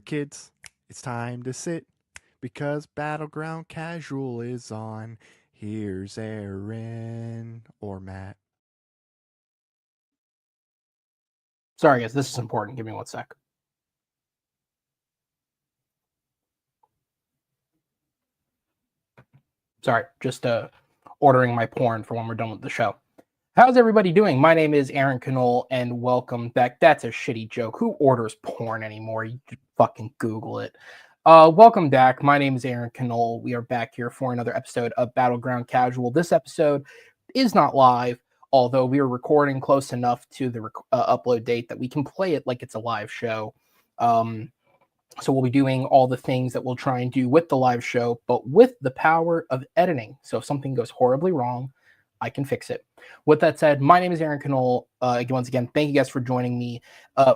kids, it's time to sit because Battleground Casual is on. Here's Aaron or Matt. Sorry, guys, this is important. Give me 1 sec. Sorry, just ordering my porn for when we're done with the show. How's everybody doing? My name is Aaron Knoll, and welcome back. That's a shitty joke. Who orders porn anymore? You fucking Google it. Welcome back. My name is Aaron Knoll. We are back here for another episode of Battleground Casual. This episode is not live, although we are recording close enough to the upload date that we can play it like it's a live show. So we'll be doing all the things that we'll try and do with the live show, but with the power of editing. So if something goes horribly wrong, I can fix it. With that said, my name is Aaron Knoll. Once again, thank you guys for joining me.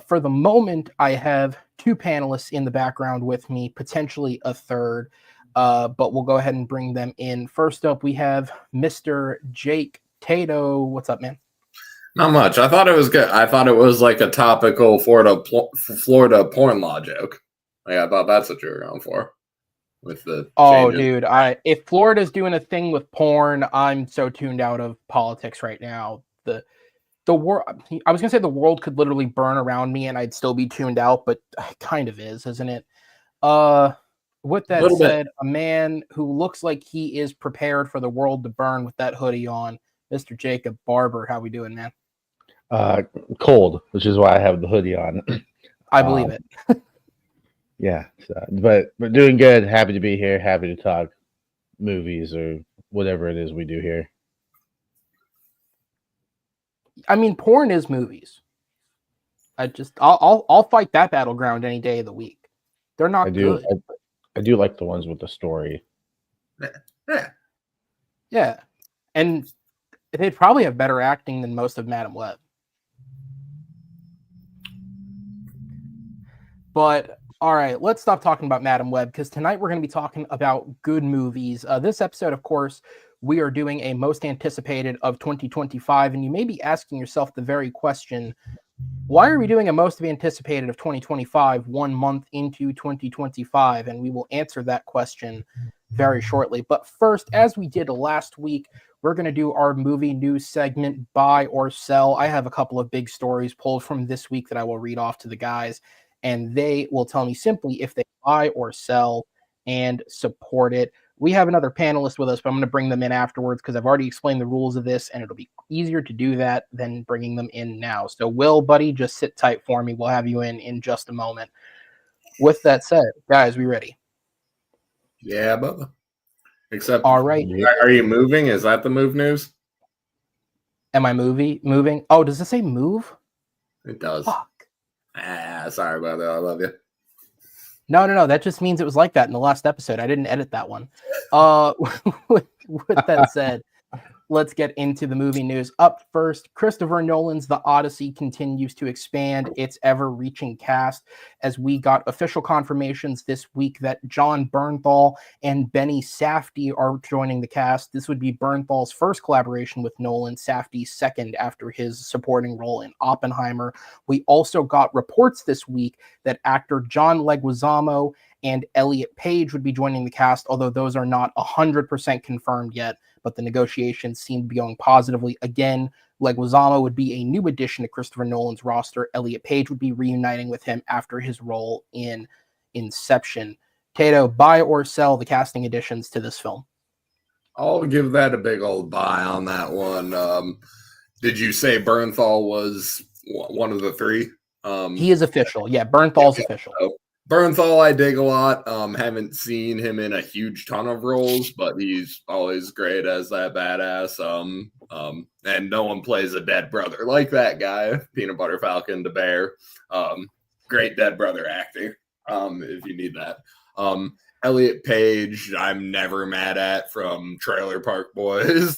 For the moment, I have two panelists in the background with me, potentially a third, but we'll go ahead and bring them in. First up, we have Mr. Jake Tato. What's up, man? Not much. I thought it was good. I thought it was like a topical Florida porn law joke. Like, I thought that's what you were going for. With the changes. Dude, if Florida's doing a thing with porn, I'm so tuned out of politics right now. The world, I was gonna say the world could literally burn around me and I'd still be tuned out, but it kind of is, isn't it? With that said, a man who looks like he is prepared for the world to burn with that hoodie on, Mr. Jacob Barber. How we doing, man? Cold, which is why I have the hoodie on. I believe it. Yeah, but doing good. Happy to be here. Happy to talk movies or whatever it is we do here. I mean, porn is movies. I'll fight that battleground any day of the week. They're not good. I do like the ones with the story. Yeah, and they'd probably have better acting than most of Madam Web. But all right, let's stop talking about Madam Web because tonight we're going to be talking about good movies. This episode, of course, we are doing a most anticipated of 2025, and you may be asking yourself the very question, why are we doing a most anticipated of 2025 1 month into 2025? And we will answer that question very shortly. But first, as we did last week, we're going to do our movie news segment, buy or sell. I have a couple of big stories pulled from this week that I will read off to the guys, and they will tell me simply if they buy or sell and support it. We have another panelist with us, but I'm going to bring them in afterwards because I've already explained the rules of this, and it'll be easier to do that than bringing them in now. So, Will, buddy, just sit tight for me. We'll have you in just a moment. With that said, guys, we ready? Yeah, Bubba. Except, all right. Are you moving? Is that the move news? Am I moving? Oh, does it say move? It does. Fuck. Sorry about that. I love you. No. That just means it was like that in the last episode. I didn't edit that one. With that said, let's get into the movie news. Up first, Christopher Nolan's The Odyssey continues to expand its ever-reaching cast as we got official confirmations this week that John Bernthal and Benny Safdie are joining the cast. This would be Bernthal's first collaboration with Nolan, Safdie's second after his supporting role in Oppenheimer. We also got reports this week that actor John Leguizamo and Elliot Page would be joining the cast, although those are not 100% confirmed yet, but the negotiations seem to be going positively. Again, Leguizamo would be a new addition to Christopher Nolan's roster. Elliot Page would be reuniting with him after his role in Inception. Tato, buy or sell the casting additions to this film? I'll give that a big old buy on that one. Did you say Bernthal was one of the three? He is official. Yeah, Bernthal's official. Bernthal, I dig a lot. Haven't seen him in a huge ton of roles, but he's always great as that badass. And no one plays a dead brother like that guy. Peanut Butter Falcon, the bear. Great dead brother acting. If you need that. Elliot Page, I'm never mad at, from Trailer Park Boys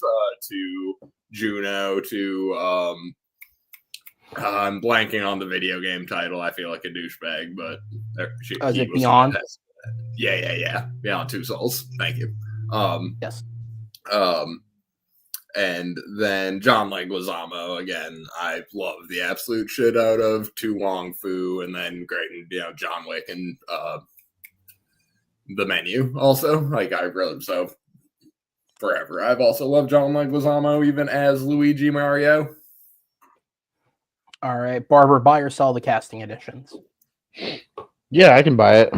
to Juno to I'm blanking on the video game title. I feel like a douchebag, but is it Beyond? Yeah. Beyond Two Souls. Thank you. Yes. And then John Leguizamo, again, I love the absolute shit out of Tu Wong Fu, and then great, John Wick and The Menu also. Like, I really, so forever. I've also loved John Leguizamo, even as Luigi Mario. All right, Barber, buy or sell the casting additions? Yeah, I can buy it.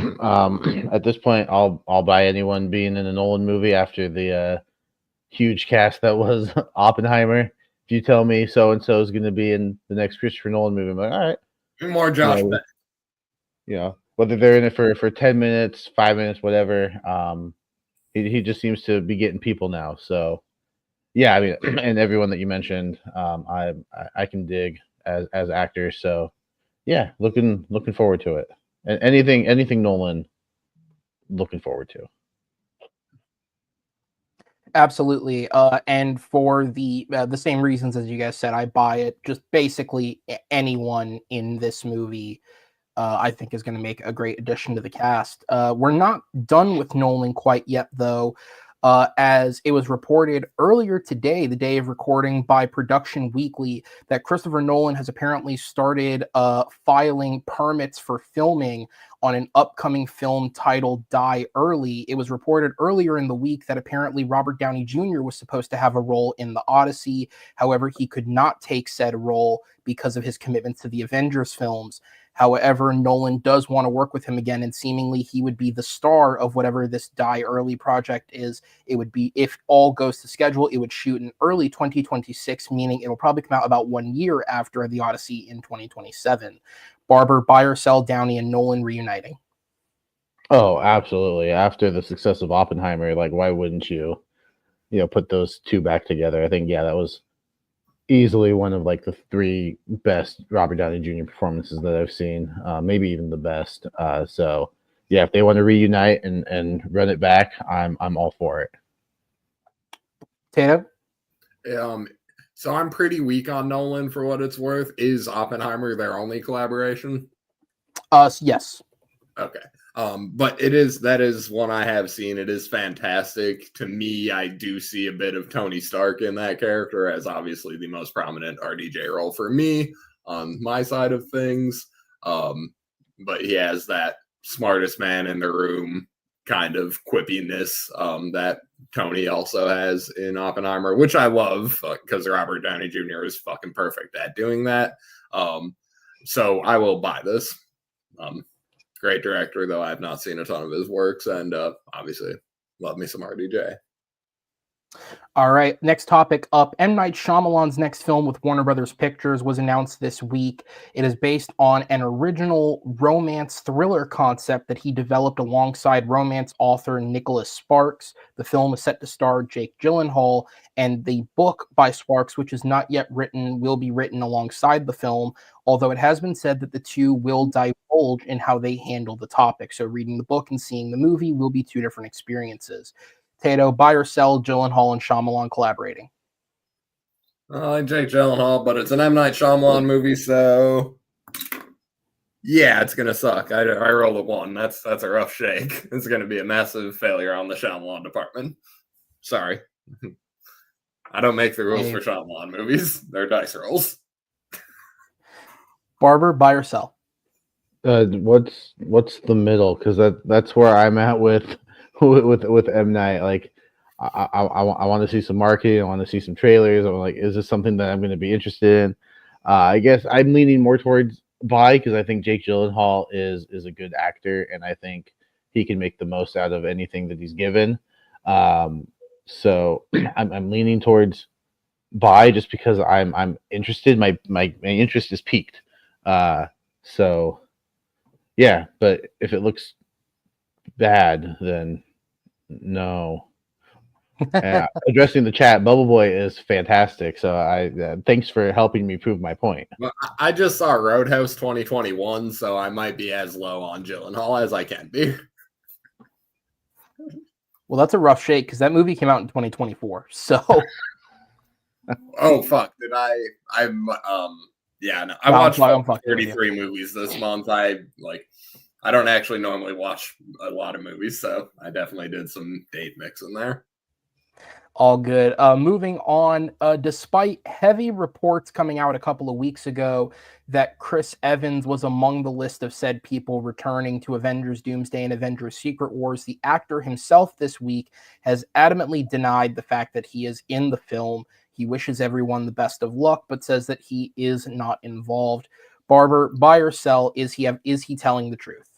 At this point, I'll buy anyone being in a Nolan movie after the huge cast that was Oppenheimer. If you tell me so and so is going to be in the next Christopher Nolan movie, I'm like, all right. More Josh Beck. Whether they're in it for 10 minutes, 5 minutes, whatever. He just seems to be getting people now. So yeah, I mean, and everyone that you mentioned, I can dig as actors. So yeah, looking forward to it. And anything Nolan, looking forward to. Absolutely. And for the same reasons as you guys said, I buy it. Just basically anyone in this movie, I think is going to make a great addition to the cast. We're not done with Nolan quite yet, though, as it was reported earlier today, the day of recording by Production Weekly, that Christopher Nolan has apparently started filing permits for filming on an upcoming film titled Die Early. It was reported earlier in the week that apparently Robert Downey Jr. was supposed to have a role in the Odyssey. However, he could not take said role because of his commitment to the Avengers films. However, Nolan does want to work with him again, and seemingly he would be the star of whatever this Die Early project is. It would be, if all goes to schedule, it would shoot in early 2026, meaning it'll probably come out about 1 year after the Odyssey in 2027. Barber, buy or sell Downey and Nolan reuniting? Oh, absolutely. After the success of Oppenheimer, like, why wouldn't you put those two back together? I think, yeah, that was easily one of like the 3 best Robert Downey Jr. performances that I've seen, maybe even the best. So yeah, if they want to reunite and run it back, I'm all for it. Tato? So I'm pretty weak on Nolan for what it's worth. Is Oppenheimer their only collaboration? Yes. Okay. But that is one I have seen. It is fantastic. To me, I do see a bit of Tony Stark in that character as obviously the most prominent RDJ role for me on my side of things. But he has that smartest man in the room kind of quippiness that Tony also has in Oppenheimer, which I love because Robert Downey Jr. is fucking perfect at doing that. So I will buy this. Great director, though I have not seen a ton of his works, and obviously love me some RDJ. All right, next topic up. M. Night Shyamalan's next film with Warner Brothers Pictures was announced this week. It is based on an original romance thriller concept that he developed alongside romance author Nicholas Sparks. The film is set to star Jake Gyllenhaal, and the book by Sparks, which is not yet written, will be written alongside the film, although it has been said that the two will divulge in how they handle the topic. So reading the book and seeing the movie will be 2 different experiences. Tato, buy or sell Gyllenhaal and Shyamalan collaborating? I like Jake Gyllenhaal, but it's an M. Night Shyamalan movie, so yeah, it's gonna suck. I rolled a 1. That's a rough shake. It's gonna be a massive failure on the Shyamalan department. Sorry, I don't make the rules for Shyamalan movies. They're dice rolls. Barber, buy or sell? What's the middle? Because that's where I'm at with M. Night. Like, I want to see some marketing. I want to see some trailers. I'm like, is this something that I'm going to be interested in? I guess I'm leaning more towards buy because I think Jake Gyllenhaal is a good actor, and I think he can make the most out of anything that he's given. So I'm leaning towards buy just because I'm interested. My interest is piqued. So yeah, but if it looks bad, then no. Addressing the chat, Bubble Boy is fantastic. So I thanks for helping me prove my point. Well, I just saw Roadhouse 2021, so I might be as low on Gyllenhaal as I can be. Well, that's a rough shake because that movie came out in 2024. So, oh fuck, did I'm yeah, no, I watched 33 movies this month. I don't actually normally watch a lot of movies, so I definitely did some date mix in there. All good. Moving on, despite heavy reports coming out a couple of weeks ago that Chris Evans was among the list of said people returning to Avengers Doomsday and Avengers Secret Wars, the actor himself this week has adamantly denied the fact that he is in the film. He wishes everyone the best of luck, but says that he is not involved. Barber, buy or sell, is he telling the truth?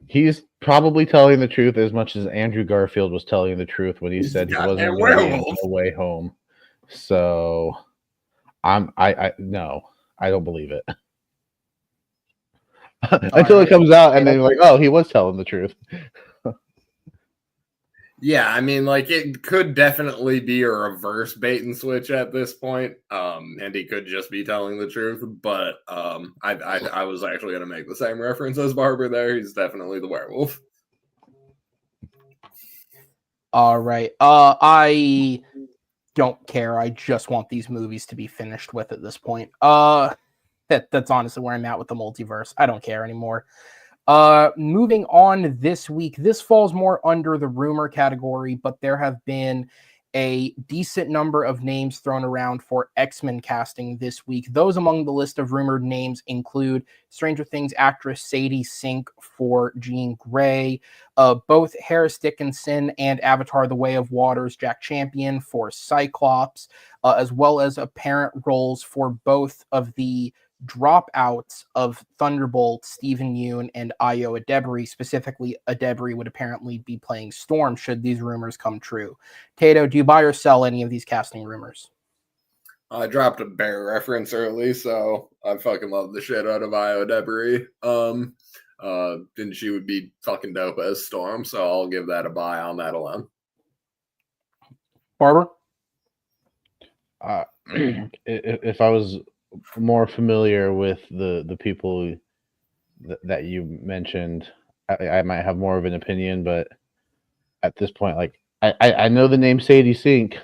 He's probably telling the truth as much as Andrew Garfield was telling the truth when he He's said the he wasn't goddamn going to be in werewolf. No Way Home. So I no, I don't believe it. Until it comes out and then like, oh, he was telling the truth. Yeah, I mean, like, it could definitely be a reverse bait and switch at this point, and he could just be telling the truth. But I was actually going to make the same reference as Barber there. He's definitely the werewolf. All right. I don't care. I just want these movies to be finished with at this point. That's honestly where I'm at with the multiverse. I don't care anymore. Moving on this week, this falls more under the rumor category, but there have been a decent number of names thrown around for X-Men casting this week. Those among the list of rumored names include Stranger Things actress Sadie Sink for Jean Grey, both Harris Dickinson and Avatar: The Way of Water's Jack Champion for Cyclops, as well as apparent roles for both of the dropouts of Thunderbolt, Stephen Yeun, and Ayo Adebri. Specifically, Adebri would apparently be playing Storm should these rumors come true. Tato, do you buy or sell any of these casting rumors? I dropped a bear reference early, so I fucking love the shit out of Ayo Debris. And she would be fucking dope as Storm, so I'll give that a buy on that alone. Barber? If I was more familiar with the people that you mentioned, I might have more of an opinion, but at this point, like I know the name Sadie Sink.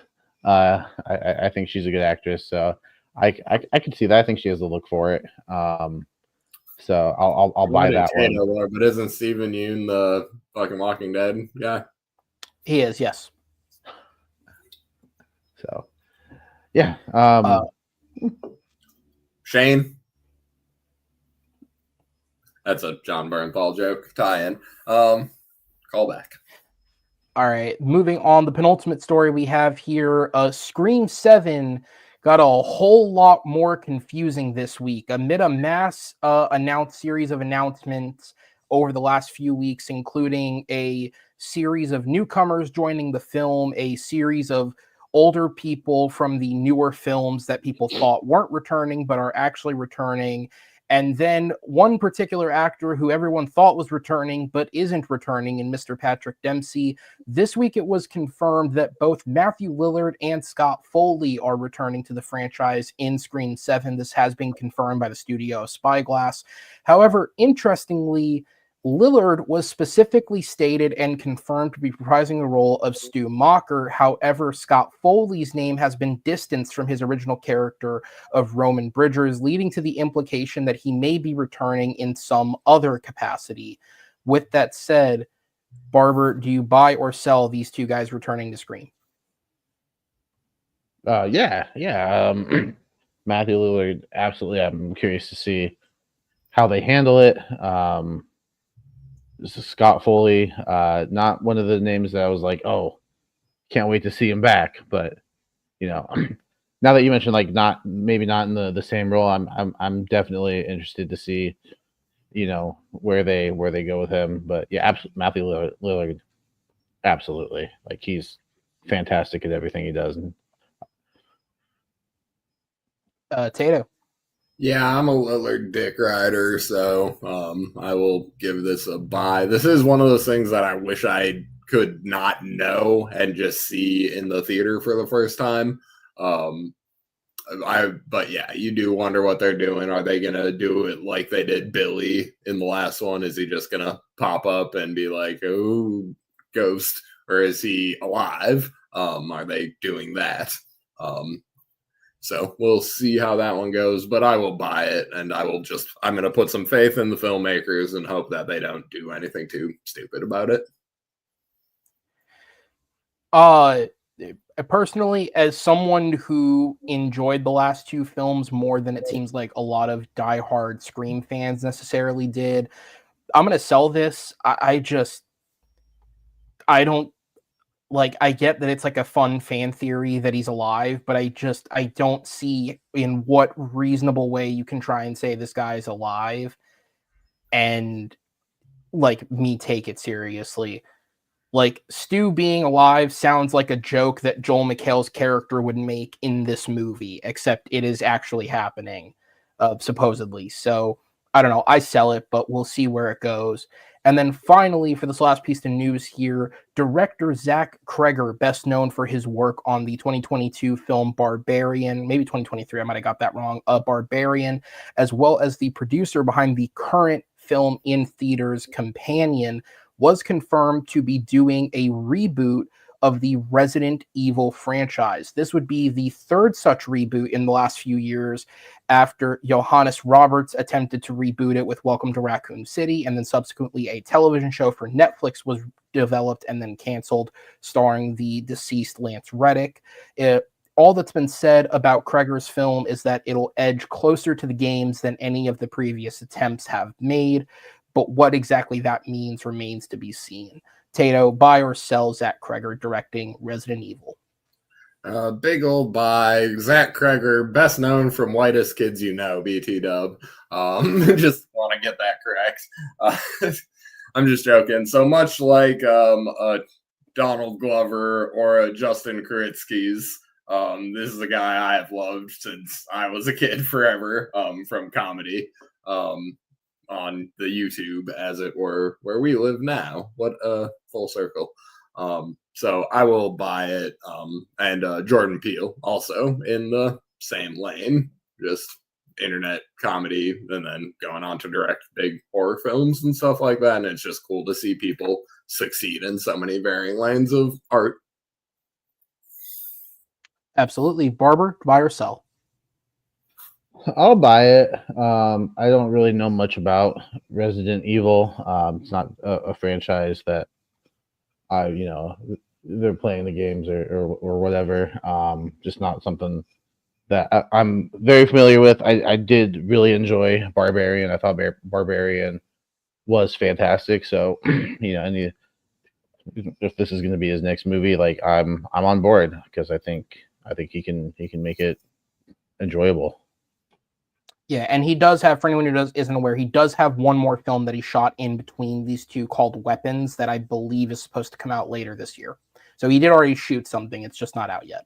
I think she's a good actress, so I can see that. I think she has the look for it. So I'll buy that one. But isn't Stephen Yeun the fucking Walking Dead guy? He is, yes. So yeah. Shane. That's a John Bernthal joke. Tie-in. Call back. All right. Moving on, the penultimate story we have here, Scream 7 got a whole lot more confusing this week amid a mass series of announcements over the last few weeks, including a series of newcomers joining the film, a series of older people from the newer films that people thought weren't returning but are actually returning, and then one particular actor who everyone thought was returning but isn't returning in Mr. Patrick Dempsey. This week it was confirmed that both Matthew Lillard and Scott Foley are returning to the franchise in Scream 7. This has been confirmed by the studio Spyglass. However, interestingly, Lillard was specifically stated and confirmed to be reprising the role of Stu Macher. However, Scott Foley's name has been distanced from his original character of Roman Bridgers, leading to the implication that he may be returning in some other capacity. With that said, Barber, do you buy or sell these two guys returning to Scream? Yeah. Matthew Lillard, absolutely. I'm curious to see how they handle it. This is Scott Foley, not one of the names that I was like, oh, can't wait to see him back. But now that you mentioned like maybe not in the same role, I'm definitely interested to see where they go with him. But yeah, Matthew Lillard, absolutely, like he's fantastic at everything he does. Tato. Yeah, I'm a Lillard dick rider, so I will give this a buy. This is one of those things that I wish I could not know and just see in the theater for the first time. But yeah, you do wonder what they're doing. Are they gonna do it like they did Billy in the last one? Is he just gonna pop up and be like, "Oh, ghost," or is he alive? Are they doing that? So we'll see how that one goes, but I will buy it, and I'm going to put some faith in the filmmakers and hope that they don't do anything too stupid about it. Personally, as someone who enjoyed the last two films more than it seems like a lot of diehard Scream fans necessarily did, I'm gonna sell this. I don't like. I get that it's like a fun fan theory that he's alive, but I don't see in what reasonable way you can try and say this guy's alive and like me take it seriously. Like, Stu being alive sounds like a joke that Joel McHale's character would make in this movie, except it is actually happening, supposedly. So, I don't know. I sell it, but we'll see where it goes. And then finally, for this last piece of news here, director Zach Kreger, best known for his work on the 2022 film Barbarian, maybe 2023, I might have got that wrong, Barbarian, as well as the producer behind the current film in theaters, Companion, was confirmed to be doing a reboot of the Resident Evil franchise. This would be the third such reboot in the last few years, after Johannes Roberts attempted to reboot it with Welcome to Raccoon City, and then subsequently a television show for Netflix was developed and then canceled, starring the deceased Lance Reddick. All that's been said about Kreger's film is that it'll edge closer to the games than any of the previous attempts have made, but what exactly that means remains to be seen. Tato, buy or sell Zach Kreger directing Resident Evil? Big old buy. Zach Kreger, best known from Whitest Kids You Know, BT Dub. Just want to get that correct. I'm just joking. So much like a Donald Glover or a Justin Kuritzky's, this is a guy I have loved since I was a kid forever, from comedy. On the YouTube, as it were, where we live now. What a full circle. So I will buy it. And Jordan Peele also in the same lane, just internet comedy, and then going on to direct big horror films and stuff like that. And it's just cool to see people succeed in so many varying lanes of art. Absolutely. Barber, buy or sell? I'll buy it. I don't really know much about Resident Evil. It's not a franchise that they're playing the games or whatever. Just not something that I'm very familiar with. I did really enjoy Barbarian. I thought Barbarian was fantastic. So, and if this is going to be his next movie, like I'm on board, because I think he can make it enjoyable. Yeah, and he does have, for anyone who isn't aware, he does have one more film that he shot in between these two called Weapons that I believe is supposed to come out later this year. So he did already shoot something. It's just not out yet.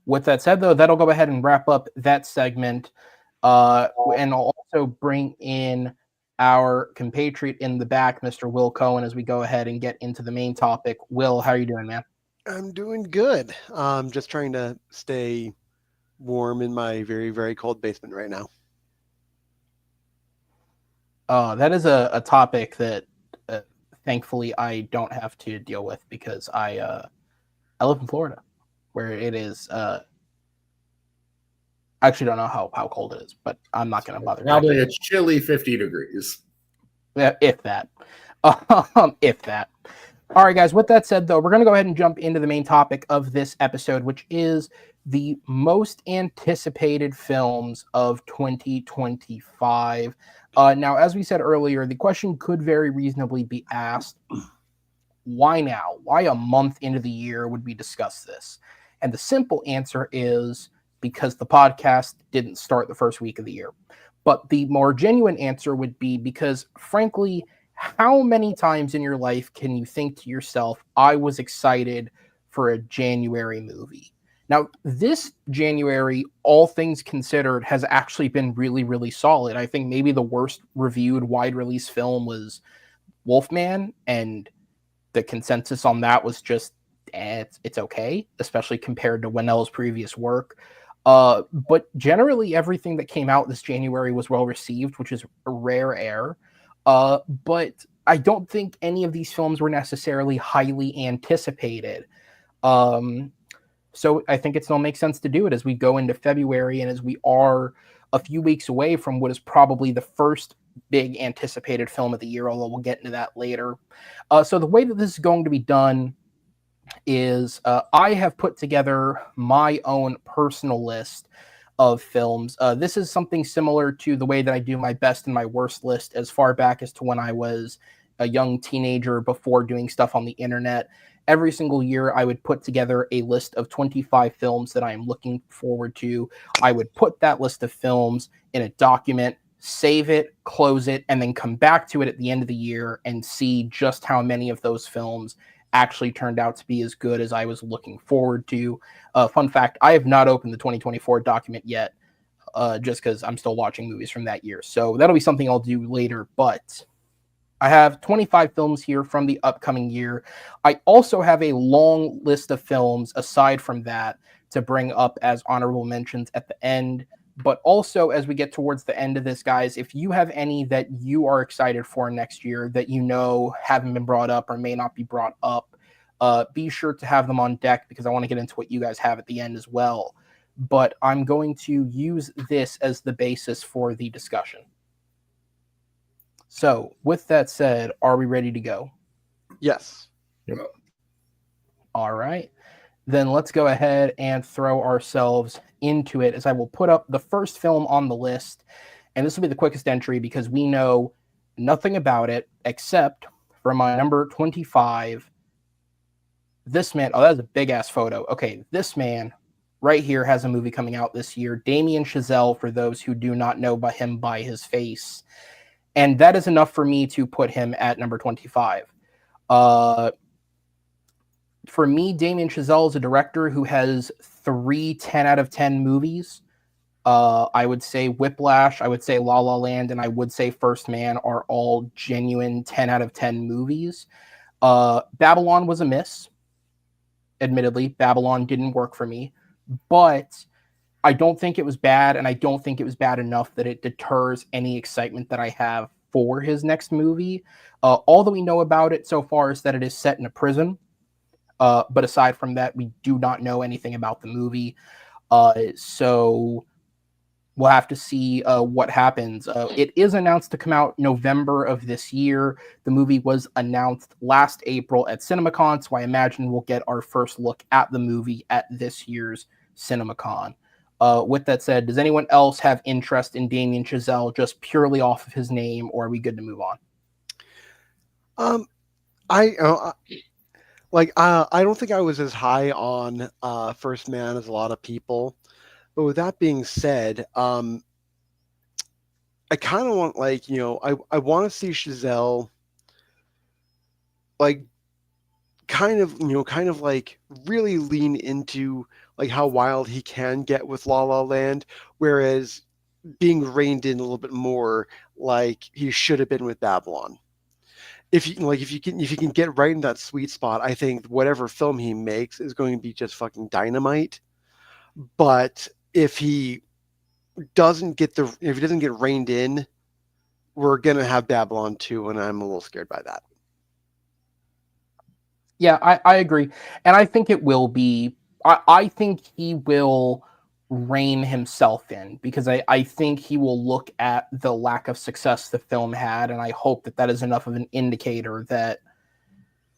With that said, though, that'll go ahead and wrap up that segment. And I'll also bring in our compatriot in the back, Mr. Will Cohen, as we go ahead and get into the main topic. Will, how are you doing, man? I'm doing good. Just trying to stay warm in my very, very cold basement right now. That is a topic that thankfully I don't have to deal with, because I live in Florida, where it is I actually don't know how cold it is, but I'm not going to bother. Probably a chilly 50 degrees. If that. If that. All right, guys, with that said, though, we're going to go ahead and jump into the main topic of this episode, which is the most anticipated films of 2025. Now, as we said earlier, the question could very reasonably be asked, why now? Why a month into the year would we discuss this? And the simple answer is because the podcast didn't start the first week of the year. But the more genuine answer would be because, frankly, how many times in your life can you think to yourself, I was excited for a January movie? Now, this January, all things considered, has actually been really, really solid. I think maybe the worst reviewed wide release film was Wolfman, and the consensus on that was just, it's okay, especially compared to Winnell's previous work. But generally, everything that came out this January was well received, which is a rare air. But I don't think any of these films were necessarily highly anticipated. So I think it still makes sense to do it as we go into February, and as we are a few weeks away from what is probably the first big anticipated film of the year, although we'll get into that later. So the way that this is going to be done is I have put together my own personal list of films. This is something similar to the way that I do my best and my worst list as far back as to when I was a young teenager before doing stuff on the internet. Every single year, I would put together a list of 25 films that I am looking forward to. I would put that list of films in a document, save it, close it, and then come back to it at the end of the year and see just how many of those films actually turned out to be as good as I was looking forward to. Fun fact, I have not opened the 2024 document yet, just because I'm still watching movies from that year. So that'll be something I'll do later, but I have 25 films here from the upcoming year. I also have a long list of films aside from that to bring up as honorable mentions at the end. But also, as we get towards the end of this, guys, if you have any that you are excited for next year that you know haven't been brought up or may not be brought up, be sure to have them on deck because I want to get into what you guys have at the end as well. But I'm going to use this as the basis for the discussion. So, with that said, are we ready to go? Yes. All right. Then let's go ahead and throw ourselves into it as I will put up the first film on the list. And this will be the quickest entry because we know nothing about it except for my number 25. This man, oh, that's a big ass photo. Okay, this man right here has a movie coming out this year. Damien Chazelle, for those who do not know by him by his face. And that is enough for me to put him at number 25. For me, Damien Chazelle is a director who has 3 10 out of 10 movies. I would say Whiplash, I would say La La Land, and I would say First Man are all genuine 10 out of 10 movies. Babylon was a miss. Admittedly, Babylon didn't work for me. But I don't think it was bad, and I don't think it was bad enough that it deters any excitement that I have for his next movie. All that we know about it so far is that it is set in a prison. But aside from that, we do not know anything about the movie. So we'll have to see what happens. It is announced to come out November of this year. The movie was announced last April at CinemaCon, so I imagine we'll get our first look at the movie at this year's CinemaCon. With that said, does anyone else have interest in Damien Chazelle just purely off of his name, or are we good to move on? I don't think I was as high on First Man as a lot of people. But with that being said, I kind of want I want to see Chazelle kind of really lean into how wild he can get with La La Land, whereas being reined in a little bit more like he should have been with Babylon. If you can get right in that sweet spot, I think whatever film he makes is going to be just fucking dynamite. But if he doesn't get reined in, we're gonna have Babylon 2, and I'm a little scared by that. Yeah, I agree. And I think it will be, I think he will rein himself in because I think he will look at the lack of success the film had. And I hope that that is enough of an indicator that,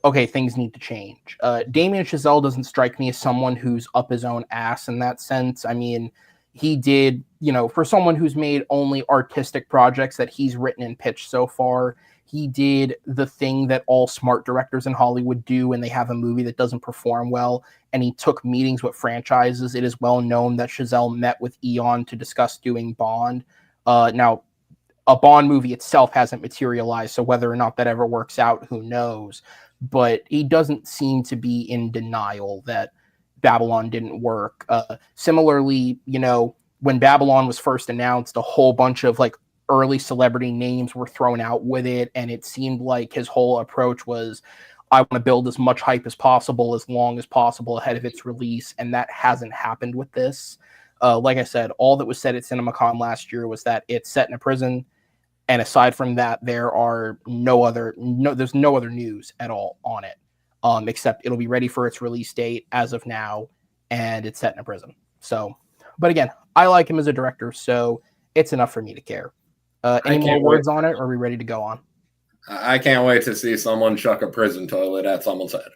okay, things need to change. Damien Chazelle doesn't strike me as someone who's up his own ass in that sense. I mean, he did, for someone who's made only artistic projects that he's written and pitched so far, he did the thing that all smart directors in Hollywood do when they have a movie that doesn't perform well, and he took meetings with franchises. It is well known that Chazelle met with Eon to discuss doing Bond. Now, a Bond movie itself hasn't materialized, so whether or not that ever works out, who knows? But he doesn't seem to be in denial that Babylon didn't work. Similarly, when Babylon was first announced, a whole bunch of early celebrity names were thrown out with it, and it seemed like his whole approach was, I want to build as much hype as possible, as long as possible ahead of its release, and that hasn't happened with this. Like I said, all that was said at CinemaCon last year was that it's set in a prison, and aside from that, there's no other news at all on it, except it'll be ready for its release date as of now, and it's set in a prison. So, but again, I like him as a director, so it's enough for me to care. Any more words on it, or are we ready to go on? I can't wait to see someone chuck a prison toilet at someone's head.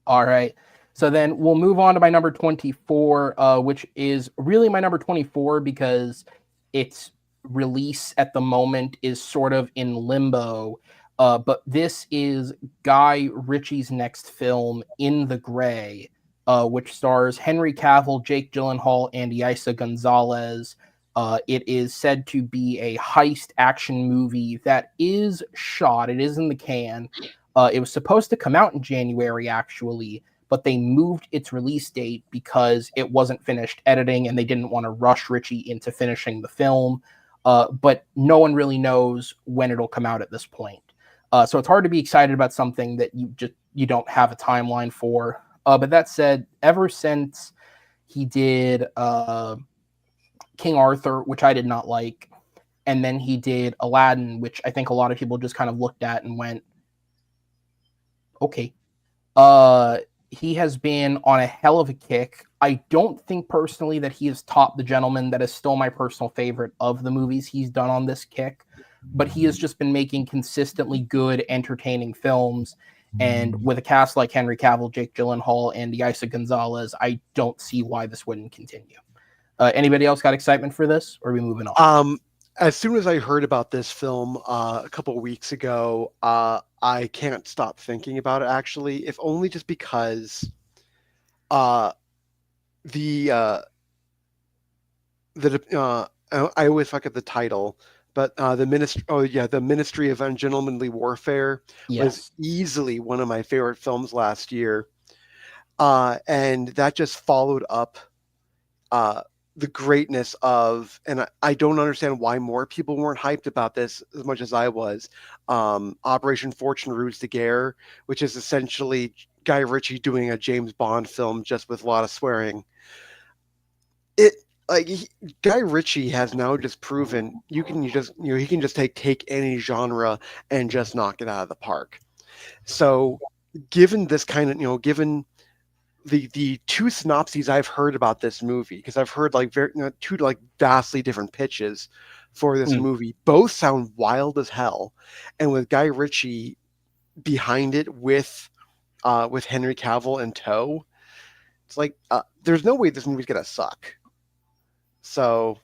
All right. So then we'll move on to my number 24, which is really my number 24 because its release at the moment is sort of in limbo. But this is Guy Ritchie's next film, In the Gray, which stars Henry Cavill, Jake Gyllenhaal, and Isa Gonzalez. It is said to be a heist action movie that is shot. It is in the can. It was supposed to come out in January, actually, but they moved its release date because it wasn't finished editing and they didn't want to rush Ritchie into finishing the film. But no one really knows when it'll come out at this point. So it's hard to be excited about something that you don't have a timeline for. But that said, ever since he did King Arthur, which I did not like, and then he did Aladdin, which I think a lot of people just kind of looked at and went, okay. He has been on a hell of a kick. I don't think personally that he has topped The Gentleman. That is still my personal favorite of the movies he's done on this kick, but he has just been making consistently good, entertaining films. And with a cast like Henry Cavill, Jake Gyllenhaal, and Isa Gonzalez, I don't see why this wouldn't continue. Anybody else got excitement for this, or are we moving on? As soon as I heard about this film a couple of weeks ago, I can't stop thinking about it, actually, if only just because I always fuck up the title, but the Ministry of Ungentlemanly Warfare was easily one of my favorite films last year, and that just followed up the greatness of, and I don't understand why more people weren't hyped about this as much as I was, Operation Fortune Ruse de Guerre, which is essentially Guy Ritchie doing a James Bond film just with a lot of swearing. Guy Ritchie has now just proven he can just take any genre and just knock it out of the park. So given this kind of, given the two synopses I've heard about this movie, because I've heard two vastly different pitches for this movie, both sound wild as hell, and with Guy Ritchie behind it with Henry Cavill in tow, it's like there's no way this movie's gonna suck. So,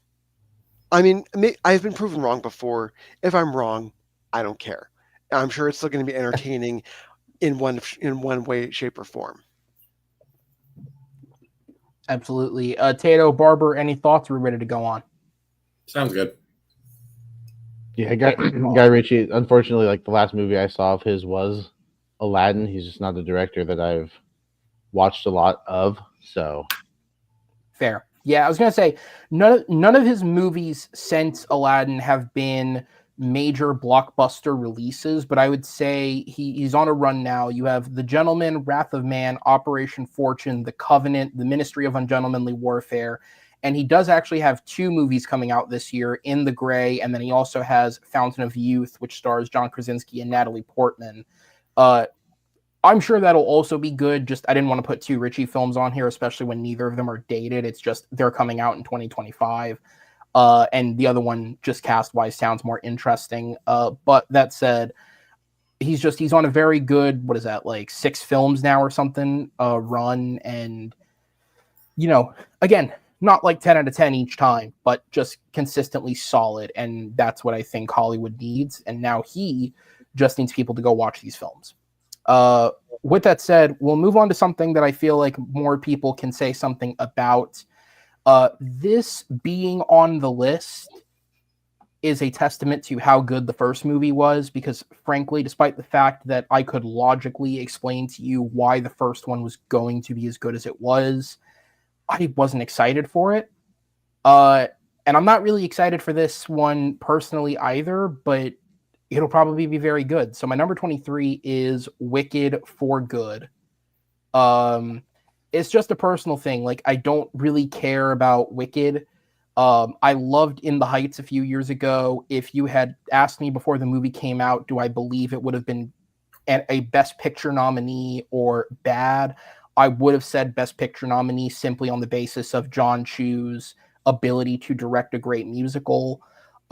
I mean, I've been proven wrong before. If I'm wrong, I don't care. I'm sure it's still going to be entertaining in one way, shape, or form. Absolutely. Tato, Barber, any thoughts? We're ready to go on. Sounds good. Yeah, Guy Ritchie, unfortunately, like the last movie I saw of his was Aladdin. He's just not the director that I've watched a lot of. So fair. Yeah, I was going to say, none of his movies since Aladdin have been major blockbuster releases, but I would say he's on a run now. You have The Gentleman, Wrath of Man, Operation Fortune, The Covenant, The Ministry of Ungentlemanly Warfare, and he does actually have 2 movies coming out this year, In the Gray, and then he also has Fountain of Youth, which stars John Krasinski and Natalie Portman. I'm sure that'll also be good. Just I didn't want to put 2 Ritchie films on here, especially when neither of them are dated. It's just they're coming out in 2025. And the other one, just cast-wise, sounds more interesting. But that said, he's on a very good, what is that, like 6 films now or something, run. And, again, not like 10 out of 10 each time, but just consistently solid. And that's what I think Hollywood needs. And now he just needs people to go watch these films. With that said, we'll move on to something that I feel like more people can say something about. This being on the list is a testament to how good the first movie was, because frankly, despite the fact that I could logically explain to you why the first one was going to be as good as it was, I wasn't excited for it. And I'm not really excited for this one personally either, but it'll probably be very good. So my number 23 is Wicked for Good. It's just a personal thing. Like, I don't really care about Wicked. I loved In the Heights a few years ago. If you had asked me before the movie came out, do I believe it would have been a Best Picture nominee or bad, I would have said Best Picture nominee simply on the basis of John Chu's ability to direct a great musical.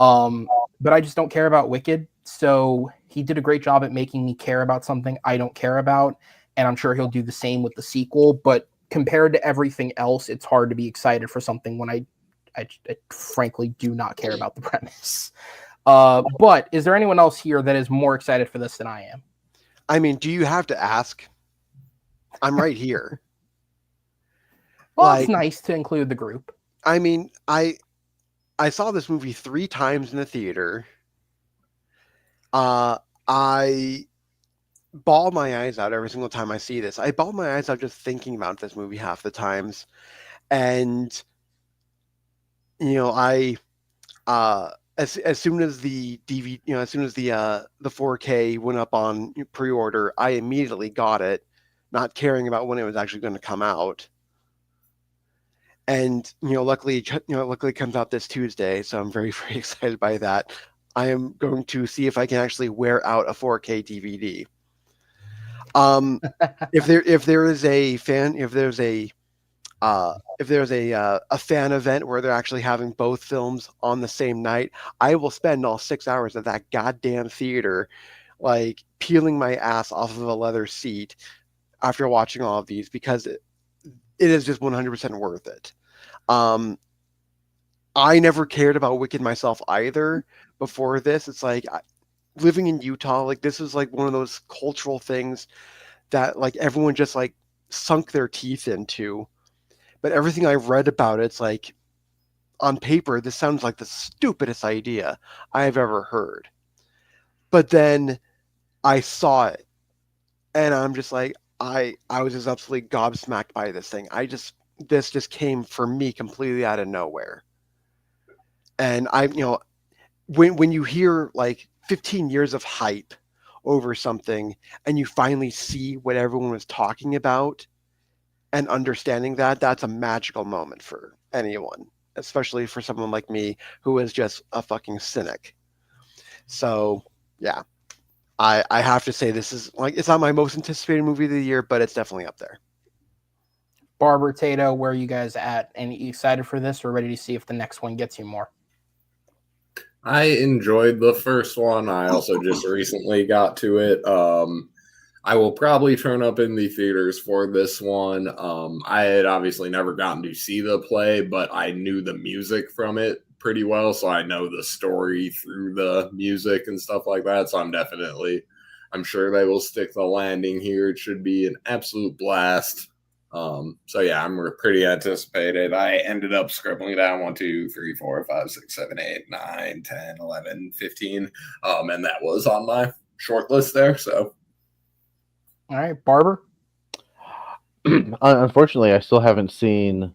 But I just don't care about Wicked. So he did a great job at making me care about something I don't care about, and I'm sure he'll do the same with the sequel. But compared to everything else, it's hard to be excited for something when I frankly do not care about the premise. But is there anyone else here that is more excited for this than I am? I mean, do you have to ask? I'm right here. Well, it's nice to include the group. I mean, I saw this movie 3 times in the theater. I bawl my eyes out every single time I see this. I bawl my eyes out just thinking about this movie half the times. And I as soon as the DVD, as soon as the 4K went up on pre-order, I immediately got it, not caring about when it was actually going to come out. And luckily it comes out this Tuesday, so I'm very, very excited by that. I am going to see if I can actually wear out a 4K DVD. If there is a fan, if there's a fan event where they're actually having both films on the same night, I will spend all 6 hours at that goddamn theater, like peeling my ass off of a leather seat after watching all of these, because it is just 100% worth it. I never cared about Wicked myself either before this. It's like living in Utah, like this is like one of those cultural things that like everyone just like sunk their teeth into. But everything I've read about it's like, on paper, this sounds like the stupidest idea I've ever heard. But then I saw it, and I'm just like, I was just absolutely gobsmacked by this thing. This just came for me completely out of nowhere. And when you hear like 15 years of hype over something, and you finally see what everyone was talking about, and understanding that's a magical moment for anyone, especially for someone like me who is just a fucking cynic. So yeah, I have to say this is like, it's not my most anticipated movie of the year, but it's definitely up there. Barbara, Tato, where are you guys at? And you excited for this, or ready to see if the next one gets you more? I enjoyed the first one. I also just recently got to it. I will probably turn up in the theaters for this one. I had obviously never gotten to see the play, but I knew the music from it pretty well, so I know the story through the music and stuff like that. So I'm sure they will stick the landing here. It should be an absolute blast. So yeah, I'm pretty anticipated. I ended up scribbling down 1, 2, 3, 4, 5, 6, 7, 8, 9, 10, 11, 15. And that was on my short list there. So all right, Barber. Unfortunately, I still haven't seen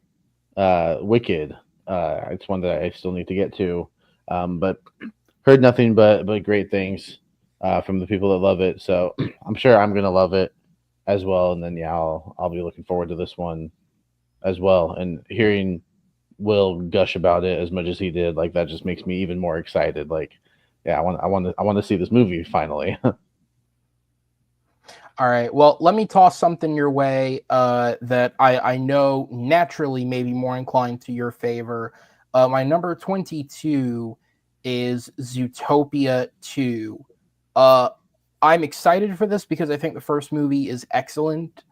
Wicked. It's one that I still need to get to, but heard nothing but great things from the people that love it. So I'm sure I'm gonna love it as well. And then I'll be looking forward to this one as well. And hearing Will gush about it as much as he did, like that just makes me even more excited. Like, yeah, I want to see this movie finally. All right. Well, let me toss something your way that I know naturally may be more inclined to your favor. My number 22 is Zootopia 2. I'm excited for this because I think the first movie is excellent,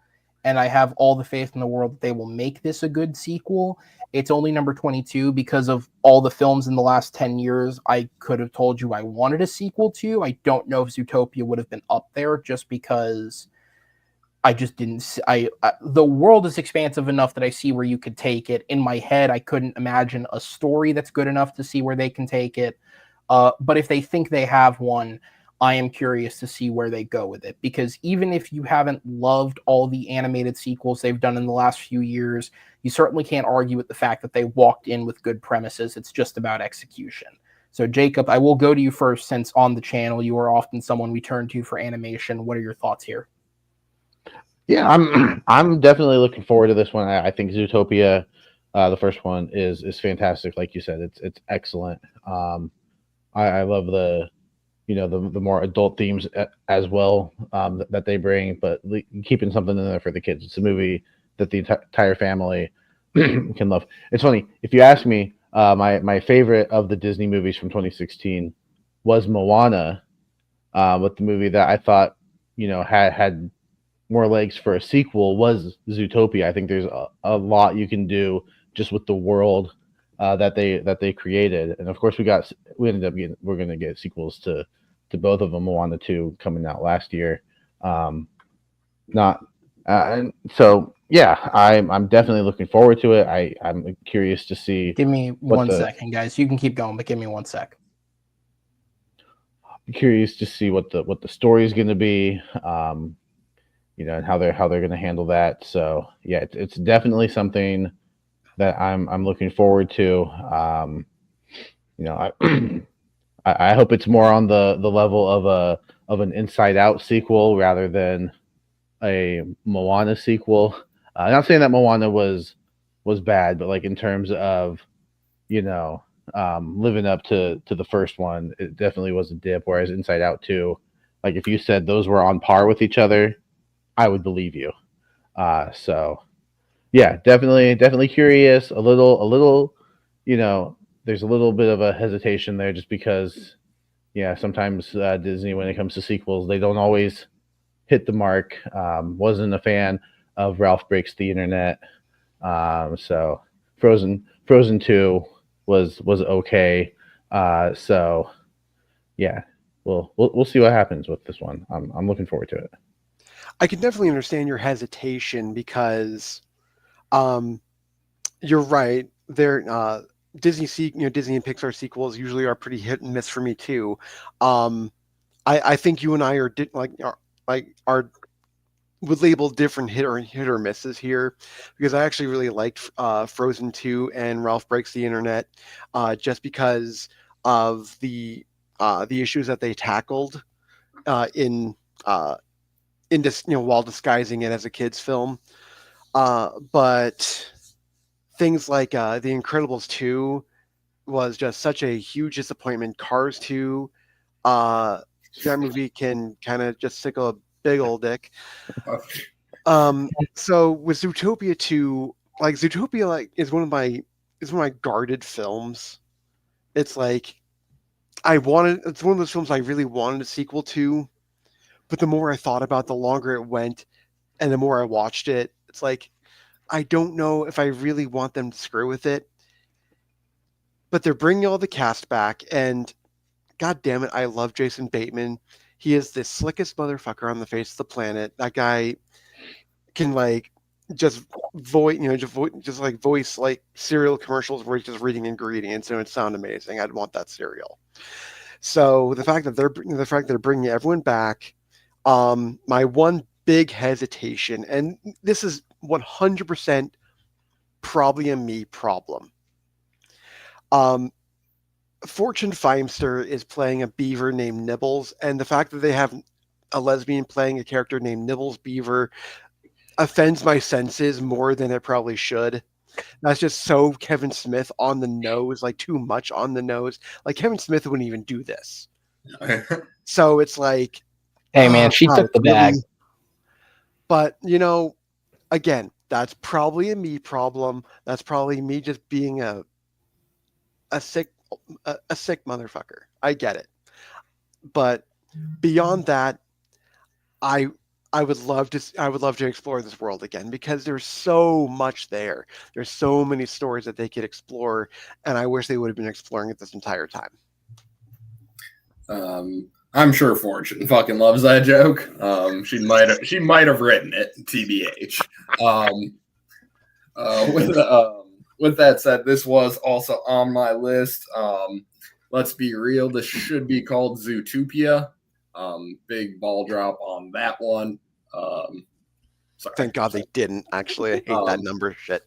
and I have all the faith in the world that they will make this a good sequel. It's only number 22 because of all the films in the last 10 years I could have told you I wanted a sequel to. I don't know if Zootopia would have been up there just because I just didn't. The world is expansive enough that I see where you could take it. In my head, I couldn't imagine a story that's good enough to see where they can take it. But if they think they have one, I am curious to see where they go with it, because even if you haven't loved all the animated sequels they've done in the last few years, you certainly can't argue with the fact that they walked in with good premises. It's just about execution. So Jacob, I will go to you first, since on the channel you are often someone we turn to for animation. What are your thoughts here? Yeah, I'm definitely looking forward to this one. I think Zootopia, the first one, is fantastic. Like you said, it's excellent. I love the the more adult themes as well that they bring, but keeping something in there for the kids. It's a movie that the entire family can love. It's funny, if you ask me, my favorite of the Disney movies from 2016 was Moana, But the movie that I thought, had more legs for a sequel was Zootopia. I think there's a lot you can do just with the world that they created, and of course we're gonna get sequels to both of them. Moana 2 coming out last year. Not and so yeah, I'm definitely looking forward to it. I'm curious to see. Give me What one the- second, guys. You can keep going, but give me 1 sec. Curious to see what the story is going to be, and how they're going to handle that. So yeah, it's definitely something that I'm looking forward to. I I hope it's more on the level of an Inside Out sequel rather than a Moana sequel. I'm not saying that Moana was bad, but like in terms of you know living up to the first one, it definitely was a dip. Whereas Inside Out 2, like if you said those were on par with each other, I would believe you. So yeah, definitely curious. A little, there's a little bit of a hesitation there, just because, yeah, sometimes Disney, when it comes to sequels, they don't always hit the mark. Wasn't a fan of Ralph Breaks the Internet. So Frozen 2 was okay. So yeah, we'll see what happens with this one. I'm looking forward to it. I can definitely understand your hesitation because you're right. Disney and Pixar sequels usually are pretty hit and miss for me too. I think you and I are would label different hit or misses here, because I actually really liked Frozen 2 and Ralph Breaks the Internet, just because of the issues that they tackled in this, while disguising it as a kids film. But things like The Incredibles 2 was just such a huge disappointment. Cars 2, that movie can kind of just tickle a big old dick. So with Zootopia 2, like Zootopia is one of my guarded films. It's like it's one of those films I really wanted a sequel to, but the more I thought about it, the longer it went, and the more I watched it, it's like I don't know if I really want them to screw with it. But they're bringing all the cast back, and god damn it, I love Jason Bateman. He is the slickest motherfucker on the face of the planet. That guy can just just like voice like cereal commercials where he's just reading ingredients and it sound amazing. I'd want that cereal. So the fact that they're bringing everyone back, my one big hesitation, and this is 100% probably a me problem. Fortune Feimster is playing a beaver named Nibbles, and the fact that they have a lesbian playing a character named Nibbles Beaver offends my senses more than it probably should. That's just so Kevin Smith on the nose, like too much on the nose. Like Kevin Smith wouldn't even do this. So it's like, Hey man, she took the bag. But again, that's probably a me problem. That's probably me just being a sick motherfucker. I get it. But beyond that, I would love to explore this world again, because there's so much there. There's so many stories that they could explore, and I wish they would have been exploring it this entire time. I'm sure Fortune fucking loves that joke. She might have written it, TBH. With that said, this was also on my list. Let's be real, this should be called Zootopia. Big ball drop on that one. Sorry. Thank God they didn't. Actually, I hate that number shit.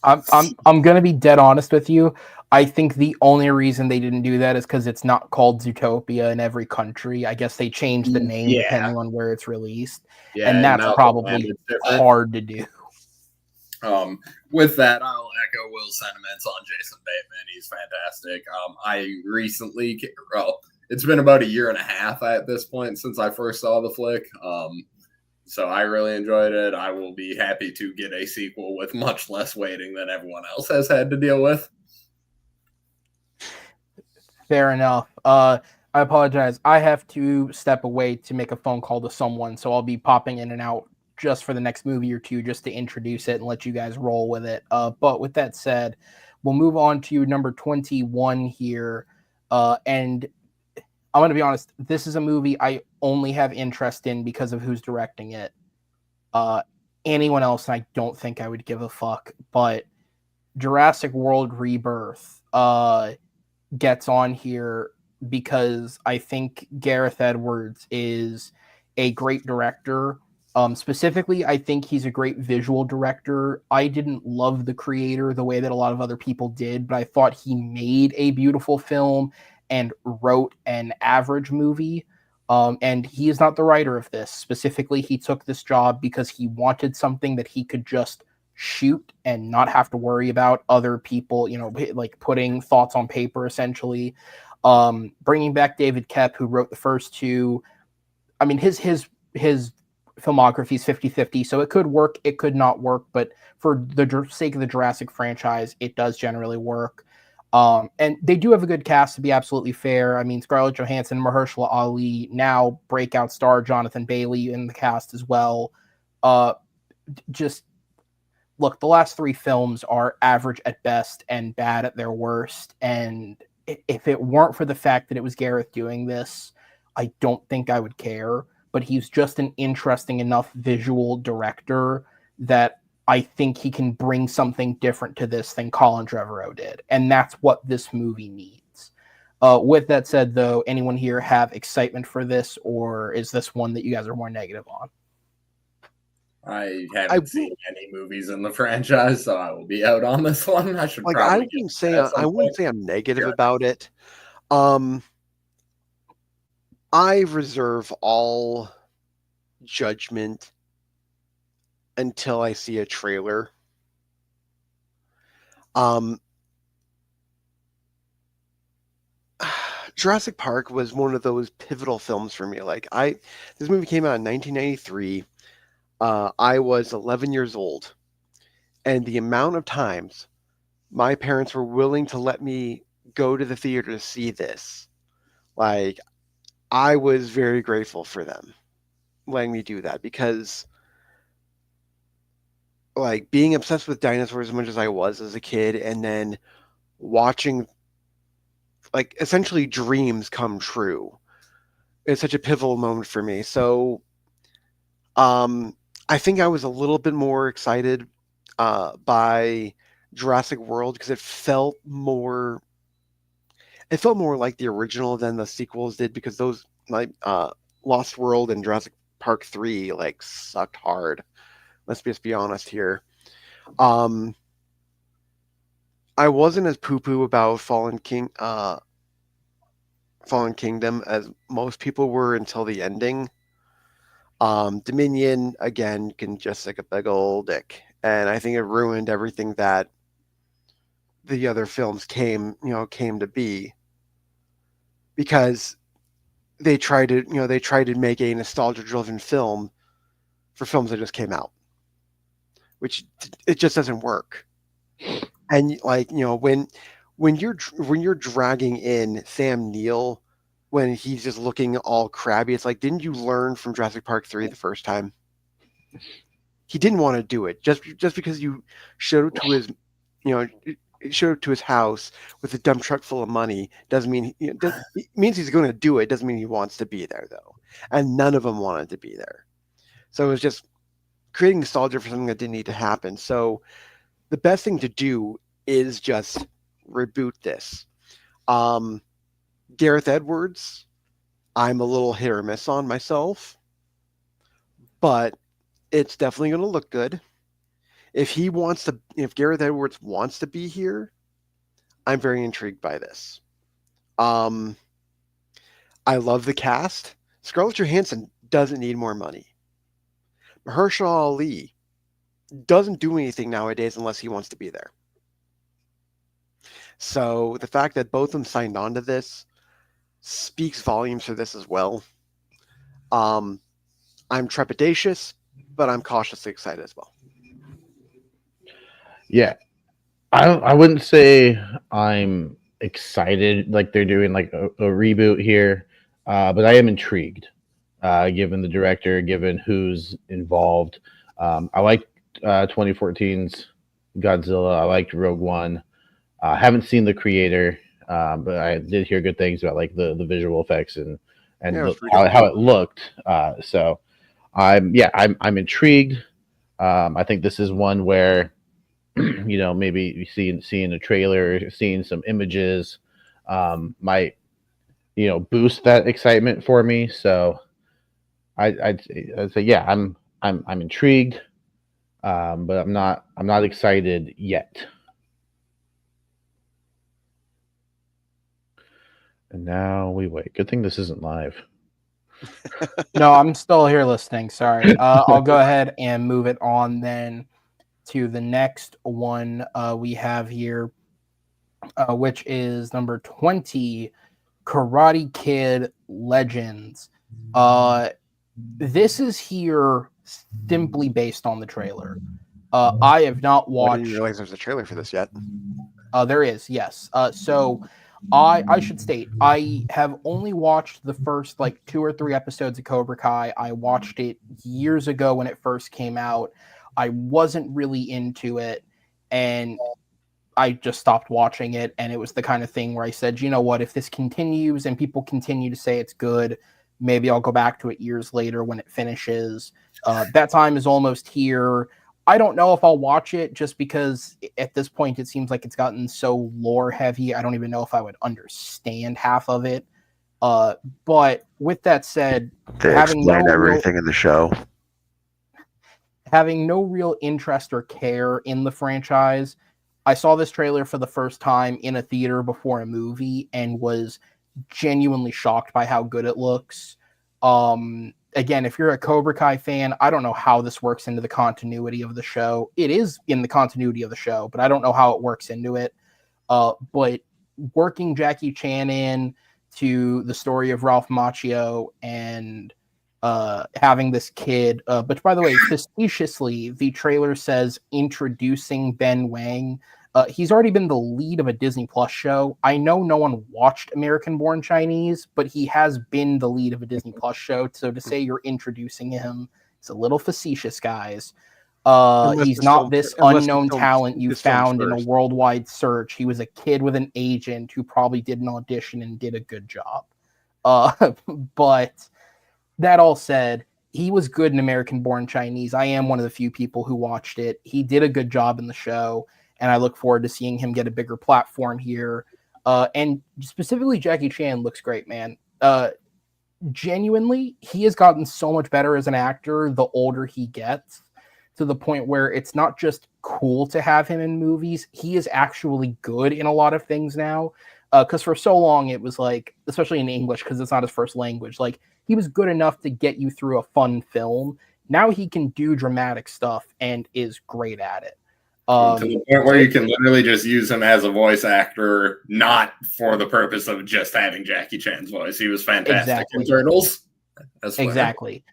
I'm gonna be dead honest with you. I think the only reason they didn't do that is because it's not called Zootopia in every country. I guess they changed the name depending on where it's released, and that's probably hard to do. With that, I'll echo Will's sentiments on Jason Bateman. He's fantastic. It's been about a year and a half at this point since I first saw the flick. So I really enjoyed it. I will be happy to get a sequel with much less waiting than everyone else has had to deal with. Fair enough. I apologize. I have to step away to make a phone call to someone, so I'll be popping in and out just for the next movie or two, just to introduce it and let you guys roll with it. But with that said, we'll move on to number 21 here. And I'm going to be honest, this is a movie I only have interest in because of who's directing it. Anyone else, I don't think I would give a fuck. But Jurassic World Rebirth gets on here because I think Gareth Edwards is a great director. Specifically, I think he's a great visual director. I didn't love The Creator the way that a lot of other people did, but I thought he made a beautiful film and wrote an average movie. And he is not the writer of this. Specifically, he took this job because he wanted something that he could just shoot and not have to worry about other people, like putting thoughts on paper, essentially. Bringing back David Koepp, who wrote the first two. I mean, his filmography is 50-50, so it could work, it could not work, but for the sake of the Jurassic franchise, it does generally work. And they do have a good cast, to be absolutely fair. I mean, Scarlett Johansson, Mahershala Ali, now breakout star Jonathan Bailey in the cast as well. Just look, the last three films are average at best and bad at their worst. And if it weren't for the fact that it was Gareth doing this, I don't think I would care. But he's just an interesting enough visual director that I think he can bring something different to this than Colin Trevorrow did. And that's what this movie needs. With that said, though, anyone here have excitement for this, or is this one that you guys are more negative on? I haven't seen any movies in the franchise, so I will be out on this one. I should probably. I wouldn't say I'm negative about it. I reserve all judgment until I see a trailer. Jurassic Park was one of those pivotal films for me. This movie came out in 1993. I was 11 years old, and the amount of times my parents were willing to let me go to the theater to see this, I was very grateful for them letting me do that, because being obsessed with dinosaurs as much as I was as a kid, and then watching essentially dreams come true, it's such a pivotal moment for me. So I think I was a little bit more excited by Jurassic World because it felt more like the original than the sequels did, because those Lost World and Jurassic Park 3 sucked hard. Let's just be honest here. I wasn't as poo-poo about Fallen Kingdom as most people were until the ending. Dominion, again, can just like a big old dick, and I think it ruined everything that the other films came to be, because they tried to make a nostalgia-driven film for films that just came out, which it just doesn't work. And when you're dragging in Sam Neill when he's just looking all crabby, it's like, didn't you learn from Jurassic Park 3 the first time? He didn't want to do it. Just because you showed it to his showed up to his house with a dump truck full of money doesn't mean it means he's going to do it. Doesn't mean he wants to be there, though. And none of them wanted to be there. So it was just creating nostalgia for something that didn't need to happen. So the best thing to do is just reboot this. Gareth Edwards, I'm a little hit or miss on myself, but it's definitely going to look good. If Gareth Edwards wants to be here, I'm very intrigued by this. I love the cast. Scarlett Johansson doesn't need more money. Mahershala Ali doesn't do anything nowadays unless he wants to be there. So the fact that both of them signed on to this speaks volumes for this as well. I'm trepidatious, but I'm cautiously excited as well. Yeah, I wouldn't say I'm excited like they're doing like a reboot here, but I am intrigued, given the director, given who's involved. I like 2014's Godzilla. I liked Rogue One. Haven't seen the creator, but I did hear good things about like the visual effects and Yeah, it was pretty how cool. it looked. So I'm intrigued. I think this is one where maybe seeing a trailer, seeing some images, might boost that excitement for me. So I'd say yeah, I'm intrigued, but I'm not excited yet. And now we wait. Good thing this isn't live. No, I'm still here listening. Sorry. I'll go ahead and move it on then to the next one we have here, which is number 20, Karate Kid Legends. This is here simply based on the trailer. I have not I watched. didn't realize there's a trailer for this yet. There is, yes. So I should state I have only watched the first like 2 or 3 episodes of Cobra Kai. I watched it years ago when it first came out. I wasn't really into it, and I just stopped watching it. And it was the kind of thing where I said, you know what, if this continues and people continue to say it's good, maybe I'll go back to it years later when it finishes. That time is almost here. I don't know if I'll watch it just because at this point it seems like it's gotten so lore heavy. I don't even know if I would understand half of it. But with that said, They having no explain real, everything in the show. having no real interest or care in the franchise, I saw this trailer for the first time in a theater before a movie and was genuinely shocked by how good it looks. Again, if you're a Cobra Kai fan, I don't know how this works into the continuity of the show. It is in the continuity of the show, but I don't know how it works into it. But working Jackie Chan in to the story of Ralph Macchio and having this kid, but by the way, facetiously, the trailer says introducing Ben Wang. He's already been the lead of a Disney Plus show. I know no one watched American Born Chinese, but he has been the lead of a Disney Plus show. So to say you're introducing him is a little facetious, guys. He's not this unknown talent you found in a worldwide search. He was a kid with an agent who probably did an audition and did a good job. But that all said, he was good in American Born Chinese. I am one of the few people who watched it. He did a good job in the show, and I look forward to seeing him get a bigger platform here. And specifically, Jackie Chan looks great, man. Genuinely, he has gotten so much better as an actor the older he gets, to the point where it's not just cool to have him in movies. He is actually good in a lot of things now. Because for so long, it was like, especially in English, because it's not his first language, like he was good enough to get you through a fun film. Now he can do dramatic stuff and is great at it. To the point where you can literally just use him as a voice actor, not for the purpose of just having Jackie Chan's voice. He was fantastic in Turtles. Exactly.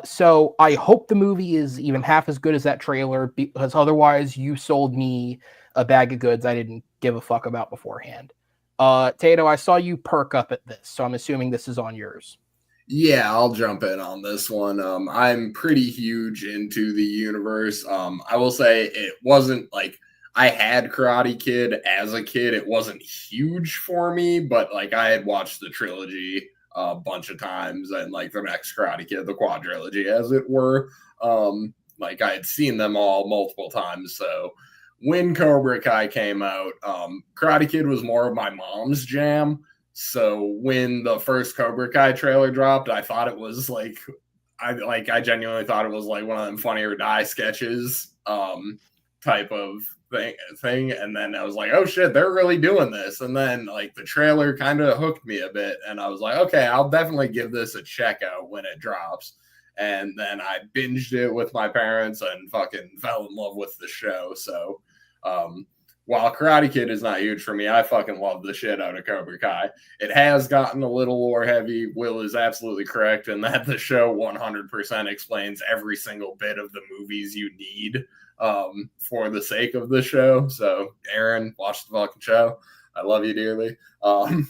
So I hope the movie is even half as good as that trailer, because otherwise you sold me a bag of goods I didn't give a fuck about beforehand. Tato, I saw you perk up at this, so I'm assuming this is on yours. Yeah, I'll jump in on this one. I'm pretty huge into the universe. I will say it wasn't like I had Karate Kid as a kid. It wasn't huge for me, but like I had watched the trilogy a bunch of times, and like the next Karate Kid, the quadrilogy, as it were. Like I had seen them all multiple times. So when Cobra Kai came out, Karate Kid was more of my mom's jam. So when the first Cobra Kai trailer dropped, I thought it was like I genuinely thought it was like one of them Funny or Die sketches type of thing. And then I was like, oh shit, they're really doing this. And then like the trailer kind of hooked me a bit, and I was like, okay, I'll definitely give this a check out when it drops. And then I binged it with my parents and fucking fell in love with the show. So while Karate Kid is not huge for me, I fucking love the shit out of Cobra Kai. It has gotten a little lore heavy. Will is absolutely correct in that the show 100% explains every single bit of the movies you need for the sake of the show. So, Aaron, watch the fucking show. I love you dearly. Um,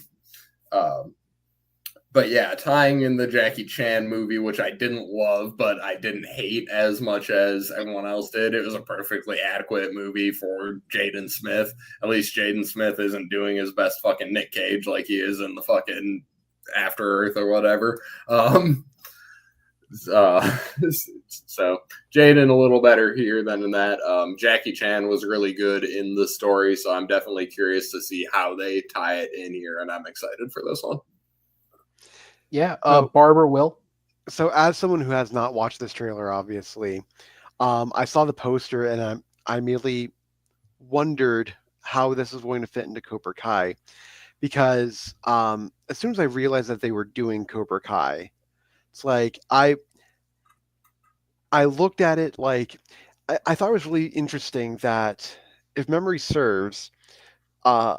but yeah, tying in the Jackie Chan movie, which I didn't love, but I didn't hate as much as everyone else did. It was a perfectly adequate movie for Jaden Smith. At least Jaden Smith isn't doing his best fucking Nick Cage like he is in the fucking After Earth or whatever. So Jaden a little better here than in that. Jackie Chan was really good in the story, so I'm definitely curious to see how they tie it in here, and I'm excited for this one. Yeah, So- Barbara will. So, as someone who has not watched this trailer, obviously, I saw the poster and I immediately wondered how this is going to fit into Cobra Kai, because as soon as I realized that they were doing Cobra Kai, it's like I looked at it like I thought it was really interesting that, if memory serves, uh,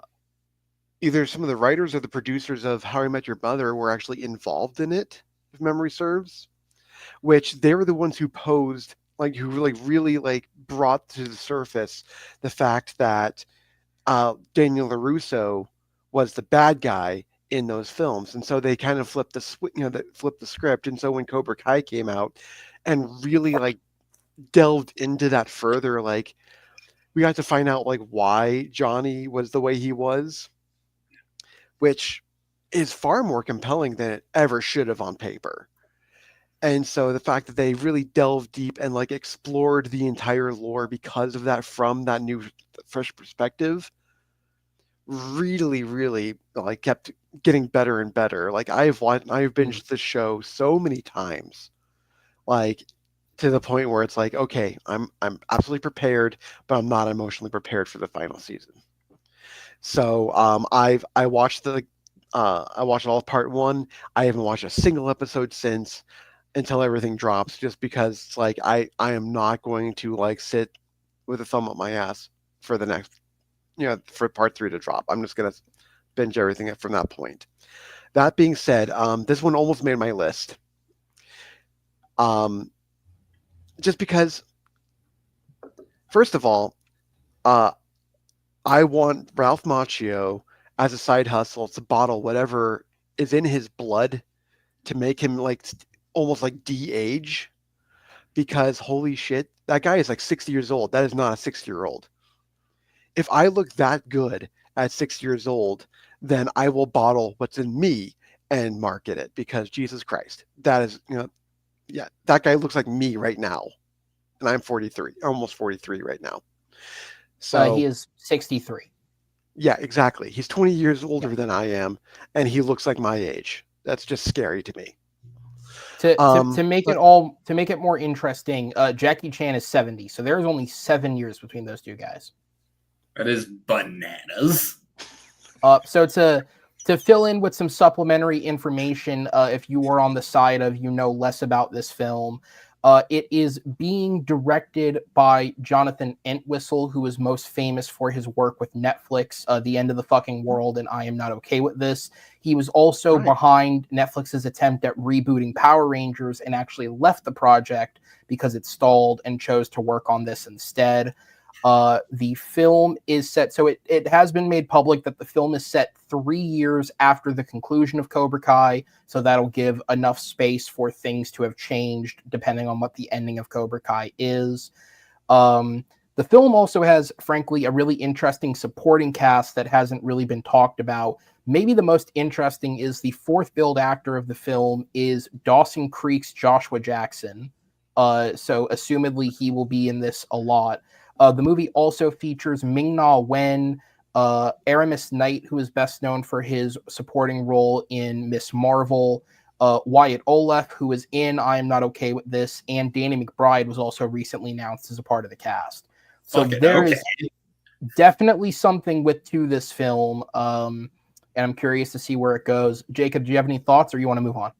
either some of the writers or the producers of How I Met Your Mother were actually involved in it, if memory serves, which they were the ones who posed, like, who really like brought to the surface the fact that Daniel LaRusso was the bad guy in those films, and so they kind of flipped flipped the script. And so when Cobra Kai came out and really like delved into that further, like, we got to find out like why Johnny was the way he was, which is far more compelling than it ever should have on paper. And so the fact that they really delved deep and like explored the entire lore because of that, from that new fresh perspective, really like kept getting better and better. Like, I've binged this show so many times, like, to the point where it's like, okay, I'm absolutely prepared, but I'm not emotionally prepared for the final season. So I watched I watched all of part one. I haven't watched a single episode since, until everything drops, just because it's like I am not going to like sit with a thumb up my ass for the next, for part 3 to drop. I'm just gonna binge everything from that point. That being said, this one almost made my list. Just because, first of all, I want Ralph Macchio as a side hustle to bottle whatever is in his blood to make him like almost like de-age, because holy shit, that guy is like 60 years old. That is not a 60-year-old. If I look that good at 6 years old, then I will bottle what's in me and market it, because Jesus Christ, that is, yeah, that guy looks like me right now. And I'm 43, almost 43 right now. So He is 63. yeah, exactly. He's 20 years older than I am, and he looks like my age. That's just scary to me. To make it more interesting, Jackie Chan is 70, so there's only 7 years between those two guys. That is bananas. So to fill in with some supplementary information, if you were on the side of less about this film, it is being directed by Jonathan Entwistle, who is most famous for his work with Netflix, The End of the Fucking World, and I Am Not Okay With This. He was also behind Netflix's attempt at rebooting Power Rangers and actually left the project because it stalled and chose to work on this instead. The film is set, so it has been made public that the film is set 3 years after the conclusion of Cobra Kai, so that'll give enough space for things to have changed depending on what the ending of Cobra Kai is. The film also has, frankly, a really interesting supporting cast that hasn't really been talked about. Maybe the most interesting is the fourth billed actor of the film is Dawson Creek's Joshua Jackson. So assumedly he will be in this a lot. The movie also features Ming-Na Wen, Aramis Knight, who is best known for his supporting role in Miss Marvel, Wyatt Oleff, who is in I Am Not Okay With This, and Danny McBride was also recently announced as a part of the cast. So there is definitely something to this film, and I'm curious to see where it goes. Jacob, do you have any thoughts, or you want to move on?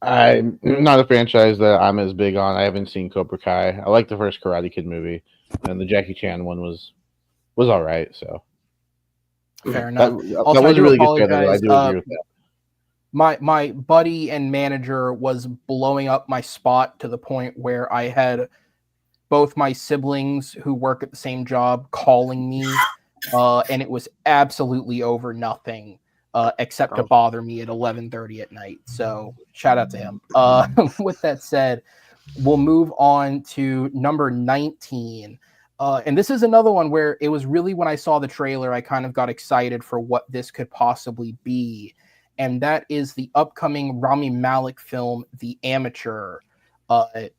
I'm not a franchise that I'm as big on. I haven't seen Cobra Kai. I like the first Karate Kid movie, and the Jackie Chan one was all right. So fair enough. That Also, was I do a really apologize. good trailer. I do agree with that. My buddy and manager was blowing up my spot to the point where I had both my siblings who work at the same job calling me and it was absolutely over nothing, except to Oh. bother me at 11:30 at night. So shout out to him. With that said, we'll move on to number 19. And this is another one where it was really when I saw the trailer, I kind of got excited for what this could possibly be. And that is the upcoming Rami Malek film, The Amateur.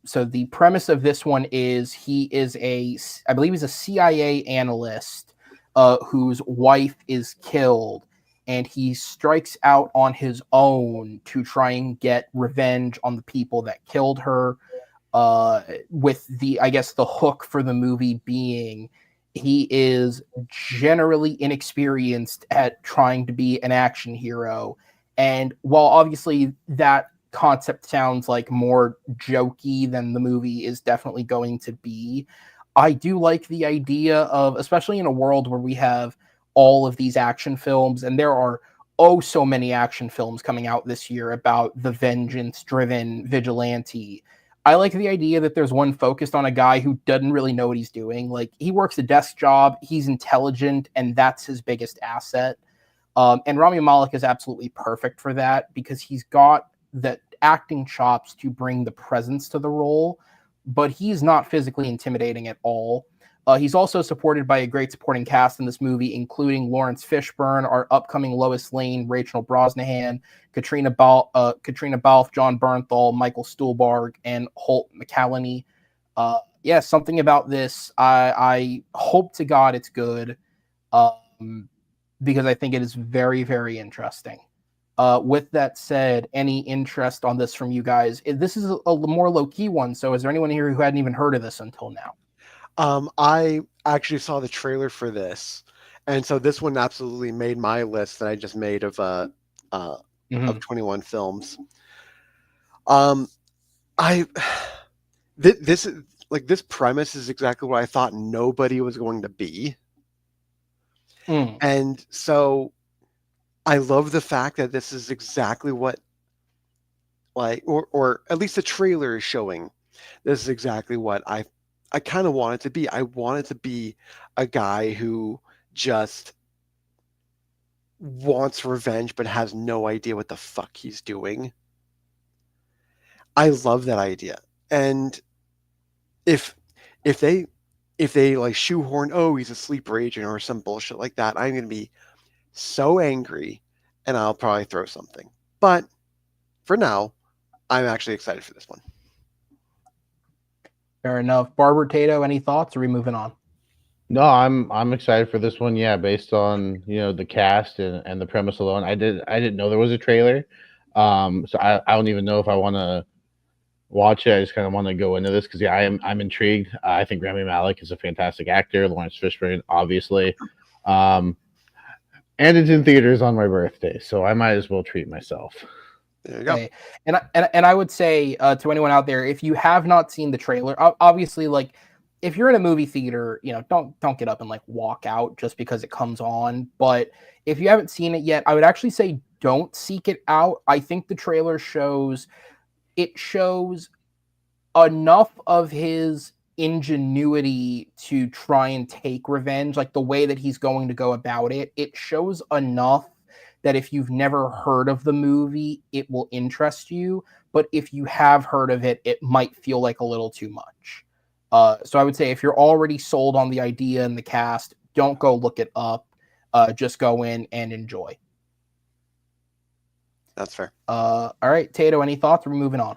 So the premise of this one is I believe he's a CIA analyst whose wife is killed, and he strikes out on his own to try and get revenge on the people that killed her. With I guess the hook for the movie being he is generally inexperienced at trying to be an action hero. And while obviously that concept sounds like more jokey than the movie is definitely going to be, I do like the idea of, especially in a world where we have all of these action films, and there are so many action films coming out this year about the vengeance driven vigilante. I like the idea that there's one focused on a guy who doesn't really know what he's doing. Like, he works a desk job, he's intelligent, and that's his biggest asset. And Rami Malek is absolutely perfect for that because he's got the acting chops to bring the presence to the role, but he's not physically intimidating at all. He's also supported by a great supporting cast in this movie, including Lawrence Fishburne, our upcoming Lois Lane, Rachel Brosnahan, Katrina Balfe, John Bernthal, Michael Stuhlbarg, and Holt McCallany. Something about this. I hope to God it's good, because I think it is very, very interesting. With that said, any interest on this from you guys? This is a more low-key one, so is there anyone here who hadn't even heard of this until now? I actually saw the trailer for this, and so this one absolutely made my list that I just made of 21 films. This is like, this premise is exactly what I thought nobody was going to be, and so I love the fact that this is exactly what, like, or at least the trailer is showing. This is exactly what I kind of want it to be. I want it to be a guy who just wants revenge but has no idea what the fuck he's doing. I love that idea. And if they like shoehorn, oh, he's a sleeper agent or some bullshit like that, I'm going to be so angry and I'll probably throw something. But for now, I'm actually excited for this one. Fair enough. Barber Tato, any thoughts? Or are we moving on? No, I'm excited for this one. Yeah, based on the cast and the premise alone. I didn't know there was a trailer, so I don't even know if I want to watch it. I just kind of want to go into this because I'm intrigued. I think Rami Malek is a fantastic actor. Lawrence Fishburne, obviously, and it's in theaters on my birthday, so I might as well treat myself. There you go. Okay. And I would say to anyone out there, if you have not seen the trailer, obviously, like, if you're in a movie theater, don't get up and like walk out just because it comes on. But if you haven't seen it yet, I would actually say don't seek it out. I think the trailer shows enough of his ingenuity to try and take revenge, like the way that he's going to go about it. It shows enough that if you've never heard of the movie, it will interest you. But if you have heard of it, it might feel like a little too much. So I would say if you're already sold on the idea and the cast, don't go look it up. Just go in and enjoy. That's fair. All right, Tato, any thoughts? We're moving on.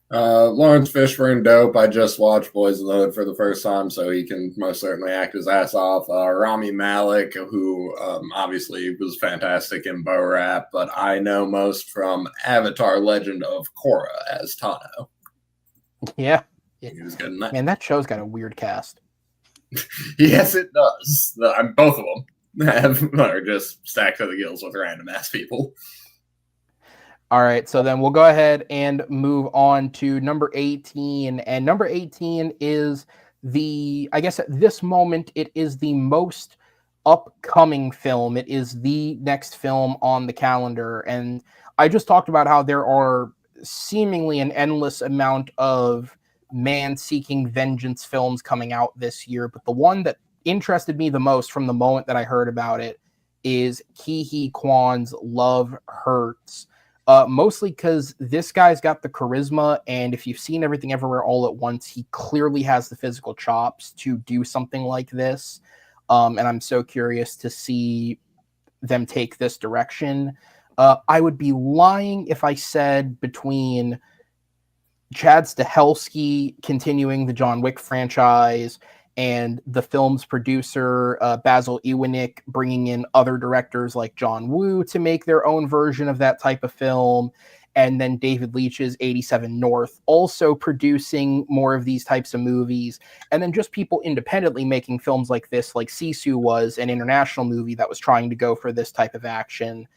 Lawrence Fishburne, dope. I just watched Boys in the Hood for the first time, so he can most certainly act his ass off. Rami Malek, who obviously was fantastic in Bo-Rap, but I know most from Avatar Legend of Korra as Tano. Yeah. He was good in that. Man, that show's got a weird cast. Yes, it does. Both of them are just stacked to the gills with random ass people. All right, so then we'll go ahead and move on to number 18. And number 18 is I guess at this moment, it is the most upcoming film. It is the next film on the calendar. And I just talked about how there are seemingly an endless amount of man-seeking vengeance films coming out this year. But the one that interested me the most from the moment that I heard about it is Ke Huy Quan's Love Hurts. Mostly because this guy's got the charisma, and if you've seen Everything Everywhere All at Once, he clearly has the physical chops to do something like this. And I'm so curious to see them take this direction. I would be lying if I said between Chad Stahelski continuing the John Wick franchise and the film's producer, Basil Iwanek, bringing in other directors like John Woo to make their own version of that type of film, and then David Leitch's 87 North also producing more of these types of movies, and then just people independently making films like this, like Sisu was an international movie that was trying to go for this type of action.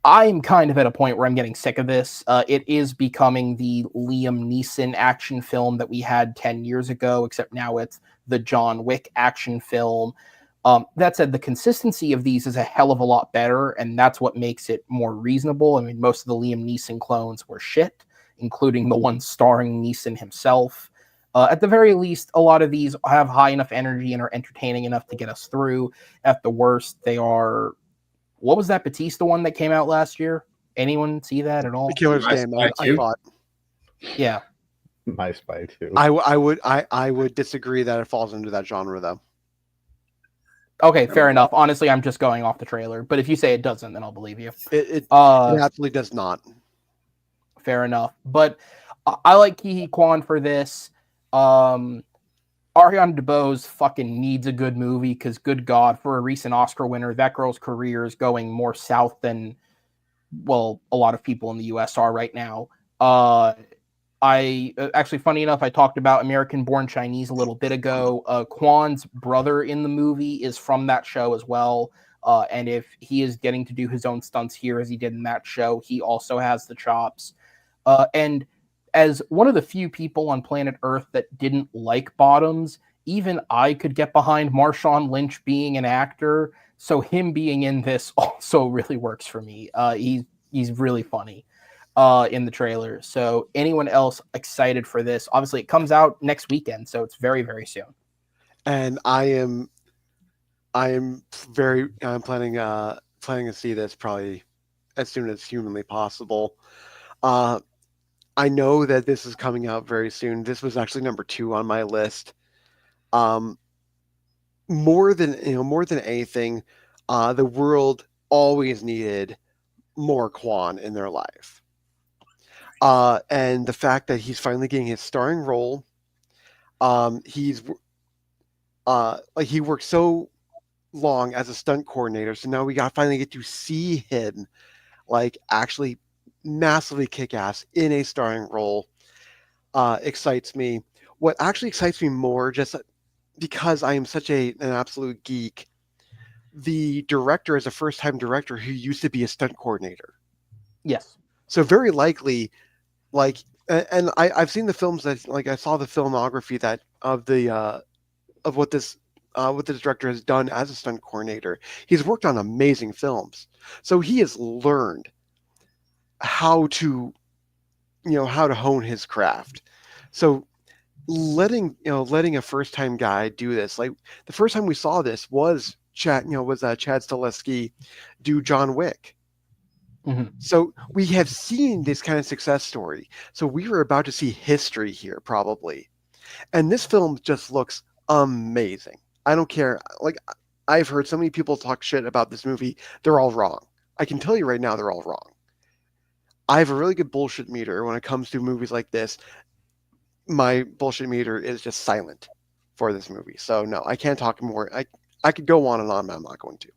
I'm kind of at a point where I'm getting sick of this. It is becoming the Liam Neeson action film that we had 10 years ago, except now it's the John Wick action film. That said, the consistency of these is a hell of a lot better, and that's what makes it more reasonable. I mean, most of the Liam Neeson clones were shit, including the one starring Neeson himself. At the very least, a lot of these have high enough energy and are entertaining enough to get us through. At the worst, they are... What was that Batista one that came out last year? Anyone see that at all? The Killer's My Game. Spy I 2? thought. Yeah. My Spy too. I would disagree that it falls into that genre though. Okay, fair enough. Honestly, I'm just going off the trailer. But if you say it doesn't, then I'll believe you. It Uh, absolutely does not. fair enough. But I like Ke Huy Quan for this. Ariana DeBose fucking needs a good movie because, good God, for a recent Oscar winner, that girl's career is going more south than, well, a lot of people in the U.S. are right now. Actually, funny enough, I talked about American Born Chinese a little bit ago. Kwan's brother in the movie is from that show as well. And if he is getting to do his own stunts here as he did in that show, he also has the chops. And as one of the few people on planet Earth that didn't like Bottoms, even I could get behind Marshawn Lynch being an actor. So him being in this also really works for me. He's really funny in the trailer. So anyone else excited for this? Obviously, it comes out next weekend, so it's very, very soon. And I am planning to see this probably as soon as humanly possible. I know that this is coming out very soon. This was actually number 2 on my list. More than anything, the world always needed more Quan in their life. And the fact that he's finally getting his starring role, he worked so long as a stunt coordinator, so now we finally get to see him actually massively kick ass in a starring role. Excites me. What actually excites me more, just because I am such an absolute geek, the director is a first-time director who used to be a stunt coordinator. Yes. So very likely, and I've seen the films that I saw the filmography of what this director has done as a stunt coordinator. He's worked on amazing films, so he has learned how to hone his craft. So letting a first time guy do this, like the first time we saw this was Chad Stahelski do John Wick. Mm-hmm. So we have seen this kind of success story. So we were about to see history here probably. And this film just looks amazing. I don't care. I've heard so many people talk shit about this movie. They're all wrong. I can tell you right now, they're all wrong. I have a really good bullshit meter when it comes to movies like this. My bullshit meter is just silent for this movie. So no, I can't talk more. I could go on and on, but I'm not going to.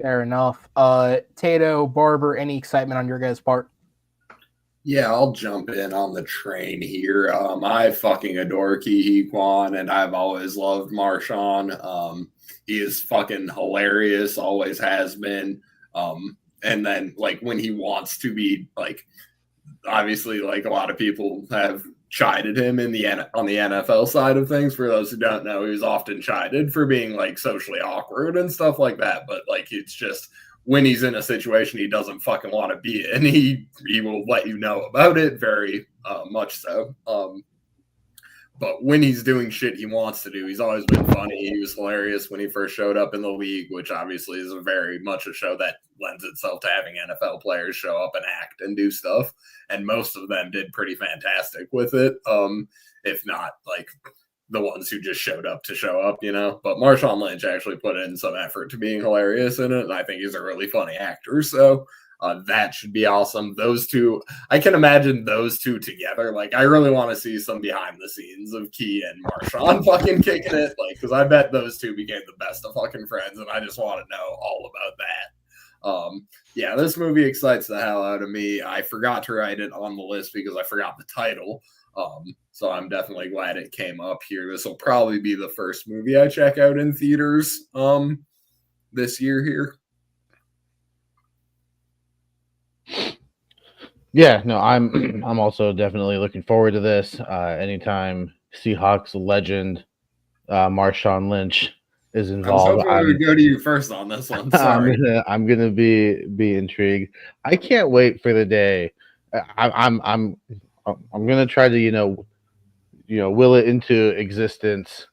Fair enough. Tato, Barber, any excitement on your guys' part? Yeah, I'll jump in on the train here. I fucking adore Ke Huy Quan, and I've always loved Marshawn. He is fucking hilarious, always has been. And then, when he wants to be, obviously, a lot of people have chided him on the NFL side of things. For those who don't know, he was often chided for being, socially awkward and stuff like that. But, it's just when he's in a situation he doesn't fucking want to be in, he will let you know about it very much so. but when he's doing shit he wants to do, he's always been funny. He was hilarious when he first showed up in the league, which obviously is a very much a show that lends itself to having NFL players show up and act and do stuff. And most of them did pretty fantastic with it. If not like the ones who just showed up to show up, you know. But Marshawn Lynch actually put in some effort to being hilarious in it, and I think he's a really funny actor. So that should be awesome. Those two, I can imagine those two together. Like, I really want to see some behind the scenes of Key and Marshawn fucking kicking it. Like, because I bet those two became the best of fucking friends, and I just want to know all about that. Yeah, this movie excites the hell out of me. I forgot to write it on the list because I forgot the title. So I'm definitely glad it came up here. This will probably be the first movie I check out in theaters this year here. Yeah, no, I'm also definitely looking forward to this. Anytime Seahawks legend Marshawn Lynch is involved, I was hoping to go to you first on this one. Sorry. I'm gonna be intrigued. I can't wait for the day. I'm gonna try to will it into existence.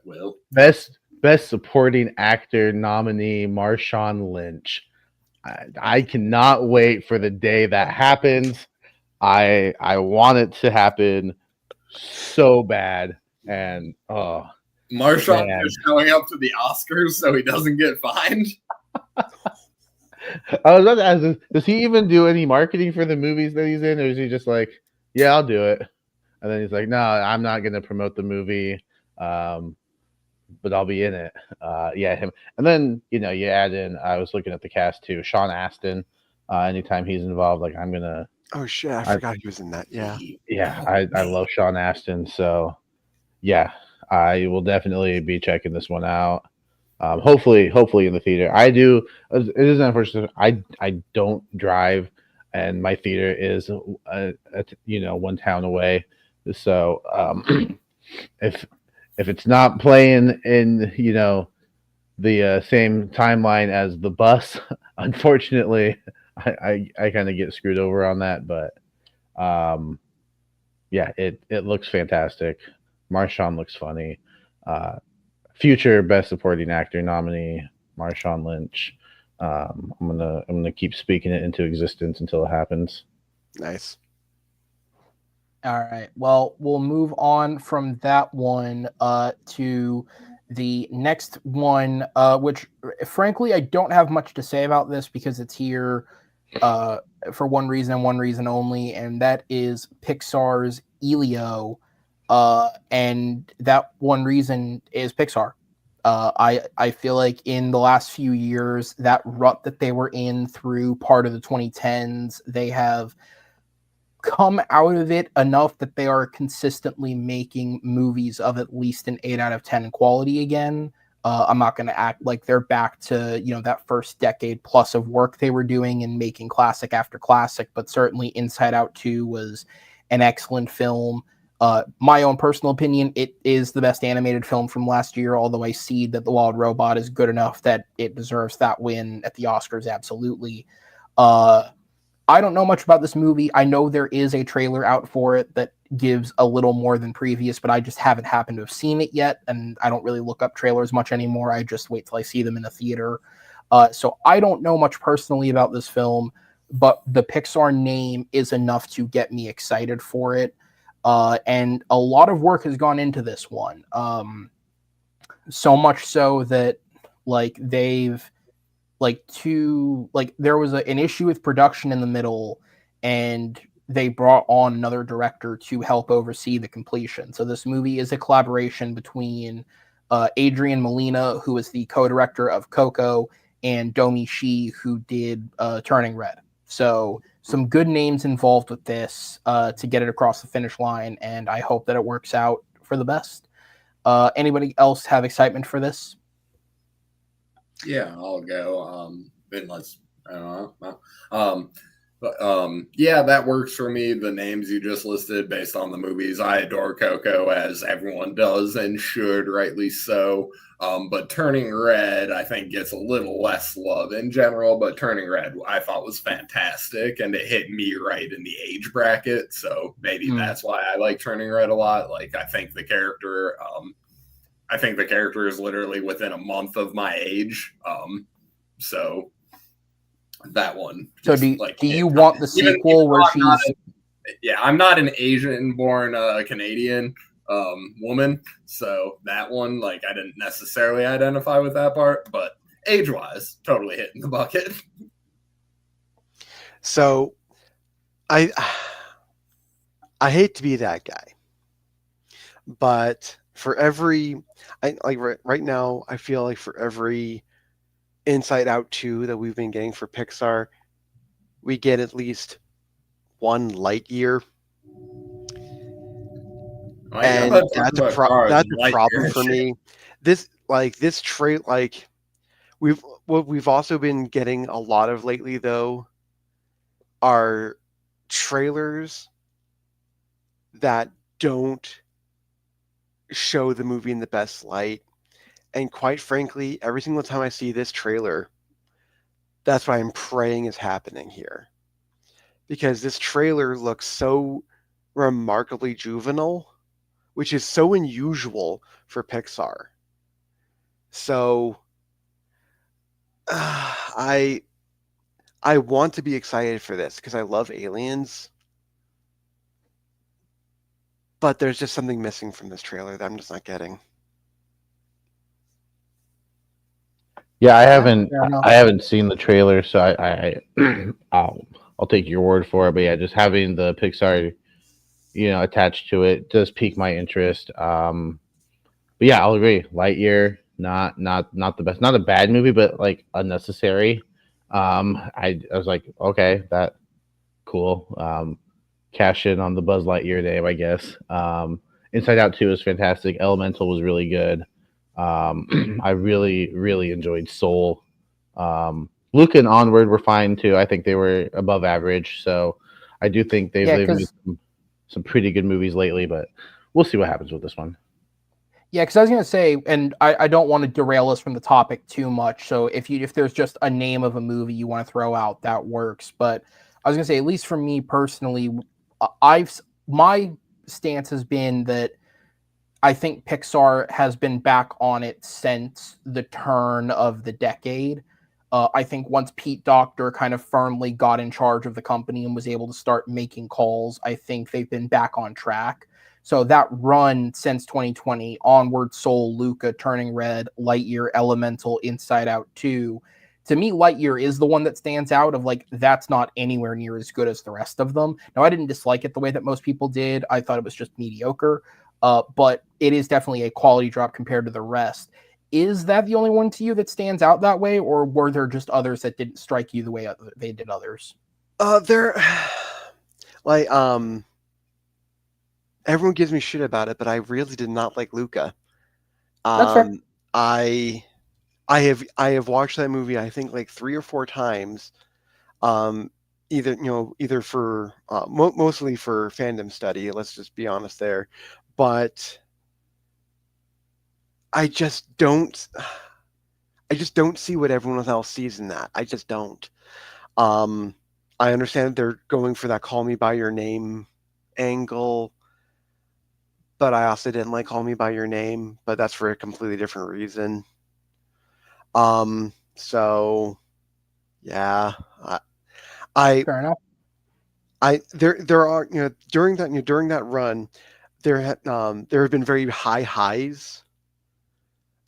Will Best supporting actor nominee Marshawn Lynch. I cannot wait for the day that happens. I want it to happen so bad, and Marshawn is showing up to the Oscars so he doesn't get fined. I was about to ask, does he even do any marketing for the movies that he's in, or is he just like, yeah, I'll do it, and then he's like, no, I'm not going to promote the movie, but I'll be in it. Yeah, him. And then, you add in, I was looking at the cast too, Sean Astin. Anytime he's involved, like, I'm going to. Oh, shit. I forgot he was in that. Yeah. Yeah, I love Sean Astin. So, yeah, I will definitely be checking this one out. Hopefully in the theater. I do. It is unfortunate. I don't drive, and my theater is, one town away. So, if it's not playing in, the same timeline as the bus, unfortunately, I kind of get screwed over on that. But yeah, it looks fantastic. Marshawn looks funny. Future Best Supporting Actor nominee Marshawn Lynch. I'm gonna keep speaking it into existence until it happens. Nice. All right. Well, we'll move on from that one to the next one, which, frankly, I don't have much to say about this because it's here for one reason and one reason only, and that is Pixar's Elio. And that one reason is Pixar. I feel like in the last few years, that rut that they were in through part of the 2010s, they have come out of it enough that they are consistently making movies of at least an 8 out of 10 quality again. I'm not going to act like they're back to, that first decade plus of work they were doing and making classic after classic, but certainly Inside Out 2 was an excellent film. My own personal opinion, it is the best animated film from last year, although I see that The Wild Robot is good enough that it deserves that win at the Oscars, absolutely. I don't know much about this movie. I know there is a trailer out for it that gives a little more than previous, but I just haven't happened to have seen it yet, and I don't really look up trailers much anymore. I just wait till I see them in the theater. So I don't know much personally about this film, but the Pixar name is enough to get me excited for it. And a lot of work has gone into this one. So much so that there was an issue with production in the middle, and they brought on another director to help oversee the completion. So this movie is a collaboration between Adrian Molina, who is the co-director of Coco, and Domi Shi, who did Turning Red. So some good names involved with this to get it across the finish line, and I hope that it works out for the best. Anybody else have excitement for this? Yeah, I'll go. Unless I don't know. But yeah, that works for me. The names you just listed based on the movies. I adore Coco, as everyone does and should, rightly so. But Turning Red, I think, gets a little less love in general. But Turning Red, I thought was fantastic, and it hit me right in the age bracket. So maybe that's why I like Turning Red a lot. Like, I think the character is literally within a month of my age. So that one. So do you want the sequel where she's? I'm not an Asian-born Canadian woman, so that one, like, I didn't necessarily identify with that part, but age-wise, totally hitting the bucket. So, I hate to be that guy, but for every, right now, I feel like for every Inside Out 2 that we've been getting for Pixar, we get at least one Lightyear. And that's a problem for me. What we've also been getting a lot of lately, though, are trailers that don't show the movie in the best light. And quite frankly, every single time I see this trailer, that's what I'm praying is happening here. Because this trailer looks so remarkably juvenile, which is so unusual for Pixar. So I want to be excited for this because I love aliens, but there's just something missing from this trailer that I'm just not getting. Yeah, I haven't seen the trailer, so I'll take your word for it. But yeah, just having the Pixar, attached to it does pique my interest. But yeah, I'll agree. Lightyear, not the best, not a bad movie, but like unnecessary. I was like, okay, that cool. Cash in on the Buzz Lightyear name, I guess. Inside Out 2 was fantastic. Elemental was really good. I really, really enjoyed Soul. Luke and Onward were fine too. I think they were above average. So I do think they've made some pretty good movies lately, but we'll see what happens with this one. Yeah, because I was going to say, and I don't want to derail us from the topic too much. So if there's just a name of a movie you want to throw out, that works. But I was going to say, at least for me personally, my stance has been that I think Pixar has been back on it since the turn of the decade. I think once Pete Docter kind of firmly got in charge of the company and was able to start making calls, I think they've been back on track. So that run since 2020, Onward, Soul, Luca, Turning Red, Lightyear, Elemental, Inside Out 2, to me, Lightyear is the one that stands out of like, that's not anywhere near as good as the rest of them. Now, I didn't dislike it the way that most people did. I thought it was just mediocre. But it is definitely a quality drop compared to the rest. Is that the only one to you that stands out that way, or were there just others that didn't strike you the way they did others? Everyone gives me shit about it, but I really did not like Luca. That's fair. I have watched that movie I think like 3 or 4 times. Either for mostly for fandom study. Let's just be honest there. But I just don't see what everyone else sees in that. I just don't. I understand that they're going for that "Call Me by Your Name" angle, but I also didn't like "Call Me by Your Name," but that's for a completely different reason. So yeah, fair enough. There are during that run, there have been very high highs.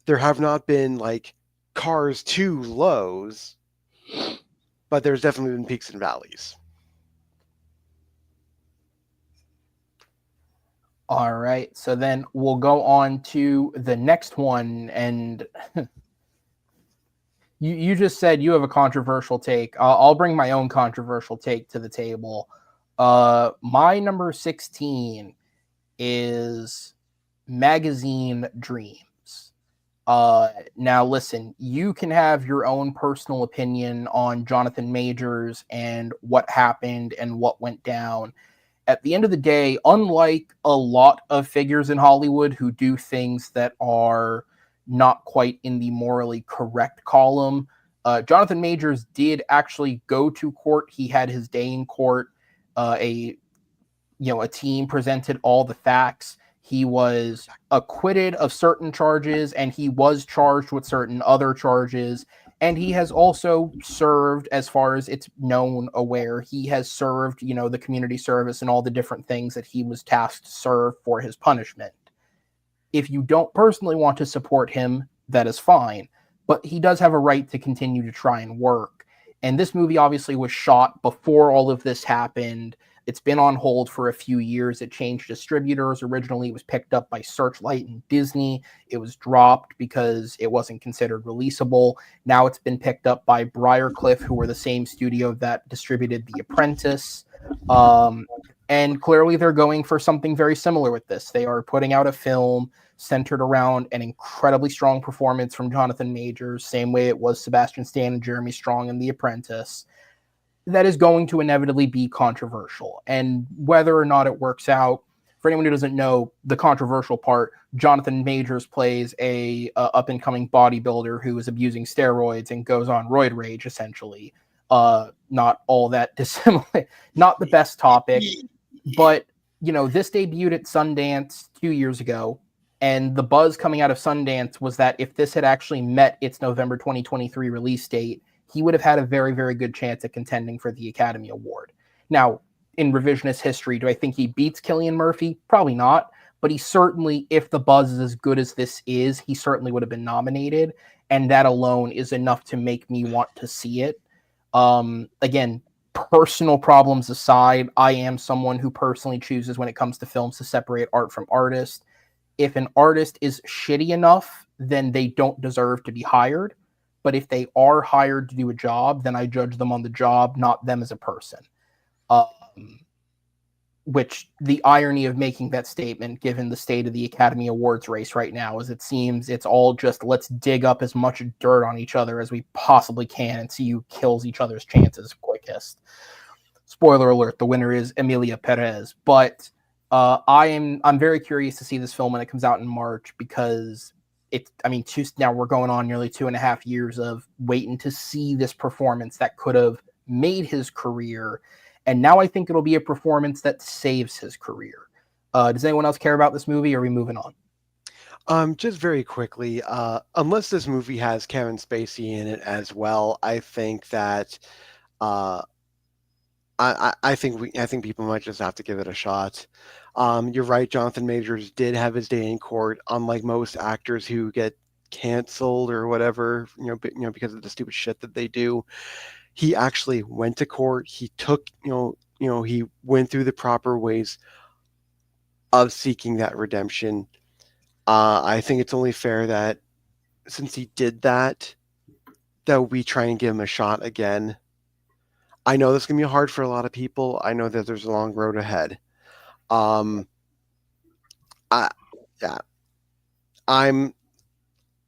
There have not been like Cars 2 lows, but there's definitely been peaks and valleys. All right, so then we'll go on to the next one, and you just said you have a controversial take. I'll bring my own controversial take to the table. My number 16 is Magazine Dreams. Now listen, you can have your own personal opinion on Jonathan Majors and what happened and what went down. At the end of the day, unlike a lot of figures in Hollywood who do things that are not quite in the morally correct column, Jonathan Majors did actually go to court. He had his day in court. A team presented all the facts. He was acquitted of certain charges and he was charged with certain other charges. And he has also served, as far as it's known, he has served, the community service and all the different things that he was tasked to serve for his punishment. If you don't personally want to support him, that is fine. But he does have a right to continue to try and work. And this movie obviously was shot before all of this happened. It's been on hold for a few years. It changed distributors. Originally, it was picked up by Searchlight and Disney. It was dropped because it wasn't considered releasable. Now it's been picked up by Briarcliff, who were the same studio that distributed The Apprentice. And clearly, they're going for something very similar with this. They are putting out a film centered around an incredibly strong performance from Jonathan Majors, same way it was Sebastian Stan and Jeremy Strong in The Apprentice. That is going to inevitably be controversial. And whether or not it works out, for anyone who doesn't know, the controversial part, Jonathan Majors plays a up-and-coming bodybuilder who is abusing steroids and goes on roid rage, essentially. Not all that dissimilar, not the best topic, but, this debuted at Sundance 2 years ago, and the buzz coming out of Sundance was that if this had actually met its November 2023 release date, he would have had a very, very good chance at contending for the Academy Award. Now, in revisionist history, do I think he beats Cillian Murphy? Probably not. But he certainly, if the buzz is as good as this is, he certainly would have been nominated. And that alone is enough to make me want to see it. Again, personal problems aside, I am someone who personally chooses when it comes to films to separate art from artist. If an artist is shitty enough, then they don't deserve to be hired. But if they are hired to do a job, then I judge them on the job, not them as a person. Which the irony of making that statement, given the state of the Academy Awards race right now, is it seems it's all just let's dig up as much dirt on each other as we possibly can and see who kills each other's chances quickest. Spoiler alert, the winner is Emilia Perez. But I'm very curious to see this film when it comes out in March, because now we're going on nearly 2.5 years of waiting to see this performance that could have made his career. And now I think it'll be a performance that saves his career. Does anyone else care about this movie, or are we moving on? Just very quickly, unless this movie has Kevin Spacey in it as well, I think that I think people might just have to give it a shot. You're right, Jonathan Majors did have his day in court, unlike most actors who get canceled or whatever, because of the stupid shit that they do. He actually went to court. He took, he went through the proper ways of seeking that redemption. I think it's only fair that since he did that we try and give him a shot again. I know this is going to be hard for a lot of people. I know that there's a long road ahead. I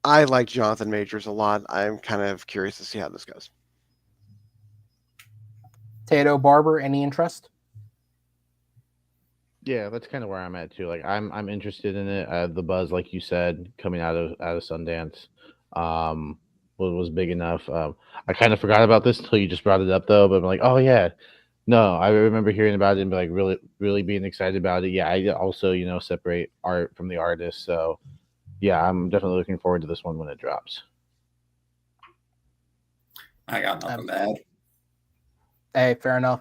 like Jonathan Majors a lot. I'm kind of curious to see how this goes. Tato, Barber, any interest? Yeah, that's kind of where I'm at too. Like I'm interested in it. The buzz, like you said, coming out of Sundance, was big enough. I kind of forgot about this until you just brought it up, though. But I'm like, oh yeah, no, I remember hearing about it and like really being excited about it. Yeah, I also separate art from the artist. So yeah, I'm definitely looking forward to this one when it drops. I got nothing to add. Hey, fair enough.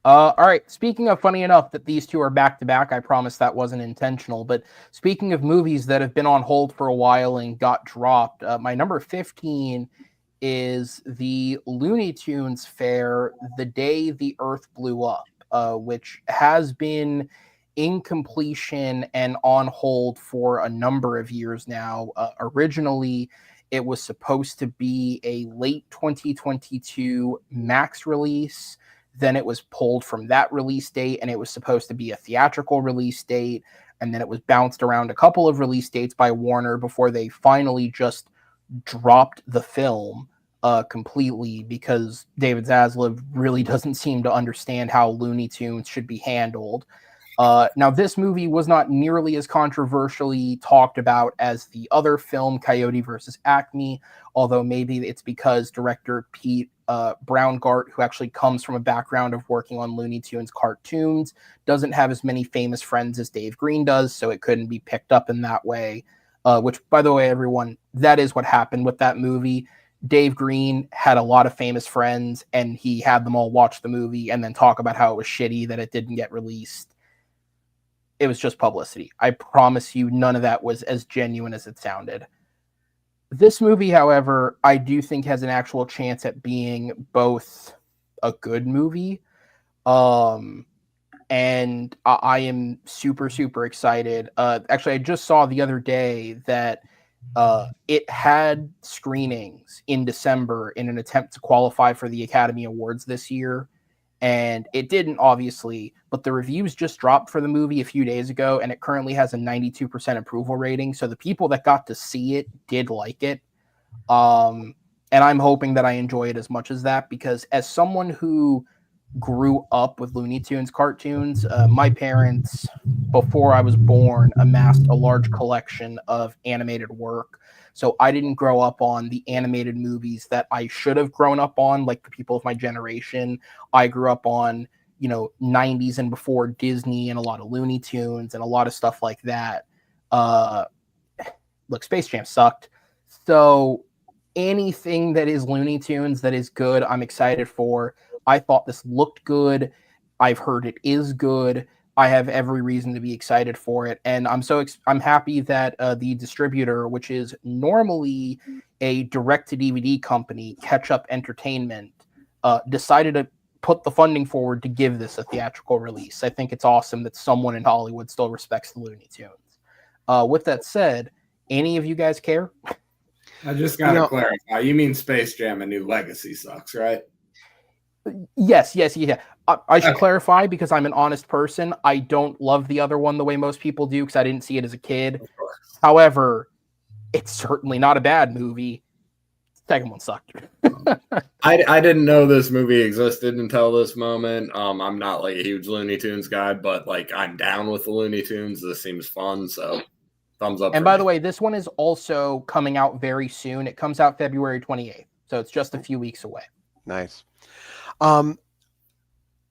All right. Speaking of, funny enough that these two are back to back, I promise that wasn't intentional. But speaking of movies that have been on hold for a while and got dropped, my number 15 is the Looney Tunes fair, The Day the Earth Blew Up, which has been in completion and on hold for a number of years now. Originally, it was supposed to be a late 2022 Max release. Then it was pulled from that release date, and it was supposed to be a theatrical release date. And then it was bounced around a couple of release dates by Warner before they finally just dropped the film completely, because David Zaslav really doesn't seem to understand how Looney Tunes should be handled. Now, this movie was not nearly as controversially talked about as the other film, Coyote versus Acme, although maybe it's because director Pete Braungart, who actually comes from a background of working on Looney Tunes cartoons, doesn't have as many famous friends as Dave Green does, so it couldn't be picked up in that way. Which, by the way, everyone, that is what happened with that movie. Dave Green had a lot of famous friends, and he had them all watch the movie and then talk about how it was shitty that it didn't get released. It was just publicity. I promise you, none of that was as genuine as it sounded. This movie, however, I do think has an actual chance at being both a good movie, and I am super, super excited. Actually, I just saw the other day that it had screenings in December in an attempt to qualify for the Academy Awards this year. And it didn't, obviously, but the reviews just dropped for the movie a few days ago, and it currently has a 92% approval rating. So the people that got to see it did like it. And I'm hoping that I enjoy it as much as that, because as someone who grew up with Looney Tunes cartoons, my parents, before I was born, amassed a large collection of animated work. So I didn't grow up on the animated movies that I should have grown up on, like the people of my generation. I grew up on, 90s and before Disney, and a lot of Looney Tunes and a lot of stuff like that. Look, Space Jam sucked. So anything that is Looney Tunes that is good, I'm excited for. I thought this looked good. I've heard it is good. I have every reason to be excited for it, and I'm happy that the distributor, which is normally a direct-to-DVD company, Catch Up Entertainment, decided to put the funding forward to give this a theatrical release. I think it's awesome that someone in Hollywood still respects the Looney Tunes. With that said, any of you guys care? I just gotta clarify. You mean Space Jam: A New Legacy sucks, right? Yes. I should clarify, because I'm an honest person. I don't love the other one the way most people do, because I didn't see it as a kid. Of course. However, it's certainly not a bad movie. Second one sucked. I didn't know this movie existed until this moment. I'm not like a huge Looney Tunes guy, but like I'm down with the Looney Tunes. This seems fun, so thumbs up. And by the way, this one is also coming out very soon. It comes out February 28th, so it's just a few weeks away. Nice.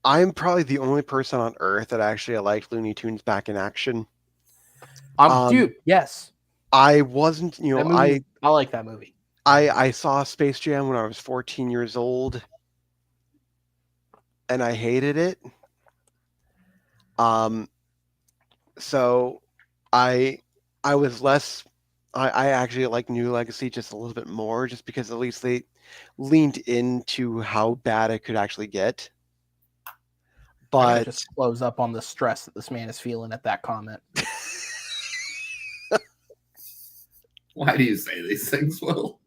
I'm probably the only person on Earth that actually liked Looney Tunes back in action. Dude, yes. I wasn't, I like that movie. I saw Space Jam when I was 14 years old, and I hated it. So I was less. I actually like New Legacy just a little bit more, just because at least they leaned into how bad it could actually get. But it just blows up on the stress that this man is feeling at that comment. Why do you say these things, Will?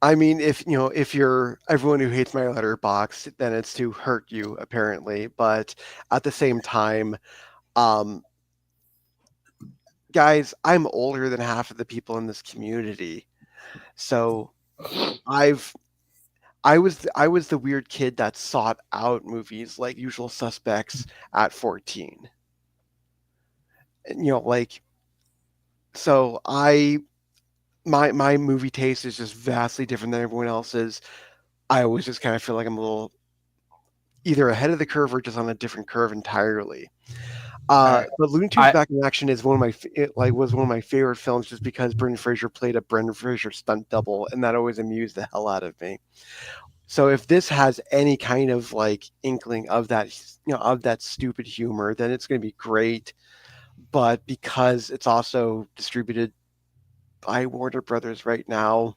I mean, if you're everyone who hates my letterbox, then it's to hurt you, apparently. But at the same time, guys, I'm older than half of the people in this community, so I was the weird kid that sought out movies like Usual Suspects at 14. So my movie taste is just vastly different than everyone else's. I always just kind of feel like I'm a little either ahead of the curve or just on a different curve entirely. But Looney Tunes Back in Action is was one of my favorite films, just because Brendan Fraser played a Brendan Fraser stunt double, and that always amused the hell out of me. So if this has any kind of inkling of that, of that stupid humor, then it's going to be great. But because it's also distributed by Warner Brothers right now,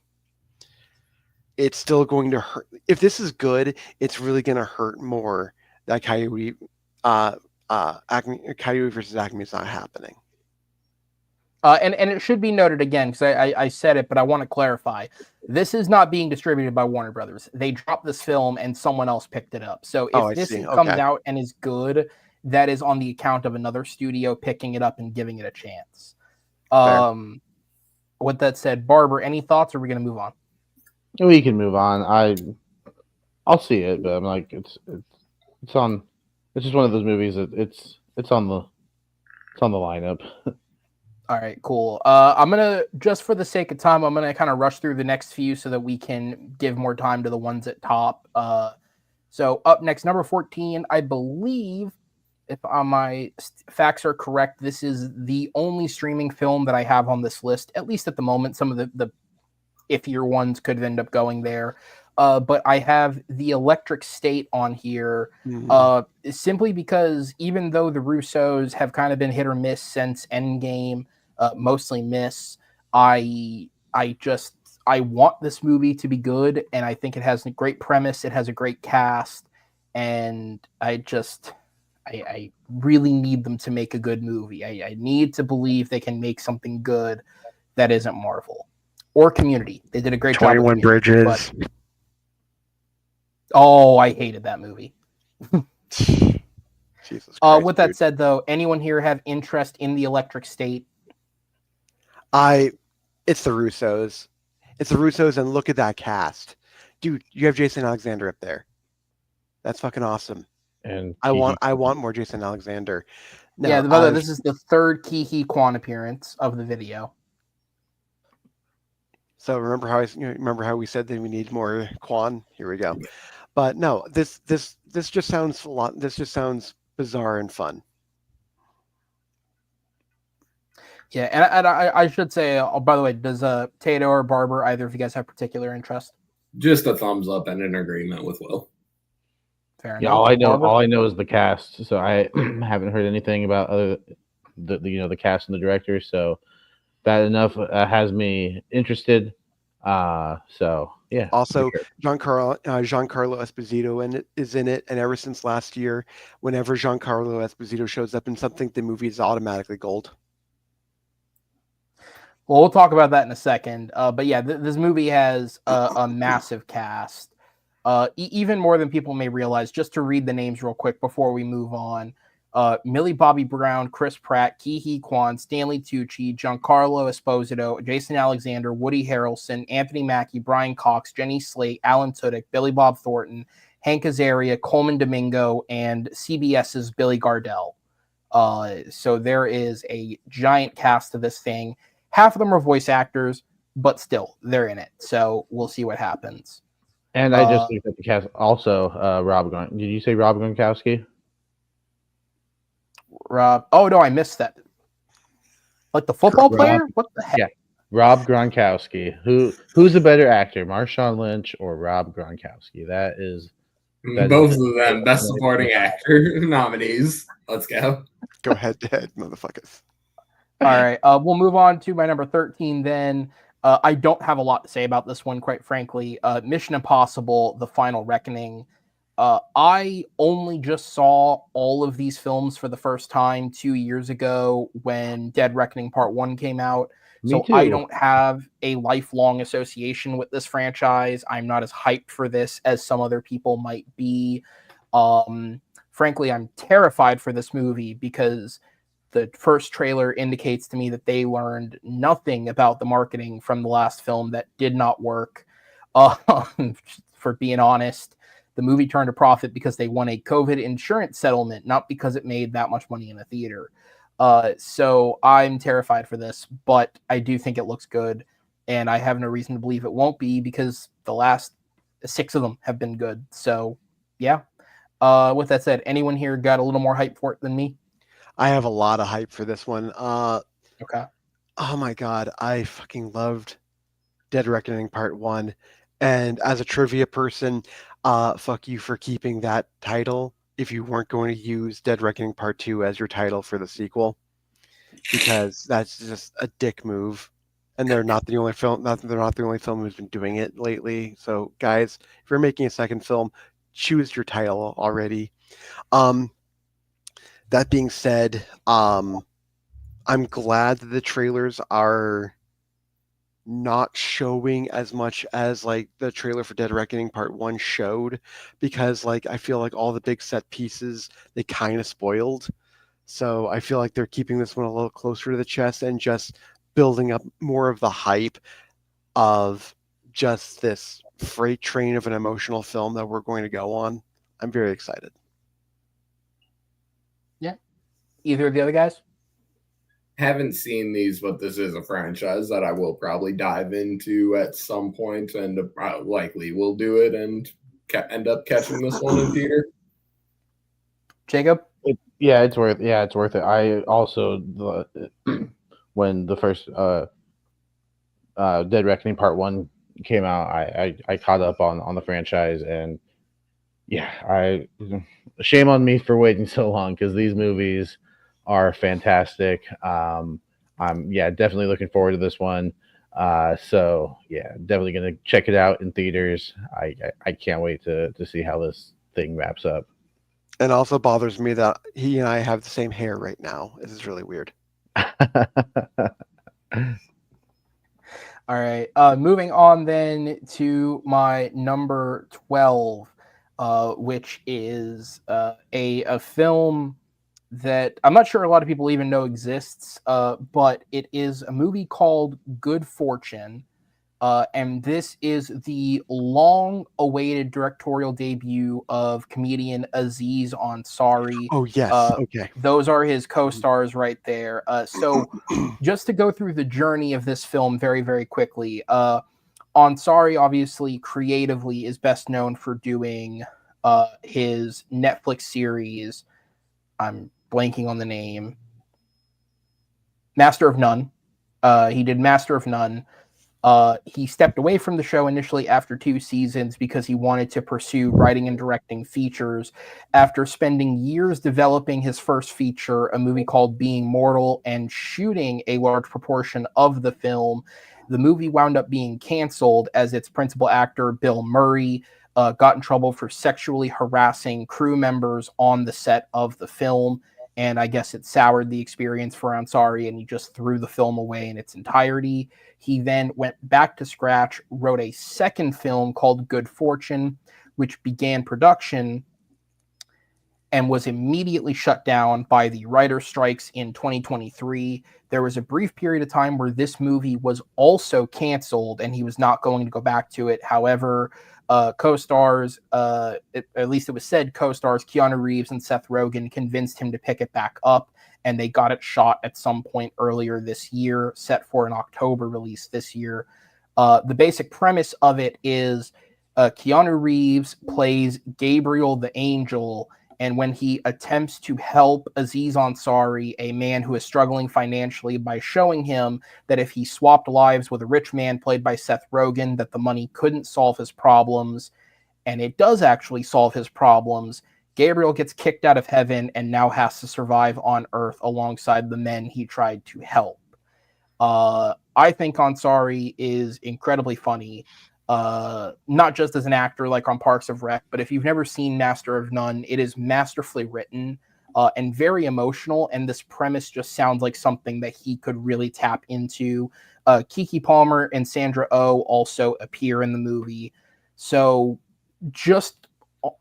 it's still going to hurt. If this is good, it's really going to hurt more that Coyote versus Acme is not happening. And it should be noted again, because I said it, but I want to clarify. This is not being distributed by Warner Brothers. They dropped this film and someone else picked it up. So if Oh, I this see. comes Okay. out and is good, that is on the account of another studio picking it up and giving it a chance. With that said, Barber, any thoughts, or are we going to move on? We can move on. I'll see it, but I'm like it's on. It's just one of those movies that it's on the lineup. All right, cool. I'm gonna, just for the sake of time, I'm gonna kind of rush through the next few so that we can give more time to the ones at top. So up next, number 14, I believe, if my facts are correct, this is the only streaming film that I have on this list, at least at the moment. Some of the iffier ones could end up going there. But I have The Electric State on here, simply because even though the Russos have kind of been hit or miss since Endgame, mostly miss, I want this movie to be good, and I think it has a great premise, it has a great cast, and I really need them to make a good movie. I need to believe they can make something good that isn't Marvel or Community. They did a great job. 21 Bridges. Oh, I hated that movie. Jesus Christ, with that dude. said, though, anyone here have interest in The Electric State? It's the Russos. It's the Russos, and look at that cast. Dude, you have Jason Alexander up there. That's fucking awesome. And I want more Jason Alexander. No, yeah, by the way, this is the third Ke Huy Quan appearance of the video. So remember how we said that we need more Quan? Here we go. But no, this just sounds a lot. This just sounds bizarre and fun. Yeah, and I should say, by the way, does Tato or Barber, either of you guys have particular interest? Just a thumbs up and an agreement with Will. Fair yeah, enough. all I know is the cast. So I haven't heard anything about the cast and the director. So that enough has me interested. So yeah. Also, Giancarlo Esposito is in it, and ever since last year, whenever Giancarlo Esposito shows up in something, the movie is automatically gold. Well, we'll talk about that in a second. But yeah, this movie has a massive cast, even more than people may realize. Just to read the names real quick before we move on. Millie Bobby Brown, Chris Pratt, Ke Huy Quan, Stanley Tucci, Giancarlo Esposito, Jason Alexander, Woody Harrelson, Anthony Mackie, Brian Cox, Jenny Slate, Alan Tudyk, Billy Bob Thornton, Hank Azaria, Coleman Domingo, and CBS's Billy Gardell. So there is a giant cast of this thing. Half of them are voice actors, but still, they're in it. So we'll see what happens. And I just looked at the cast. Also, Did you say Rob Gronkowski? Rob. Oh no, I missed that. Like the football player? What the heck? Yeah, Rob Gronkowski. Who's a better actor, Marshawn Lynch or Rob Gronkowski? That is Both of them best supporting actor nominees. Let's go. Go head to head, motherfuckers. All right, we'll move on to my number 13 then. I don't have a lot to say about this one, quite frankly. Mission Impossible: The Final Reckoning. I only just saw all of these films for the first time 2 years ago when Dead Reckoning Part 1 came out. So I don't have a lifelong association with this franchise. I'm not as hyped for this as some other people might be. Frankly, I'm terrified for this movie because the first trailer indicates to me that they learned nothing about the marketing from the last film that did not work. For being honest, the movie turned a profit because they won a COVID insurance settlement, not because it made that much money in the theater. So I'm terrified for this, but I do think it looks good, and I have no reason to believe it won't be because the last 6 of them have been good. So yeah. With that said, anyone here got a little more hype for it than me? I have a lot of hype for this one. Okay. Oh my god, I fucking loved Dead Reckoning Part 1. And as a trivia person, fuck you for keeping that title if you weren't going to use Dead Reckoning Part 2 as your title for the sequel. Because that's just a dick move. And they're not the only film who's been doing it lately. So guys, if you're making a second film, choose your title already. That being said, I'm glad that the trailers are not showing as much as like the trailer for Dead Reckoning Part 1 showed, because like I feel like all the big set pieces they kind of spoiled. So I feel like they're keeping this one a little closer to the chest and just building up more of the hype of just this freight train of an emotional film that we're going to go on. I'm very excited. Yeah. Either of the other guys? Haven't seen these, but this is a franchise that I will probably dive into at some point, and likely will do it and end up catching this one in theater. Jacob? It's worth. Yeah, it's worth it. I also when the first Dead Reckoning Part 1 came out, I caught up on the franchise, and yeah, shame on me for waiting so long, because these movies are fantastic. I'm definitely looking forward to this one. So yeah, definitely gonna check it out in theaters. I can't wait to see how this thing wraps up. And also bothers me that he and I have the same hair right now. This is really weird. All right. Moving on then to my number 12, which is a film that I'm not sure a lot of people even know exists, but it is a movie called Good Fortune. And this is the long-awaited directorial debut of comedian Aziz Ansari. Oh, yes. Okay. Those are his co-stars right there. So just to go through the journey of this film very, very quickly, Ansari obviously creatively is best known for doing his Netflix series. I'm blanking on the name. Master of None. He did Master of None. He stepped away from the show initially after 2 seasons because he wanted to pursue writing and directing features. After spending years developing his first feature, a movie called Being Mortal, and shooting a large proportion of the film, the movie wound up being canceled as its principal actor, Bill Murray, got in trouble for sexually harassing crew members on the set of the film. And I guess it soured the experience for Ansari, and he just threw the film away in its entirety. He then went back to scratch, wrote a second film called Good Fortune, which began production and was immediately shut down by the writer strikes in 2023. There was a brief period of time where this movie was also canceled and he was not going to go back to it. However, co-stars, at least it was said, co-stars Keanu Reeves and Seth Rogen convinced him to pick it back up, and they got it shot at some point earlier this year, set for an October release this year. The basic premise of it is Keanu Reeves plays Gabriel the Angel, and when he attempts to help Aziz Ansari, a man who is struggling financially, by showing him that if he swapped lives with a rich man played by Seth Rogen, that the money couldn't solve his problems, and it does actually solve his problems, Gabriel gets kicked out of heaven and now has to survive on Earth alongside the men he tried to help. I think Ansari is incredibly funny. Not just as an actor like on Parks of Rec, but if you've never seen Master of None, it is masterfully written and very emotional, and this premise just sounds like something that he could really tap into. Keke Palmer and Sandra Oh also appear in the movie. So just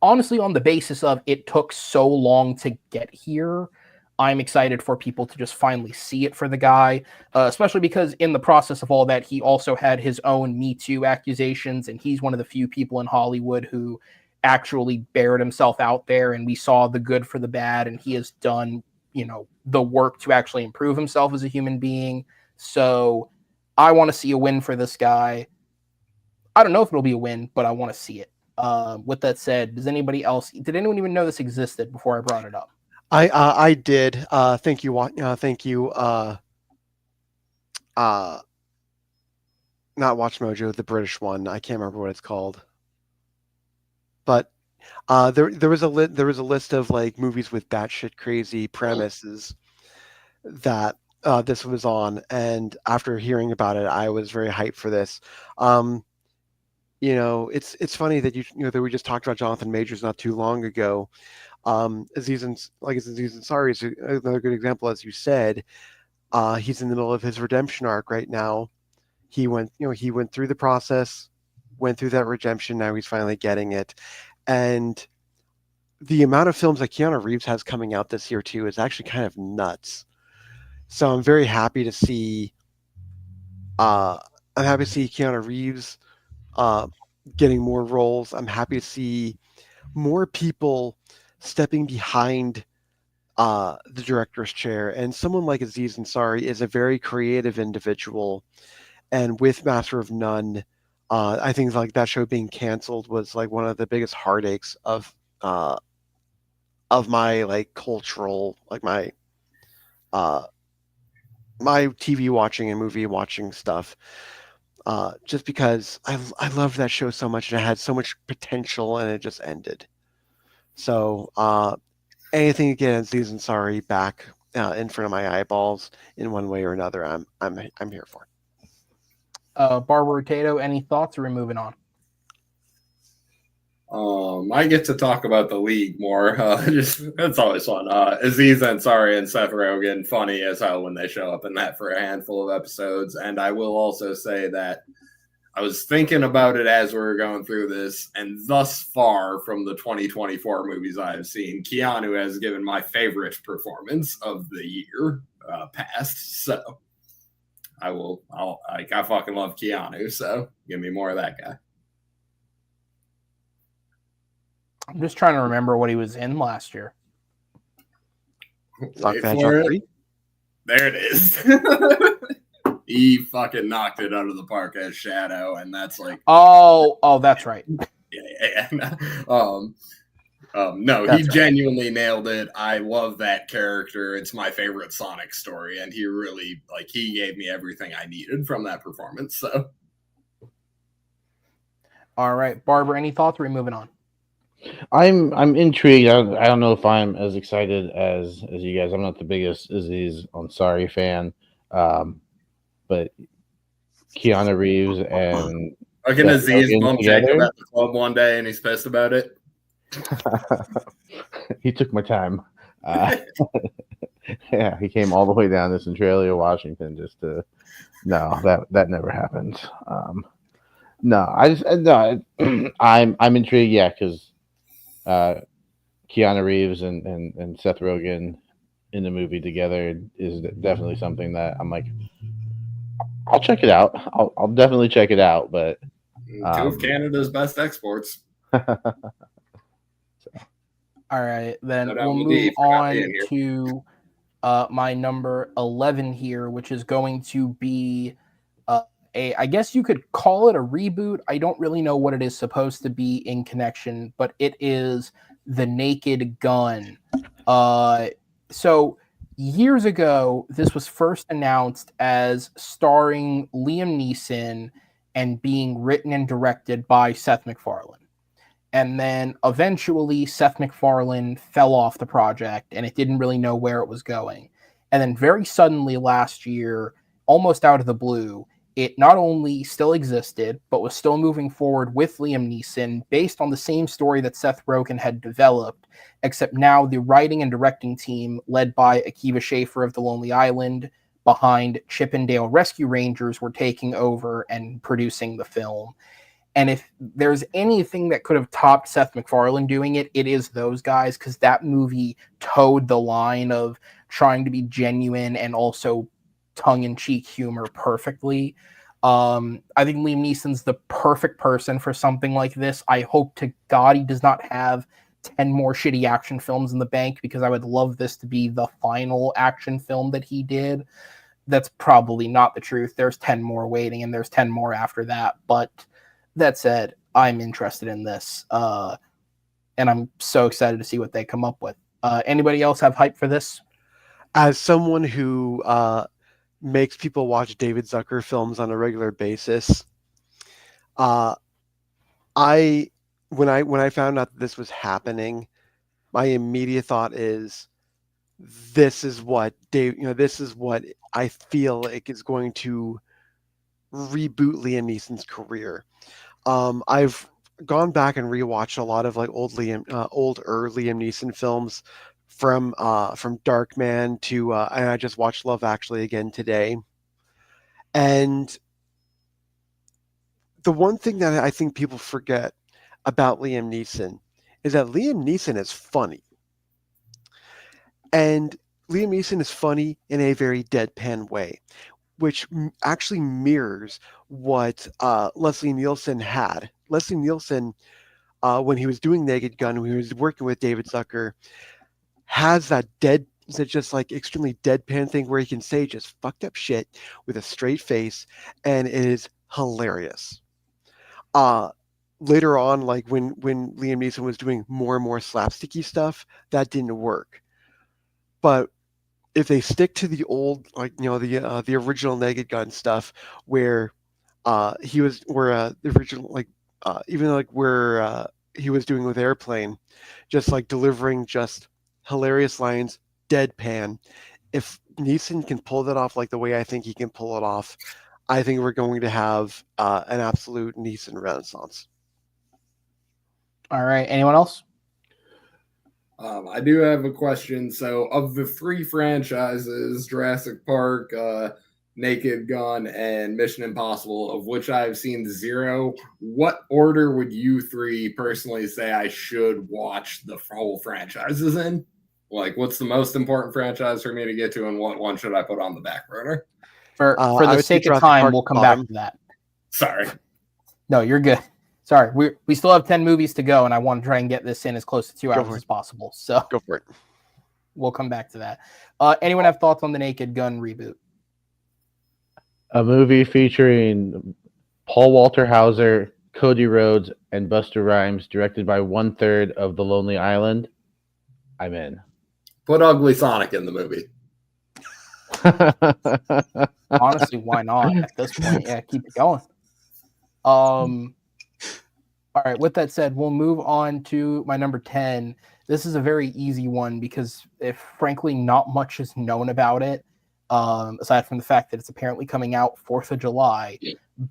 honestly, on the basis of it took so long to get here, I'm excited for people to just finally see it for the guy, especially because in the process of all that, he also had his own Me Too accusations, and he's one of the few people in Hollywood who actually bared himself out there, and we saw the good for the bad, and he has done, the work to actually improve himself as a human being. So I want to see a win for this guy. I don't know if it'll be a win, but I want to see it. With that said, did anyone even know this existed before I brought it up? I did. Thank you. Thank you. Not Watch Mojo, the British one. I can't remember what it's called. But there was a list of like movies with batshit crazy premises that this was on, and after hearing about it, I was very hyped for this. It's funny that that we just talked about Jonathan Majors not too long ago. Aziz Ansari is another good example, as you said. He's in the middle of his redemption arc right now. He went through the process, went through that redemption. Now he's finally getting it, and the amount of films that Keanu Reeves has coming out this year too is actually kind of nuts. So I'm very happy to see. I'm happy to see Keanu Reeves getting more roles. I'm happy to see more people stepping behind the director's chair. And someone like Aziz Ansari is a very creative individual. And with Master of None, I think like that show being canceled was like one of the biggest heartaches of my like cultural uh, my TV watching and movie watching stuff. Just because I loved that show so much and it had so much potential and it just ended. So anything to get Aziz Ansari back in front of my eyeballs in one way or another, I'm here for. Barbara Tato, any thoughts, or we're moving on? I get to talk about the league more. It's always fun. Aziz Ansari and Seth Rogen, funny as hell when they show up in that for a handful of episodes. And I will also say that I was thinking about it as we were going through this, and thus far from the 2024 movies I have seen, Keanu has given my favorite performance of the year past. So I fucking love Keanu. So give me more of that guy. I'm just trying to remember what he was in last year. Knock that job free. There it is. He fucking knocked it out of the park as Shadow, and that's like that's right. Yeah. No, That's he right. genuinely nailed it. I love that character. It's my favorite Sonic story, and he really he gave me everything I needed from that performance. So, All right, Barbara, any thoughts? Or are we moving on? I'm intrigued. I don't know if I'm as excited as you guys. I'm not the biggest Aziz Ansari fan, but Keanu Reeves and fucking Aziz Rogen bumped together? Jacob at the club one day, and he's pissed about it. He took my time. Yeah, he came all the way down to Centralia, Washington, just to. No, that never happened. No, I'm intrigued. Yeah, because Keanu Reeves and Seth Rogen in the movie together is definitely something that I'm like, I'll check it out. I'll definitely check it out. But Two of Canada's best exports. All right, then Shout out we'll Medivh move for not on being here. to my number 11 here, which is going to be I guess you could call it a reboot. I don't really know what it is supposed to be in connection, but it is The Naked Gun. So years ago, this was first announced as starring Liam Neeson and being written and directed by Seth MacFarlane. And then eventually Seth MacFarlane fell off the project and it didn't really know where it was going. And then very suddenly last year, almost out of the blue, it not only still existed, but was still moving forward with Liam Neeson based on the same story that Seth Rogen had developed, except now the writing and directing team, led by Akiva Schaffer of The Lonely Island, behind Chippendale Rescue Rangers, were taking over and producing the film. And if there's anything that could have topped Seth MacFarlane doing it, it is those guys, because that movie towed the line of trying to be genuine and also tongue-in-cheek humor perfectly. I think Liam Neeson's the perfect person for something like this. I hope to God he does not have 10 more shitty action films in the bank, because I would love this to be the final action film that he did. That's probably not the truth. There's 10 more waiting, and there's 10 more after that. But that said, I'm interested in this, and I'm so excited to see what they come up with. Anybody else have hype for this? As someone who makes people watch David Zucker films on a regular basis, when I found out that this was happening, my immediate thought is, this is what I feel like is going to reboot Liam Neeson's career. I've gone back and rewatched a lot of like older Liam Neeson films from Darkman to and I just watched Love Actually again today. And the one thing that I think people forget about Liam Neeson is that Liam Neeson is funny. And Liam Neeson is funny in a very deadpan way, which actually mirrors what Leslie Nielsen had. Leslie Nielsen, when he was doing Naked Gun, when he was working with David Zucker, has that just like extremely deadpan thing where he can say just fucked up shit with a straight face, and it is hilarious. Later on, like when Liam Neeson was doing more and more slapsticky stuff, that didn't work. But if they stick to the old, like the original Naked Gun stuff, where the original even like where he was doing with Airplane, just like delivering just hilarious lines, deadpan. If Neeson can pull that off like the way I think he can pull it off, I think we're going to have an absolute Neeson renaissance. All right. Anyone else? I do have a question. So, of the three franchises, Jurassic Park, Naked Gun, and Mission Impossible, of which I've seen zero, what order would you three personally say I should watch the whole franchises in? Like, what's the most important franchise for me to get to, and what one should I put on the back burner? For I the would say sake of Jurassic time, Park we'll come bottom. back to that. Sorry. No, you're good. Sorry, we still have 10 movies to go, and I want to try and get this in as close to 2 hours as possible. So Go for it. We'll come back to that. Anyone have thoughts on the Naked Gun reboot? A movie featuring Paul Walter Hauser, Cody Rhodes, and Busta Rhymes, directed by 1/3 of The Lonely Island. I'm in. Put Ugly Sonic in the movie. Honestly, why not at this point? Yeah, keep it going. All right, with that said, we'll move on to my number 10. This is a very easy one because, frankly, not much is known about it, aside from the fact that it's apparently coming out 4th of July.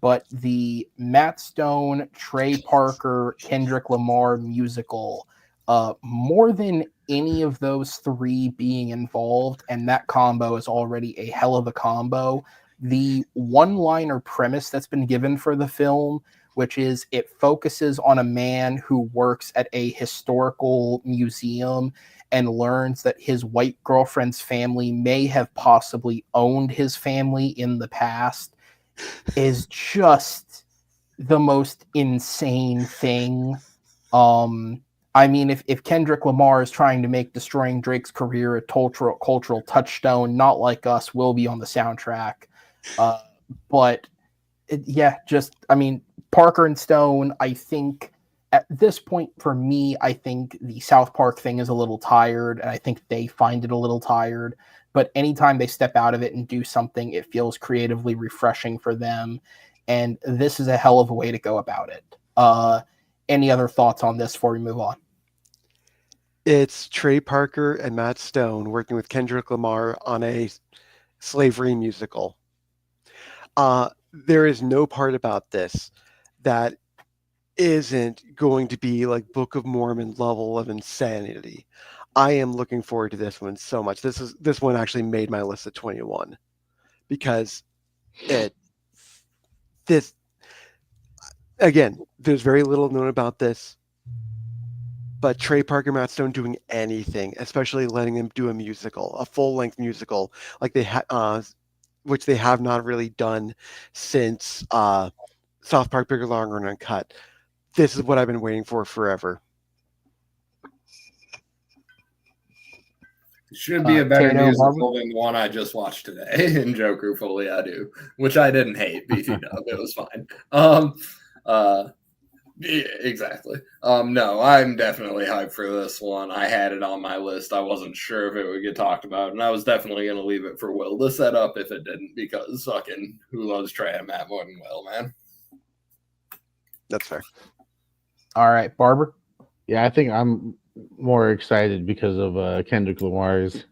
But the Matt Stone, Trey Parker, Kendrick Lamar musical, more than any of those three being involved, and that combo is already a hell of a combo, the one-liner premise that's been given for the film, which is it focuses on a man who works at a historical museum and learns that his white girlfriend's family may have possibly owned his family in the past, is just the most insane thing. I mean, if Kendrick Lamar is trying to make Destroying Drake's career a cultural touchstone, Not Like Us will be on the soundtrack. But Parker and Stone, I think at this point for me, I think the South Park thing is a little tired, and I think they find it a little tired. But anytime they step out of it and do something, it feels creatively refreshing for them. And this is a hell of a way to go about it. Any other thoughts on this before we move on? It's Trey Parker and Matt Stone working with Kendrick Lamar on a slavery musical. There is no part about this that isn't going to be like Book of Mormon level of insanity. I am looking forward to this one so much. This one actually made my list of 21 because there's very little known about this, but Trey Parker, Matt Stone doing anything, especially letting them do a musical, a full-length musical, like which they have not really done since South Park Bigger, Longer, and Uncut. This is what I've been waiting for forever. It should be a better Tato, musical than the one I just watched today in Joker Fully I Do, which I didn't hate. BT Dub, it was fine. Yeah, exactly. No, I'm definitely hyped for this one. I had it on my list. I wasn't sure if it would get talked about, and I was definitely going to leave it for Will to set up if it didn't, because fucking who loves Trey and Matt more than Will, man? That's fair. All right, Barber? Yeah, I think I'm more excited because of Kendrick Lamar's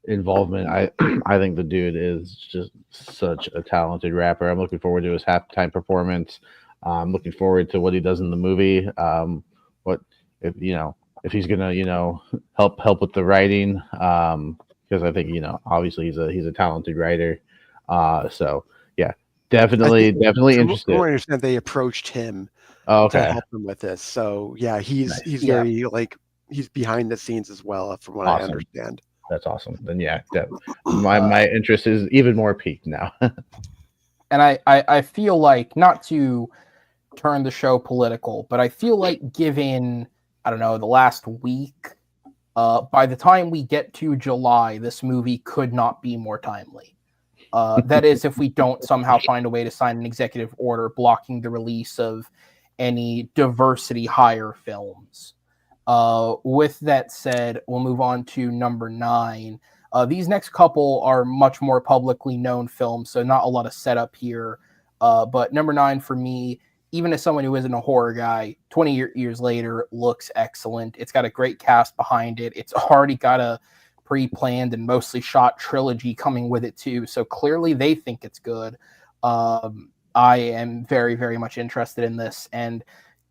involvement. I think the dude is just such a talented rapper. I'm looking forward to his halftime performance. I'm looking forward to what he does in the movie. If if he's gonna, help with the writing, because I think, obviously he's a talented writer. So yeah, I think definitely from what I interested. understand, they approached him Oh, to okay, help him with this. So yeah, nice, he's Yeah. very he's behind the scenes as well, from what I awesome. understand. That's awesome. Then yeah, my interest is even more peaked now. And I feel like, not to turn the show political, but I feel like given, I don't know, the last week, by the time we get to July, this movie could not be more timely. That is, if we don't somehow find a way to sign an executive order blocking the release of any diversity hire films. With that said, we'll move on to number 9. These next couple are much more publicly known films, so not a lot of setup here. But number 9 for me, even as someone who isn't a horror guy, 20 years later, looks excellent. It's got a great cast behind it. It's already got a pre-planned and mostly shot trilogy coming with it too. So clearly they think it's good. I am very, very much interested in this, and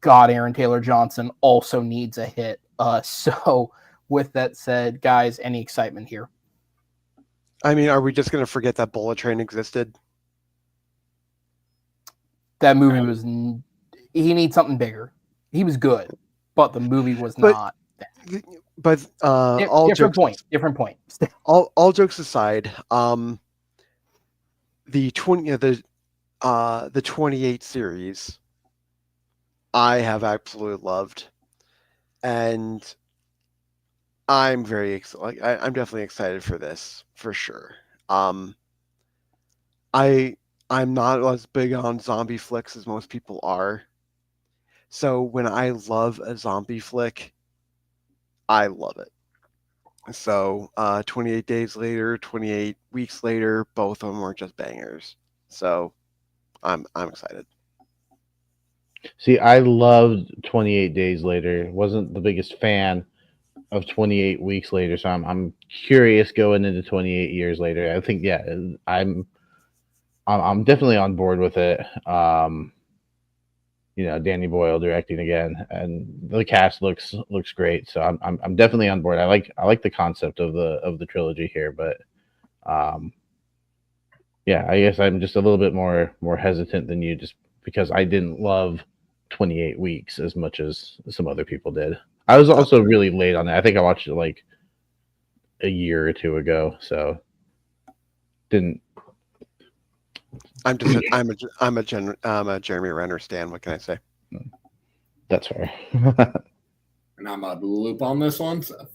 God, Aaron Taylor Johnson also needs a hit. So with that said, guys, any excitement here? I mean, are we just going to forget that Bullet Train existed? That movie was. He needs something bigger. He was good, but the movie was But- not. But all Different jokes point. all jokes aside, the 28 series, I have absolutely loved, and I'm I'm definitely excited for this for sure. I'm not as big on zombie flicks as most people are, so when I love a zombie flick, I love it. So 28 days later, 28 weeks later, both of them are just bangers. So I'm excited. See, I loved 28 Days Later. Wasn't the biggest fan of 28 Weeks Later, so I'm curious going into 28 years later. I think yeah, I'm definitely on board with it. Danny Boyle directing again, and the cast looks great. So I'm definitely on board. I like the concept of the trilogy here, but yeah, I guess I'm just a little bit more hesitant than you, just because I didn't love 28 Weeks as much as some other people did. I was also really late on it. I think I watched it like a year or two ago, so didn't. I'm a Jeremy Renner stan. What can I say? That's fair. And I'm out of the loop on this one. So.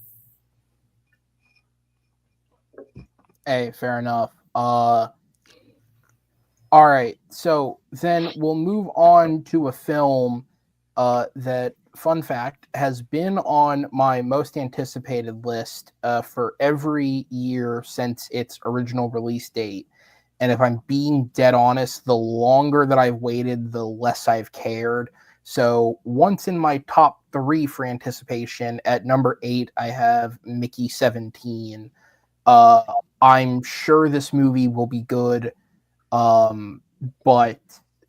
Hey, fair enough. All right, so then we'll move on to a film that, fun fact, has been on my most anticipated list for every year since its original release date. And if I'm being dead honest, the longer that I've waited, the less I've cared. So once in my top 3 for anticipation, at number 8, I have Mickey 17. I'm sure this movie will be good, but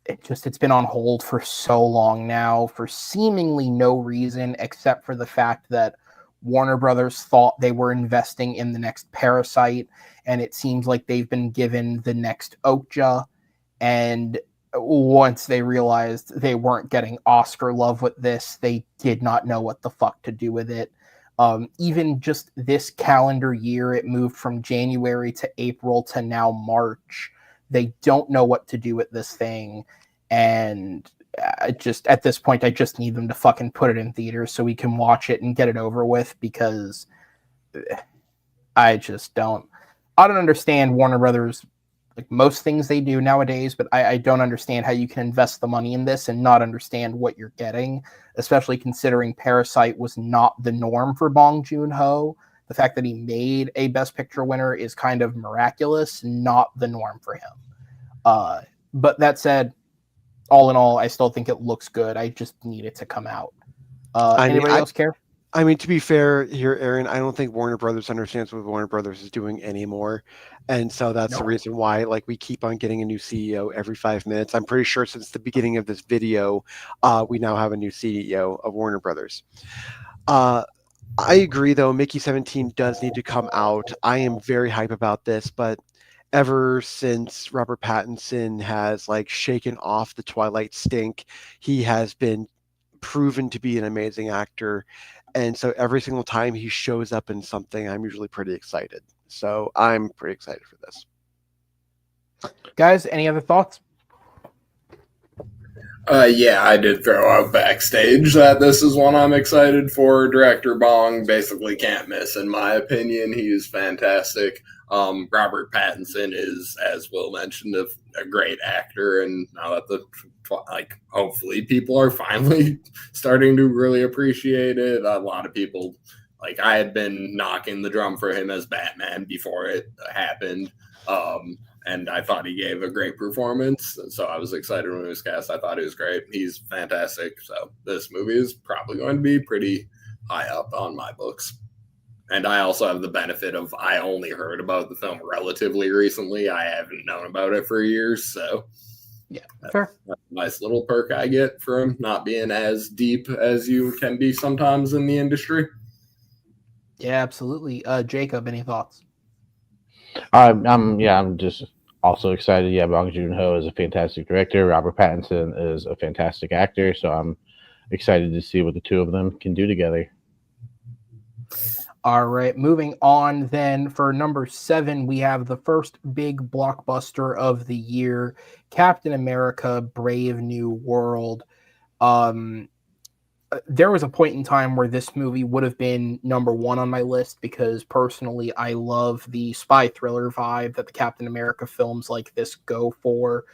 it's been on hold for so long now for seemingly no reason except for the fact that Warner Brothers thought they were investing in the next Parasite, and it seems like they've been given the next Okja, and once they realized they weren't getting Oscar love with this, they did not know what the fuck to do with it. Even just this calendar year, it moved from January to April to now March. They don't know what to do with this thing, and just at this point, I just need them to fucking put it in theaters so we can watch it and get it over with, because I just don't. I don't understand Warner Brothers, like most things they do nowadays, but I don't understand how you can invest the money in this and not understand what you're getting, especially considering Parasite was not the norm for Bong Joon-ho. The fact that he made a Best Picture winner is kind of miraculous, not the norm for him. But that said, all in all, I still think it looks good. I just need it to come out. Anybody else care? I mean, to be fair here, Aaron, I don't think Warner Brothers understands what Warner Brothers is doing anymore. And so that's the reason why, we keep on getting a new CEO every 5 minutes. I'm pretty sure since the beginning of this video, we now have a new CEO of Warner Brothers. I agree, though. Mickey 17 does need to come out. I am very hype about this, but ever since Robert Pattinson has like shaken off the Twilight stink, he has been proven to be an amazing actor. And so every single time he shows up in something, I'm usually pretty excited. So I'm pretty excited for this. Guys, any other thoughts? Yeah, I did throw out backstage that this is one I'm excited for. Director Bong basically can't miss, in my opinion. He is fantastic. Robert Pattinson is, as Will mentioned, a great actor, and now that hopefully people are finally starting to really appreciate it. A lot of people, like I had been knocking the drum for him as Batman before it happened. And I thought he gave a great performance. So I was excited when he was cast. I thought he was great. He's fantastic. So this movie is probably going to be pretty high up on my books. And I also have the benefit of I only heard about the film relatively recently. I haven't known about it for years. So Yeah, fair. that's a nice little perk I get from not being as deep as you can be sometimes in the industry. Yeah, absolutely. Jacob, any thoughts? I'm just also excited. Yeah, Bong Joon Ho is a fantastic director. Robert Pattinson is a fantastic actor. So I'm excited to see what the two of them can do together. All right, moving on then. For number 7, we have the first big blockbuster of the year, Captain America: Brave New World. There was a point in time where this movie would have been number 1 on my list because personally I love the spy thriller vibe that the Captain America films like this go for.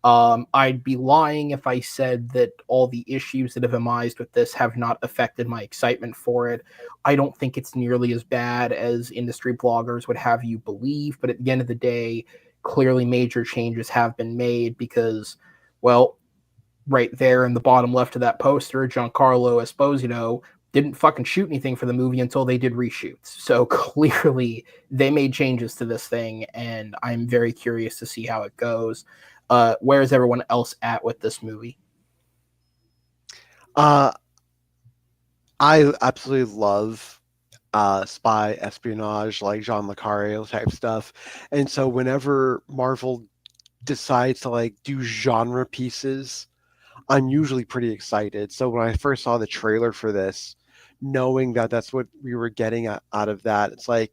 I'd be lying if I said that all the issues that have emerged with this have not affected my excitement for it. I don't think it's nearly as bad as industry bloggers would have you believe, but at the end of the day, clearly major changes have been made because, well, right there in the bottom left of that poster, Giancarlo Esposito didn't fucking shoot anything for the movie until they did reshoots. So clearly they made changes to this thing, and I'm very curious to see how it goes. Where's everyone else at with this movie? I absolutely love spy espionage, like Jean Le Carre type stuff. And so whenever Marvel decides to like do genre pieces, I'm usually pretty excited. So when I first saw the trailer for this, knowing that that's what we were getting out of that, it's like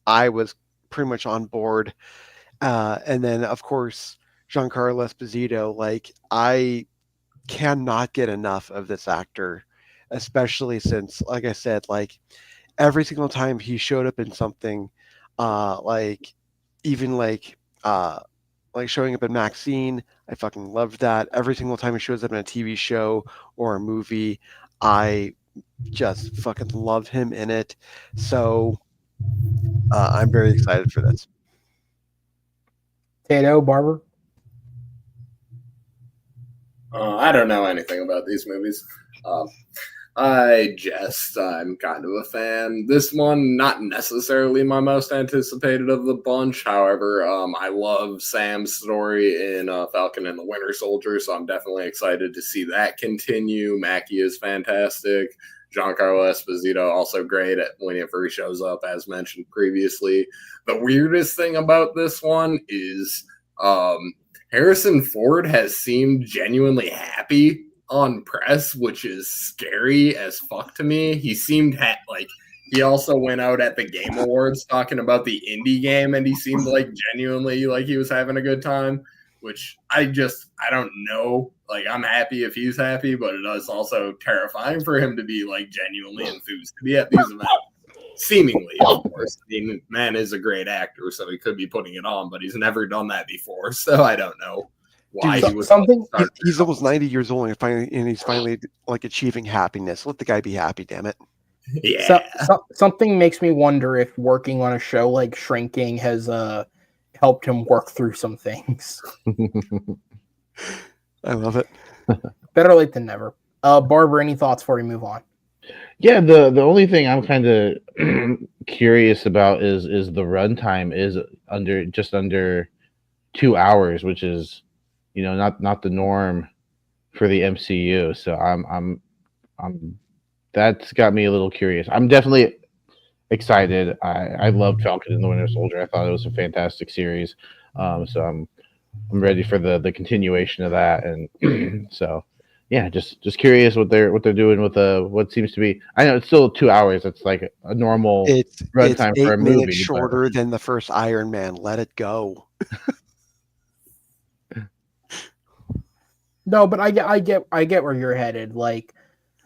I was pretty much on board. And then, of course, Giancarlo Esposito, like I cannot get enough of this actor, especially since, like I said, like every single time he showed up in something, like even like showing up in Maxine, I fucking loved that. Every single time he shows up in a TV show or a movie, I just fucking love him in it. So I'm very excited for this. Tato, Barber? I don't know anything about these movies. I'm kind of a fan. This one, not necessarily my most anticipated of the bunch. However, I love Sam's story in Falcon and the Winter Soldier, so I'm definitely excited to see that continue. Mackie is fantastic. Giancarlo Esposito also great at whenever he shows up, as mentioned previously. The weirdest thing about this one is Harrison Ford has seemed genuinely happy on press, which is scary as fuck to me. He seemed like he also went out at the Game Awards talking about the indie game, and he seemed like genuinely like he was having a good time, which I don't know. Like, I'm happy if he's happy, but it is also terrifying for him to be like genuinely enthused to be at these events. Seemingly, of course. I mean, man is a great actor, so he could be putting it on, but he's never done that before, so I don't know why Dude, he was something. He's almost 90 years old and he's finally like achieving happiness. Let the guy be happy, damn it. Yeah. Something makes me wonder if working on a show like Shrinking has helped him work through some things. I love it. Better late than never. Barber, any thoughts before we move on? Yeah, the only thing I'm kind of curious about is the runtime is under 2 hours, which is not the norm for the MCU. So I'm that's got me a little curious. I'm definitely excited. I loved Falcon and the Winter Soldier. I thought it was a fantastic series. So I'm ready for the continuation of that. And so yeah, just curious what they're doing with what seems to be. I know it's still 2 hours. It's like a normal It's runtime for a 8 minutes movie, but shorter than the first Iron Man. Let it go. No, but I get where you're headed. Like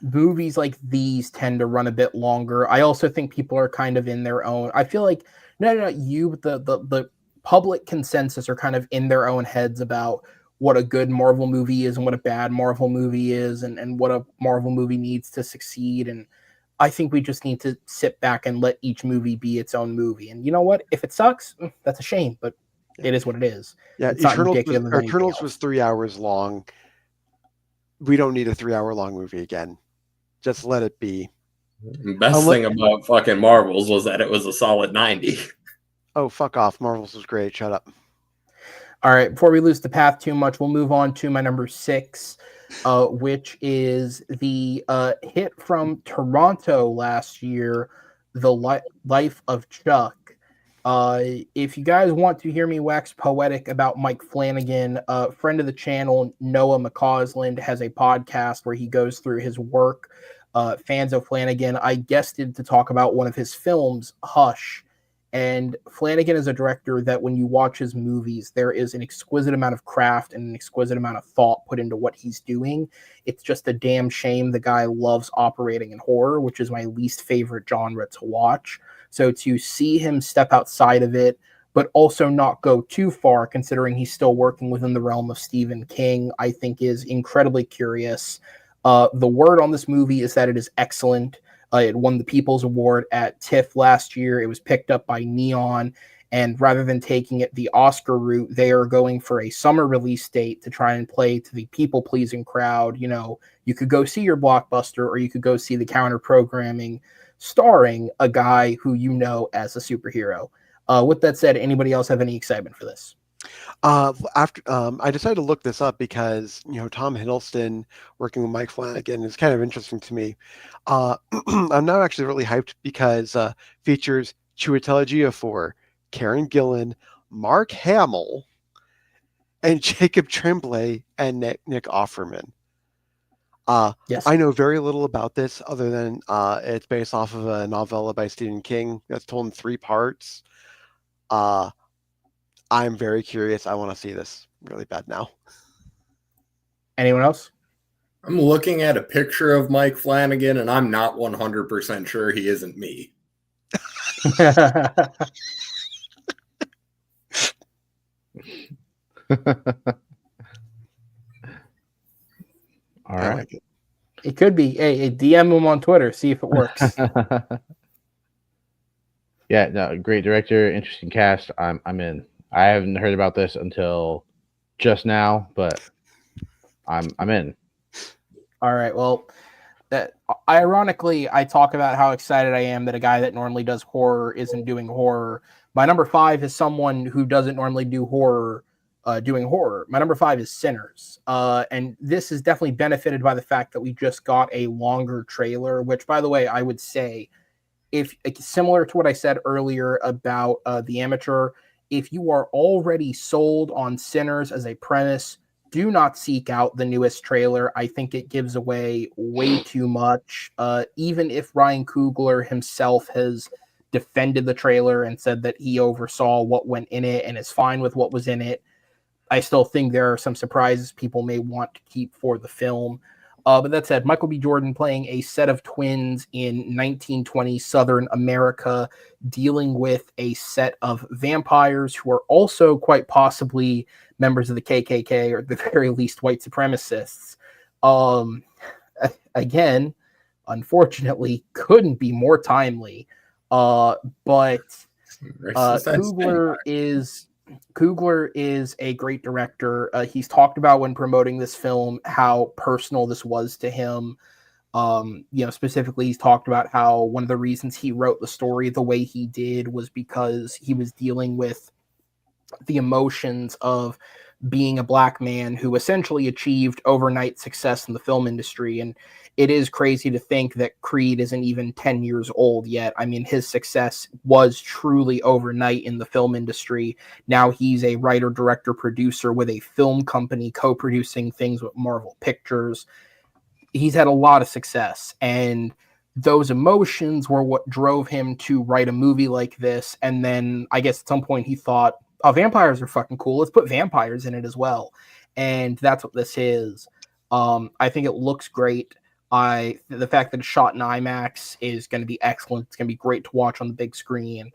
movies like these tend to run a bit longer. I also think people are kind of in their own. I feel like not you, but the public consensus are kind of in their own heads about what a good Marvel movie is and what a bad Marvel movie is, and what a Marvel movie needs to succeed. And I think we just need to sit back and let each movie be its own movie. And you know what? If it sucks, that's a shame, but it is what it is. Yeah, It's not indicative of anything Eternals else. was 3 hours long. We don't need a 3 hour long movie again. Just let it be. Best thing about fucking Marvels was that it was a solid 90. Oh, fuck off. Marvels was great. Shut up. All right, before we lose the path too much, we'll move on to my number 6, which is the hit from Toronto last year, The Life of Chuck. If you guys want to hear me wax poetic about Mike Flanagan, friend of the channel, Noah McCausland, has a podcast where he goes through his work. Fans of Flanagan, I guested to talk about one of his films, Hush. And Flanagan is a director that when you watch his movies, there is an exquisite amount of craft and an exquisite amount of thought put into what he's doing. It's just a damn shame the guy loves operating in horror, which is my least favorite genre to watch. So to see him step outside of it, but also not go too far, considering he's still working within the realm of Stephen King, I think is incredibly curious. The word on this movie is that it is excellent. It won the People's Award at TIFF last year. It was picked up by Neon. And rather than taking it the Oscar route, they are going for a summer release date to try and play to the people-pleasing crowd. You know, you could go see your blockbuster or you could go see the counter-programming starring a guy who you know as a superhero. With that said, anybody else have any excitement for this? After I decided to look this up because Tom Hiddleston working with Mike Flanagan is kind of interesting to me. I'm now actually really hyped because features Chiwetel Ejiofor, Karen Gillan, Mark Hamill, and Jacob Tremblay and Nick Offerman. Yes. I know very little about this other than it's based off of a novella by Stephen King that's told in 3 parts. I'm very curious. I want to see this really bad now. Anyone else? I'm looking at a picture of Mike Flanagan, and I'm not 100% sure he isn't me. All right. Like it. It could be. Hey, DM him on Twitter. See if it works. Yeah, no, great director, interesting cast. I'm in. I haven't heard about this until just now, but I'm in. All right. Well, ironically, I talk about how excited I am that a guy that normally does horror isn't doing horror. My number 5 is someone who doesn't normally do horror, doing horror. My number 5 is Sinners. And this is definitely benefited by the fact that we just got a longer trailer, which, by the way, I would say, if similar to what I said earlier about The Amateur, if you are already sold on Sinners as a premise, do not seek out the newest trailer. I think it gives away way too much. Even if Ryan Coogler himself has defended the trailer and said that he oversaw what went in it and is fine with what was in it, I still think there are some surprises people may want to keep for the film. But that said, Michael B. Jordan playing a set of twins in 1920 Southern America, dealing with a set of vampires who are also quite possibly members of the KKK or at the very least white supremacists. Again, unfortunately, couldn't be more timely. But Coogler is a great director. He's talked about when promoting this film how personal this was to him. Specifically, he's talked about how one of the reasons he wrote the story the way he did was because he was dealing with the emotions of being a black man who essentially achieved overnight success in the film industry. And it is crazy to think that Creed isn't even 10 years old yet. I mean, his success was truly overnight in the film industry. Now he's a writer, director, producer with a film company, co-producing things with Marvel Pictures. He's had a lot of success, and those emotions were what drove him to write a movie like this. And then I guess at some point he thought, oh, vampires are fucking cool. Let's put vampires in it as well. And that's what this is. I think it looks great. The fact that it's shot in IMAX is going to be excellent. It's going to be great to watch on the big screen.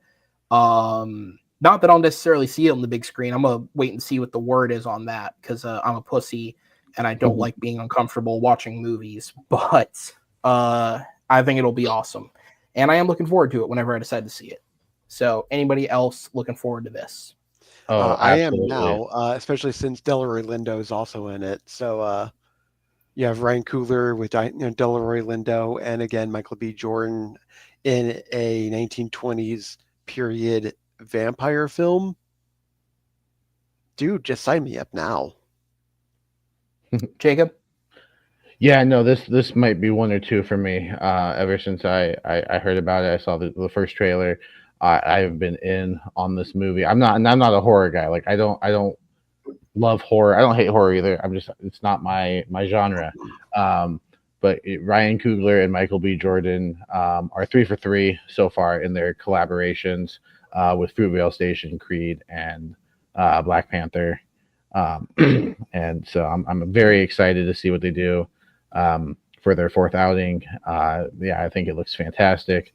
Not that I'll necessarily see it on the big screen. I'm going to wait and see what the word is on that, because I'm a pussy and I don't like being uncomfortable watching movies. But I think it'll be awesome. And I am looking forward to it whenever I decide to see it. So anybody else looking forward to this? Oh, I am absolutely. now, especially since Delroy Lindo is also in it. So you have Ryan Coogler with Delroy Lindo, and again Michael B. Jordan in a 1920s period vampire film. Dude, just sign me up now. Jacob? Yeah, no, this might be one or two for me. Ever since I heard about it, I saw the first trailer. I have been in on this movie. I'm not a horror guy. Like I don't love horror. I don't hate horror either. It's not my genre. But Ryan Coogler and Michael B. Jordan are 3 for 3 so far in their collaborations with Fruitvale Station, Creed, and Black Panther. And so I'm very excited to see what they do for their fourth outing. Yeah, I think it looks fantastic.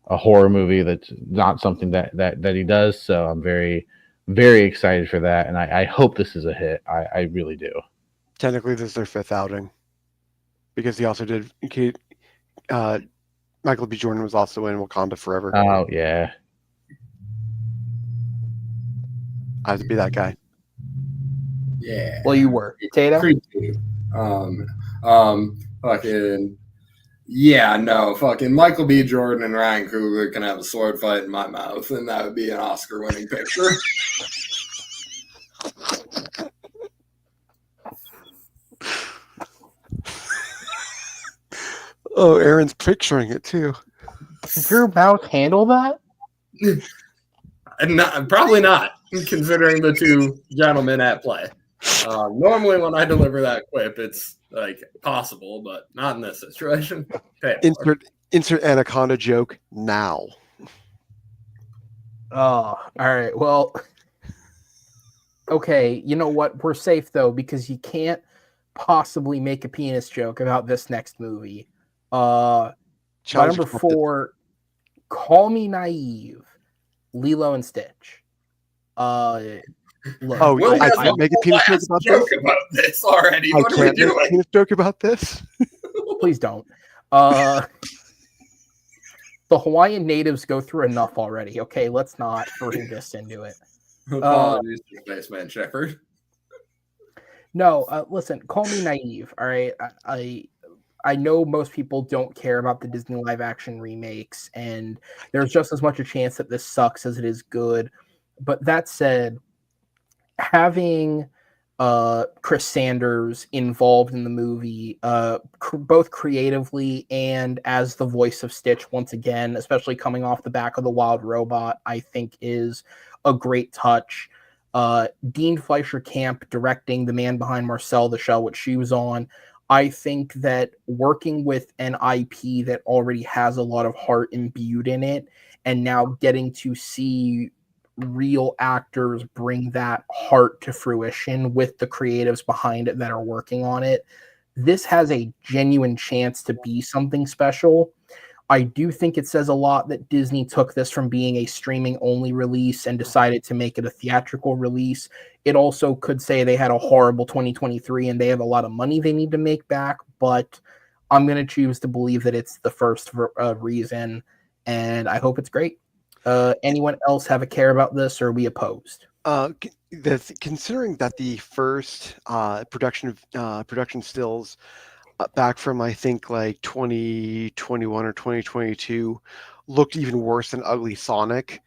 A horror movie that's not something that he does. So I'm very, very excited for that, and I hope this is a hit. I really do. Technically, this is their 5th outing, because he also did. Michael B. Jordan was also in Wakanda Forever. Oh yeah. I have to be that guy. Yeah. Well, you were. Tato? Creed 2. Fucking. Yeah, no, fucking Michael B. Jordan and Ryan Coogler can have a sword fight in my mouth, and that would be an Oscar-winning picture. Oh, Aaron's picturing it too. Does your mouth handle that? Probably not, considering the two gentlemen at play. Normally, when I deliver that quip, it's like possible, but not in this situation. Insert anaconda joke now. Oh, all right. Well, okay. You know what? We're safe though, because you can't possibly make a penis joke about this next movie. By number 4, Call Me Naive, Lilo and Stitch. Look, I can't make a penis joke about this already. I can't make a penis joke about this. Please don't. The Hawaiian natives go through enough already. Okay, let's not bring this into it. Apologies to Spaceman Shepard. No, listen, Call Me Naive. All right, I know most people don't care about the Disney live action remakes, and there's just as much a chance that this sucks as it is good. But that said, having Chris Sanders involved in the movie, both creatively and as the voice of Stitch once again, especially coming off the back of The Wild Robot, I think is a great touch. Dean Fleischer Camp directing The Man Behind Marcel the Shell, which she was on. I think that working with an IP that already has a lot of heart imbued in it, and now getting to see real actors bring that heart to fruition with the creatives behind it that are working on it, this has a genuine chance to be something special. I do think it says a lot that Disney took this from being a streaming only release and decided to make it a theatrical release. It also could say they had a horrible 2023 and they have a lot of money they need to make back, but I'm going to choose to believe that it's the first reason, and I hope it's great. Anyone else have a care about this, or are we opposed? Considering that the first production stills back from I think like 2021 or 2022 looked even worse than Ugly Sonic,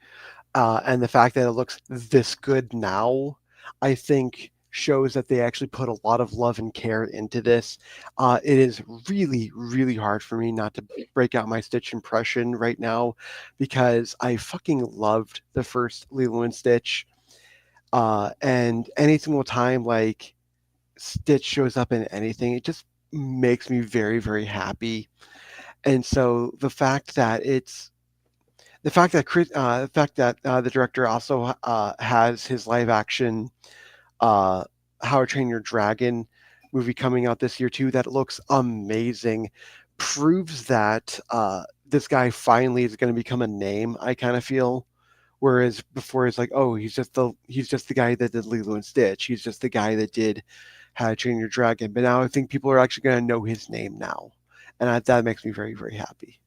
and the fact that it looks this good now, I think shows that they actually put a lot of love and care into this. It is really, really hard for me not to break out my Stitch impression right now because I fucking loved the first Lilo and Stitch. And any single time like Stitch shows up in anything, it just makes me very, very happy. And so the fact that the director also has his live action uh, How to Train Your Dragon movie coming out this year too, that looks amazing, proves that this guy finally is going to become a name. I kind of feel. Whereas before it's like, oh, he's just the guy that did Lilo and Stitch. He's just the guy that did How to Train Your Dragon. But now I think people are actually going to know his name now, and that makes me very, very happy.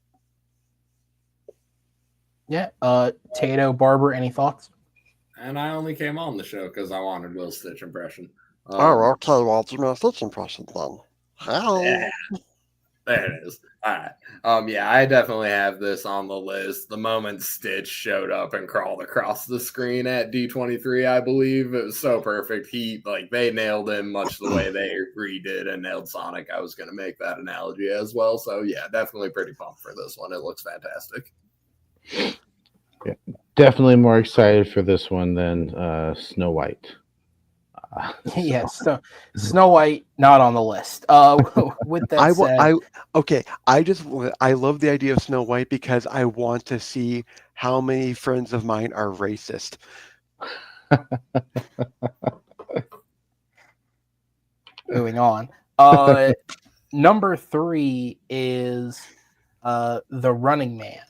Yeah. Tato, Barber, any thoughts? And I only came on the show because I wanted Will Stitch impression. Okay. Well, do my Stitch impression then. Yeah, there it is. All right. Yeah, I definitely have this on the list. The moment Stitch showed up and crawled across the screen at D23, I believe it was so perfect. They nailed him much the way they redid and nailed Sonic. I was going to make that analogy as well. So yeah, definitely pretty pumped for this one. It looks fantastic. Yeah, definitely more excited for this one than Snow White. Yes. So Snow White not on the list. With that said, I love the idea of Snow White because I want to see how many friends of mine are racist. moving on. Number 3 is The Running Man.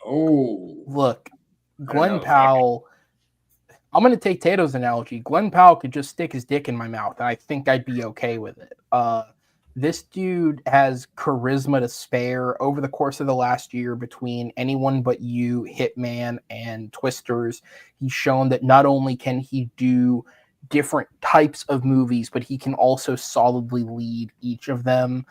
Look, Glenn Powell. I'm going to take Tato's analogy. Glenn Powell could just stick his dick in my mouth, and I think I'd be okay with it. This dude has charisma to spare. Over the course of the last year, between Anyone But You, Hitman, and Twisters, he's shown that not only can he do different types of movies, but he can also solidly lead each of them.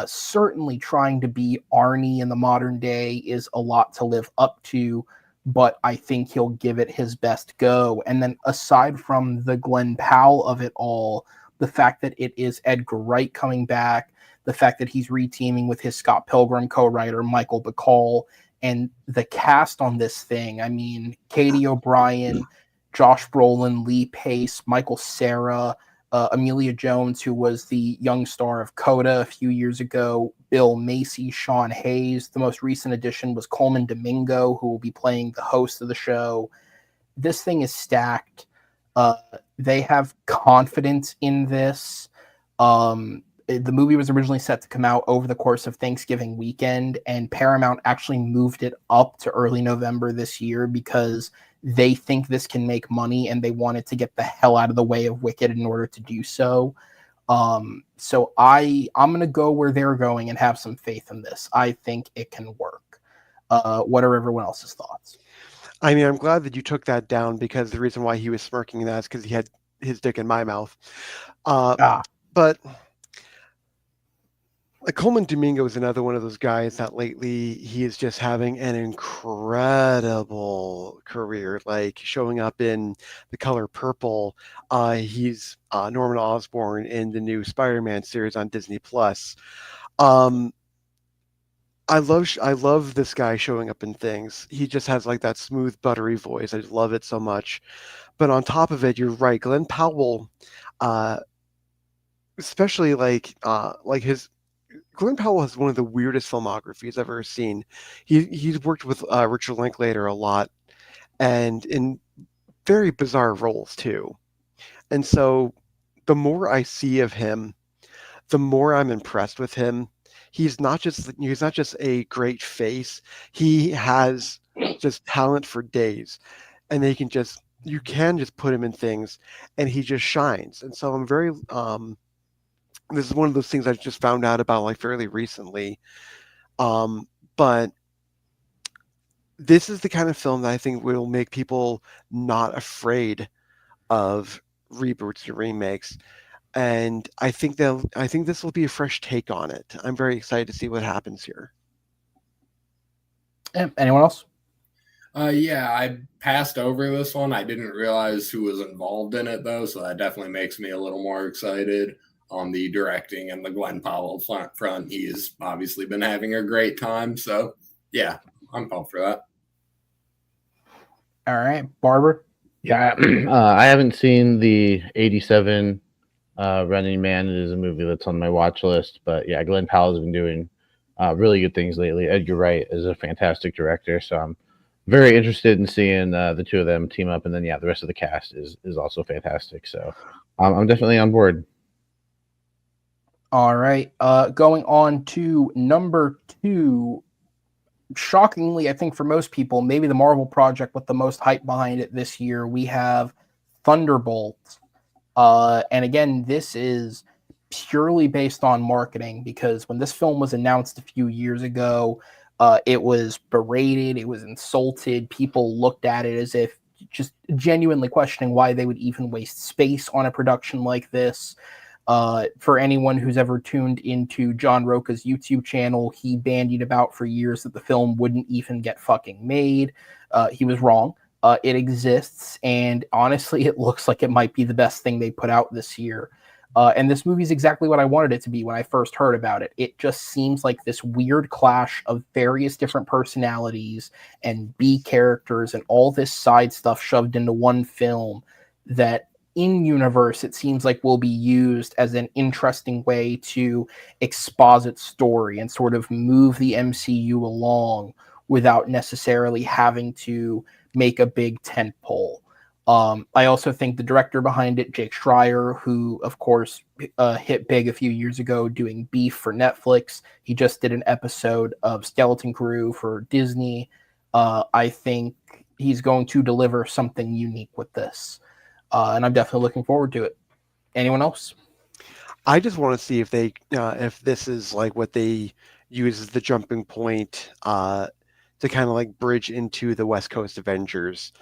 Certainly trying to be Arnie in the modern day is a lot to live up to, but I think he'll give it his best go. And then aside from the Glenn Powell of it all, the fact that it is Edgar Wright coming back, the fact that he's reteaming with his Scott Pilgrim co-writer Michael Bacall, and the cast on this thing, I mean, Katie O'Brien, Josh Brolin, Lee Pace, Michael Cera, Amelia Jones, who was the young star of Coda a few years ago, Bill Macy, Sean Hayes. The most recent addition was Coleman Domingo, who will be playing the host of the show. This thing is stacked. They have confidence in this. The movie was originally set to come out over the course of Thanksgiving weekend, and Paramount actually moved it up to early November this year because they think this can make money and they wanted to get the hell out of the way of Wicked in order to do so. So I'm going to go where they're going and have some faith in this. I think it can work. What are everyone else's thoughts? I mean, I'm glad that you took that down because the reason why he was smirking that is because he had his dick in my mouth. But Coleman Domingo is another one of those guys that lately he is just having an incredible career, like showing up in The Color Purple. He's Norman Osborn in the new Spider-Man series on Disney Plus. I love this guy showing up in things. He just has like that smooth, buttery voice. I love it so much. But on top of it, you're right, Glenn Powell, especially Glenn Powell has one of the weirdest filmographies I've ever seen. He's worked with Richard Linklater a lot, and in very bizarre roles too. And so, the more I see of him, the more I'm impressed with him. He's not just a great face. He has just talent for days, and you can just put him in things, and he just shines. And so I'm very this is one of those things I just found out about like fairly recently. But this is the kind of film that I think will make people not afraid of reboots and remakes. And I think this will be a fresh take on it. I'm very excited to see what happens here. Anyone else? Yeah, I passed over this one. I didn't realize who was involved in it though, so that definitely makes me a little more excited on the directing and the Glenn Powell front. He's obviously been having a great time, so yeah, I'm pumped for that. All right, Barber. Yeah, I haven't seen the '87 Running Man. It is a movie that's on my watch list, but yeah, Glenn Powell's been doing really good things lately. Edgar Wright is a fantastic director, so I'm very interested in seeing the two of them team up. And then yeah, the rest of the cast is also fantastic. So I'm definitely on board. All right, going on to number 2. Shockingly, I think for most people, maybe the Marvel project with the most hype behind it this year, we have Thunderbolt. And again, this is purely based on marketing because when this film was announced a few years ago, it was berated, it was insulted. People looked at it as if just genuinely questioning why they would even waste space on a production like this. For anyone who's ever tuned into John Roca's YouTube channel, he bandied about for years that the film wouldn't even get fucking made. He was wrong. It exists, and honestly, it looks like it might be the best thing they put out this year. And this movie is exactly what I wanted it to be when I first heard about it. It just seems like this weird clash of various different personalities and B characters and all this side stuff shoved into one film that in universe it seems like will be used as an interesting way to exposit story and sort of move the MCU along without necessarily having to make a big tent pole. I also think the director behind it, Jake Schreier, who of course hit big a few years ago doing Beef for Netflix. He just did an episode of Skeleton Crew for Disney. I think he's going to deliver something unique with this. And I'm definitely looking forward to it. Anyone else? I just want to see if this is like what they use as the jumping point to kind of like bridge into the West Coast Avengers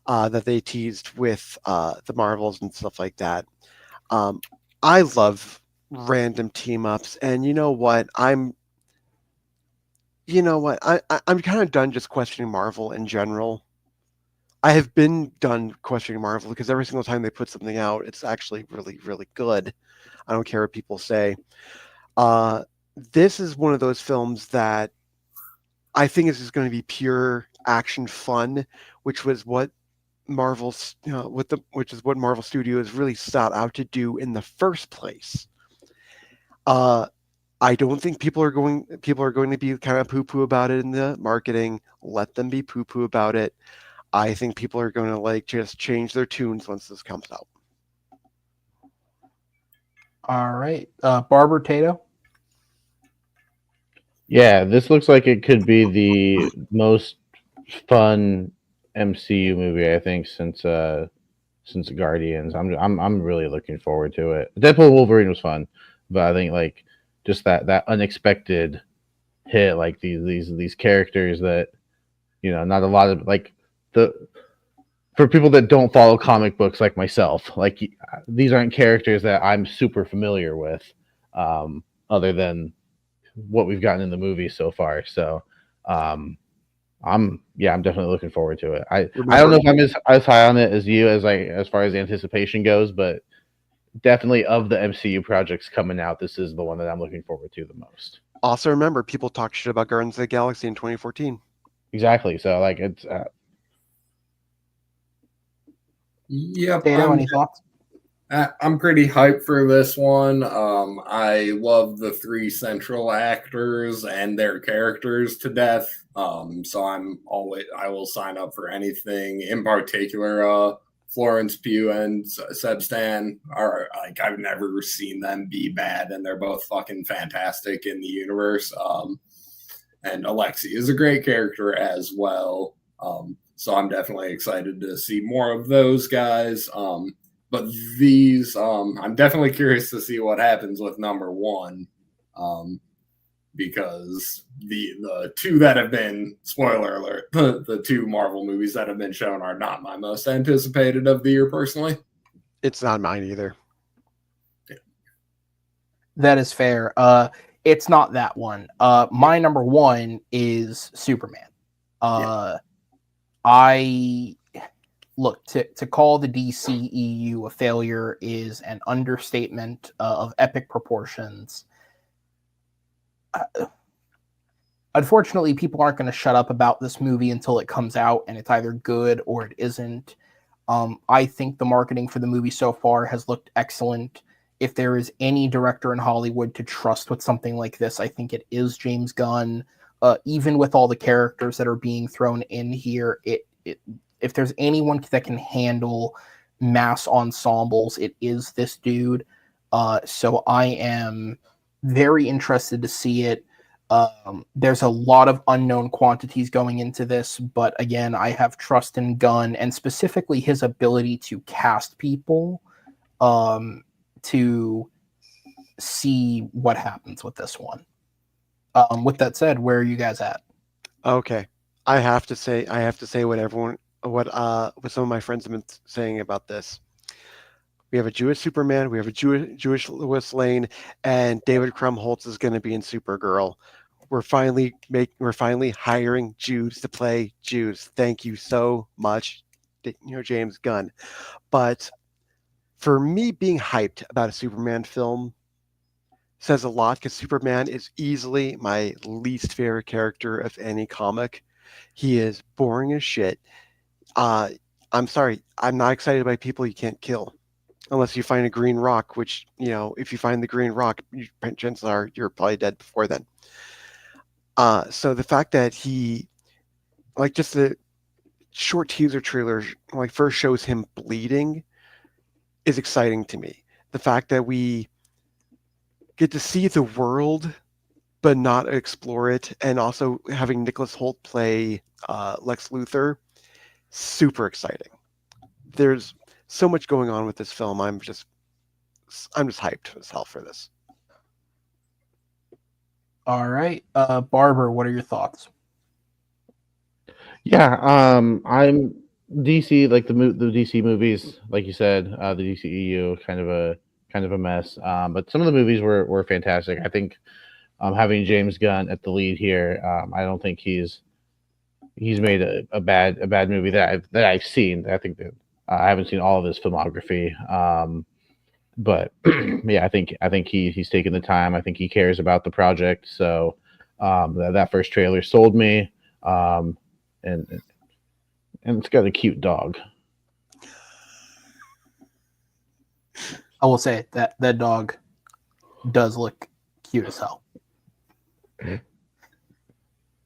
that they teased with the Marvels and stuff like that. I love random team ups, and you know what? I'm kind of done just questioning Marvel in general. I have been done questioning Marvel because every single time they put something out, it's actually really, really good. I don't care what people say. Uh, this is one of those films that I think is just going to be pure action fun, which was what which is what Marvel Studios really sought out to do in the first place. I don't think people are going to be kind of poo poo about it in the marketing. Let them be poo poo about it. I think people are going to like just change their tunes once this comes out. All right. Barber Tato. Yeah, this looks like it could be the most fun MCU movie I think since Guardians. I'm really looking forward to it. Deadpool and Wolverine was fun, but I think like just that unexpected hit, like these characters that not a lot of like the for people that don't follow comic books like myself, like these aren't characters that I'm super familiar with, other than what we've gotten in the movie so far. So I'm definitely looking forward to it. I don't know if I'm as high on it as you as far as anticipation goes, but definitely of the MCU projects coming out, this is the one that I'm looking forward to the most. Also, remember, people talk shit about Guardians of the Galaxy in 2014. Exactly. So like it's Yep, Tato, any thoughts? I'm pretty hyped for this one. I love the three central actors and their characters to death. So I will sign up for anything. In particular, Florence Pugh and Seb Stan are like I've never seen them be bad, and they're both fucking fantastic in the universe. And Alexi is a great character as well. So I'm definitely excited to see more of those guys. But these, I'm definitely curious to see what happens with number one, because the two that have been, spoiler alert, the two Marvel movies that have been shown are not my most anticipated of the year personally. It's not mine either. Yeah. That is fair. It's not that one. My number one is Superman. Look, to call the DCEU a failure is an understatement of epic proportions. Unfortunately, people aren't going to shut up about this movie until it comes out, and it's either good or it isn't. I think the marketing for the movie so far has looked excellent. If there is any director in Hollywood to trust with something like this, I think it is James Gunn. Even with all the characters that are being thrown in here, if there's anyone that can handle mass ensembles, it is this dude. So I am very interested to see it. There's a lot of unknown quantities going into this, but again, I have trust in Gunn and specifically his ability to cast people to see what happens with this one. With that said, where are you guys at? Okay, I have to say what some of my friends have been saying about this. We have a Jewish Superman, we have a Jewish Lois Lane, and David Krumholtz is going to be in Supergirl. We're finally hiring Jews to play Jews. Thank you so much, James Gunn. But for me, being hyped about a Superman film says a lot, because Superman is easily my least favorite character of any comic. He is boring as shit. I'm sorry, I'm not excited by people you can't kill. Unless you find a green rock, which, if you find the green rock, chances are you're probably dead before then. So the fact that he, just the short teaser trailer, first shows him bleeding is exciting to me. The fact that we get to see the world but not explore it, and also having Nicholas Hoult play Lex Luthor, super exciting. There's so much going on with this film. I'm just hyped as hell for this. All right, Barber, what are your thoughts? Yeah, I'm DC, like the DC movies, like you said, the DCEU kind of a mess. But some of the movies were fantastic. I think having James Gunn at the lead here, I don't think he's made a bad movie that I've seen. I think that I haven't seen all of his filmography. But yeah, I think he's taken the time. I think he cares about the project. So that first trailer sold me. And it's got a cute dog. I will say that dog does look cute as hell.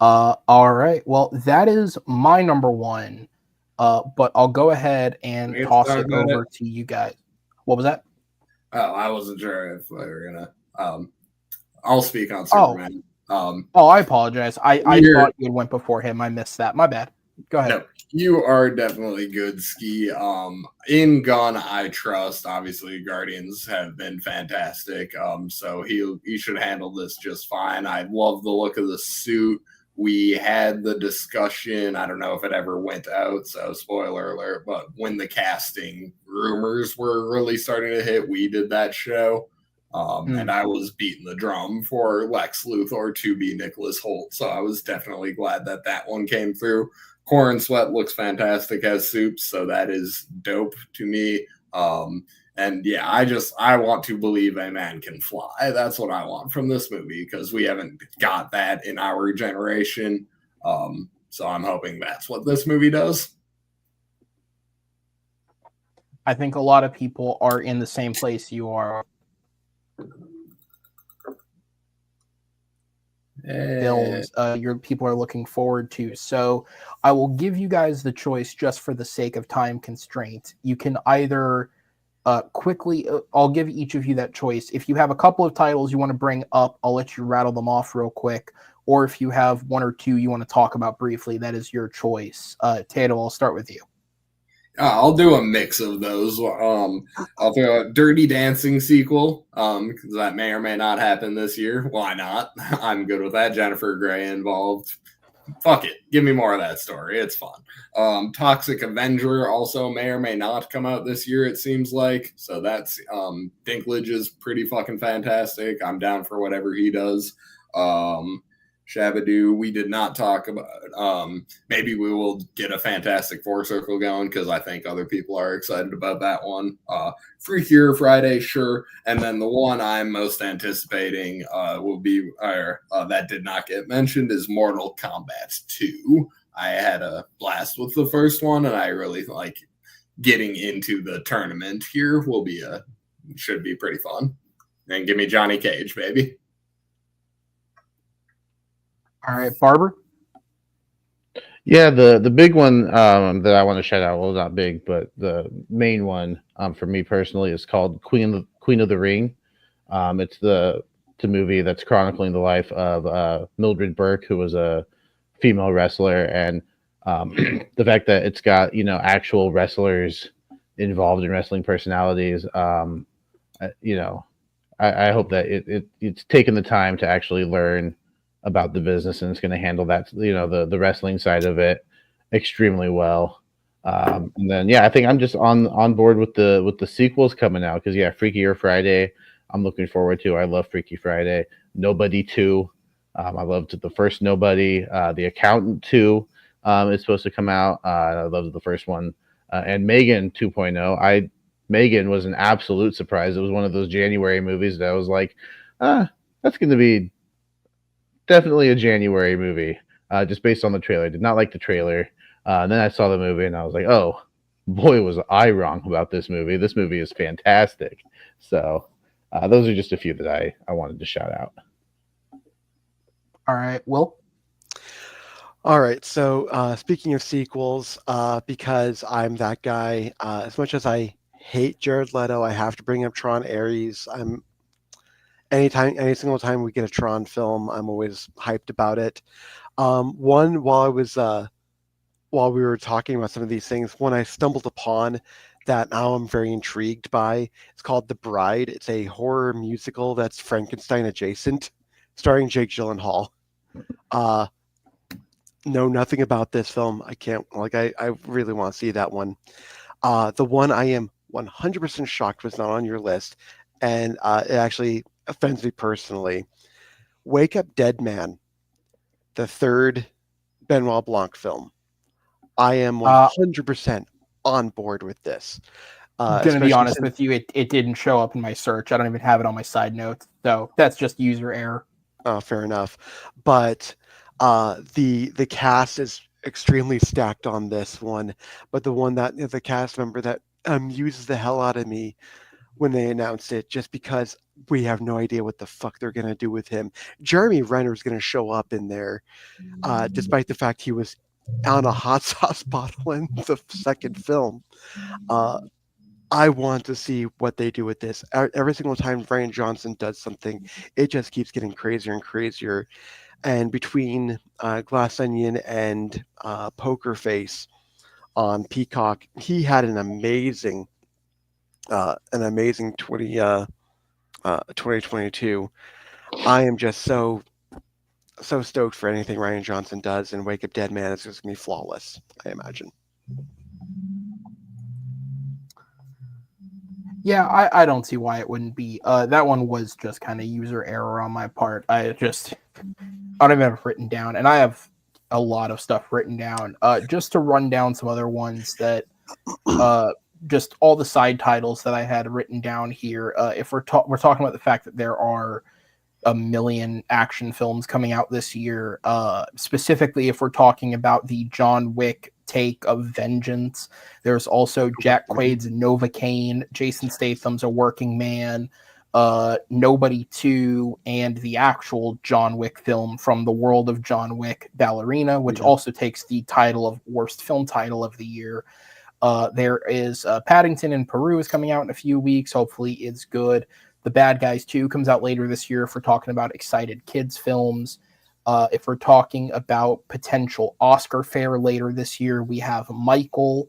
All right. Well, that is my number one. But I'll go ahead and toss it over to you guys. What was that? Oh, I wasn't sure if we were gonna. I'll speak on Superman. I apologize. I thought you went before him. I missed that. My bad. Go ahead. No, you are definitely good, Ski. In Gunn, I trust. Obviously, Guardians have been fantastic. So he should handle this just fine. I love the look of the suit. We had the discussion. I don't know if it ever went out, so spoiler alert. But when the casting rumors were really starting to hit, we did that show. And I was beating the drum for Lex Luthor to be Nicholas Hoult. So I was definitely glad that one came through. Corn Sweat looks fantastic as Soups, so that is dope to me. And yeah, I want to believe a man can fly. That's what I want from this movie, because we haven't got that in our generation. So I'm hoping that's what this movie does. I think a lot of people are in the same place you are. Films your people are looking forward to. So I will give you guys the choice, just for the sake of time constraint. You can either quickly, I'll give each of you that choice. If you have a couple of titles you want to bring up, I'll let you rattle them off real quick. Or if you have one or two you want to talk about briefly, that is your choice. Tato, I'll start with you. I'll do a mix of those. I'll throw a Dirty Dancing sequel, because that may or may not happen this year. Why not? I'm good with that. Jennifer Grey involved. Fuck it. Give me more of that story. It's fun. Toxic Avenger also may or may not come out this year, it seems like. So that's Dinklage is pretty fucking fantastic. I'm down for whatever he does. Shabadoo. We did not talk about. Maybe we will get a Fantastic Four circle going because I think other people are excited about that one. Freakier Friday, sure. And then the one I'm most anticipating will be, that did not get mentioned, is Mortal Kombat 2. I had a blast with the first one, and I really like getting into the tournament here. Should be pretty fun. And give me Johnny Cage, baby. All right, Barber. Yeah, the big one that I want to shout out, well, not big, but the main one for me personally is called Queen of the Ring. It's the movie that's chronicling the life of Mildred Burke, who was a female wrestler, and the fact that it's got actual wrestlers involved in wrestling personalities. I hope that it's taken the time to actually learn about the business, and it's going to handle that the wrestling side of it extremely well. And then I think I'm just on board with the sequels coming out, because Freakier Friday I'm looking forward to. I love Freaky Friday. Nobody 2, I loved the first Nobody. The Accountant 2 is supposed to come out. I loved the first one. And Megan 2.0. Megan was an absolute surprise. It was one of those January movies that I was like, that's going to be definitely a January movie, just based on the trailer. I did not like the trailer. And then I saw the movie and I was like, oh, boy, was I wrong about this movie. This movie is fantastic. So those are just a few that I wanted to shout out. All right, Will. All right, so speaking of sequels, because I'm that guy, as much as I hate Jared Leto, I have to bring up Tron Ares. Any single time we get a Tron film, I'm always hyped about it. One, while we were talking about some of these things, one I stumbled upon that now I'm very intrigued by. It's called The Bride. It's a horror musical that's Frankenstein adjacent, starring Jake Gyllenhaal. Know nothing about this film. I really want to see that one. The one I am 100% shocked was not on your list, and it actually offends me personally. Wake Up Dead Man, the third Benoit Blanc film. I am 100% on board with this. I'm going to be honest with you, it didn't show up in my search. I don't even have it on my side notes, so that's just user error. Fair enough. But the cast is extremely stacked on this one. But the one that the cast member that amuses the hell out of me when they announced it, just because we have no idea what the fuck they're going to do with him. Jeremy Renner is going to show up in there, despite the fact he was on a hot sauce bottle in the second film. I want to see what they do with this. Every single time Rian Johnson does something, it just keeps getting crazier and crazier. And between Glass Onion and Poker Face on Peacock, he had an amazing 2022. I am just so stoked for anything Rian Johnson does, and Wake Up Dead Man is just going to be flawless, I imagine. Yeah, I don't see why it wouldn't be. That one was just kind of user error on my part. I don't even have it written down, and I have a lot of stuff written down. Just to run down some other ones that, just all the side titles that I had written down here. If we're talking about the fact that there are a million action films coming out this year, specifically if we're talking about the John Wick take of Vengeance. There's also Jack Quaid's Novocaine, Jason Statham's A Working Man, Nobody 2, and the actual John Wick film from the world of John Wick, Ballerina, which also takes the title of worst film title of the year. There is Paddington in Peru is coming out in a few weeks. Hopefully it's good. The Bad Guys 2 comes out later this year if we're talking about excited kids films. If we're talking about potential Oscar fare later this year, we have Michael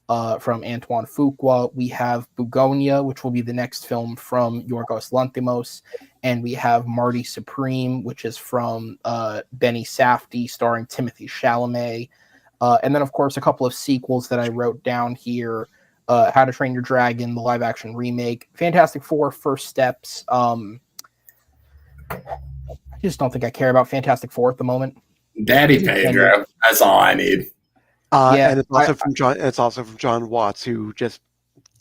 from Antoine Fuqua. We have Bugonia, which will be the next film from Yorgos Lanthimos. And we have Marty Supreme, which is from Benny Safdie, starring Timothy Chalamet. And then, of course, a couple of sequels that I wrote down here. How to Train Your Dragon, the live-action remake. Fantastic Four, First Steps. I just don't think I care about Fantastic Four at the moment. Daddy Pedro. That's all I need. Yeah, and it's also from John. It's also from John Watts, who just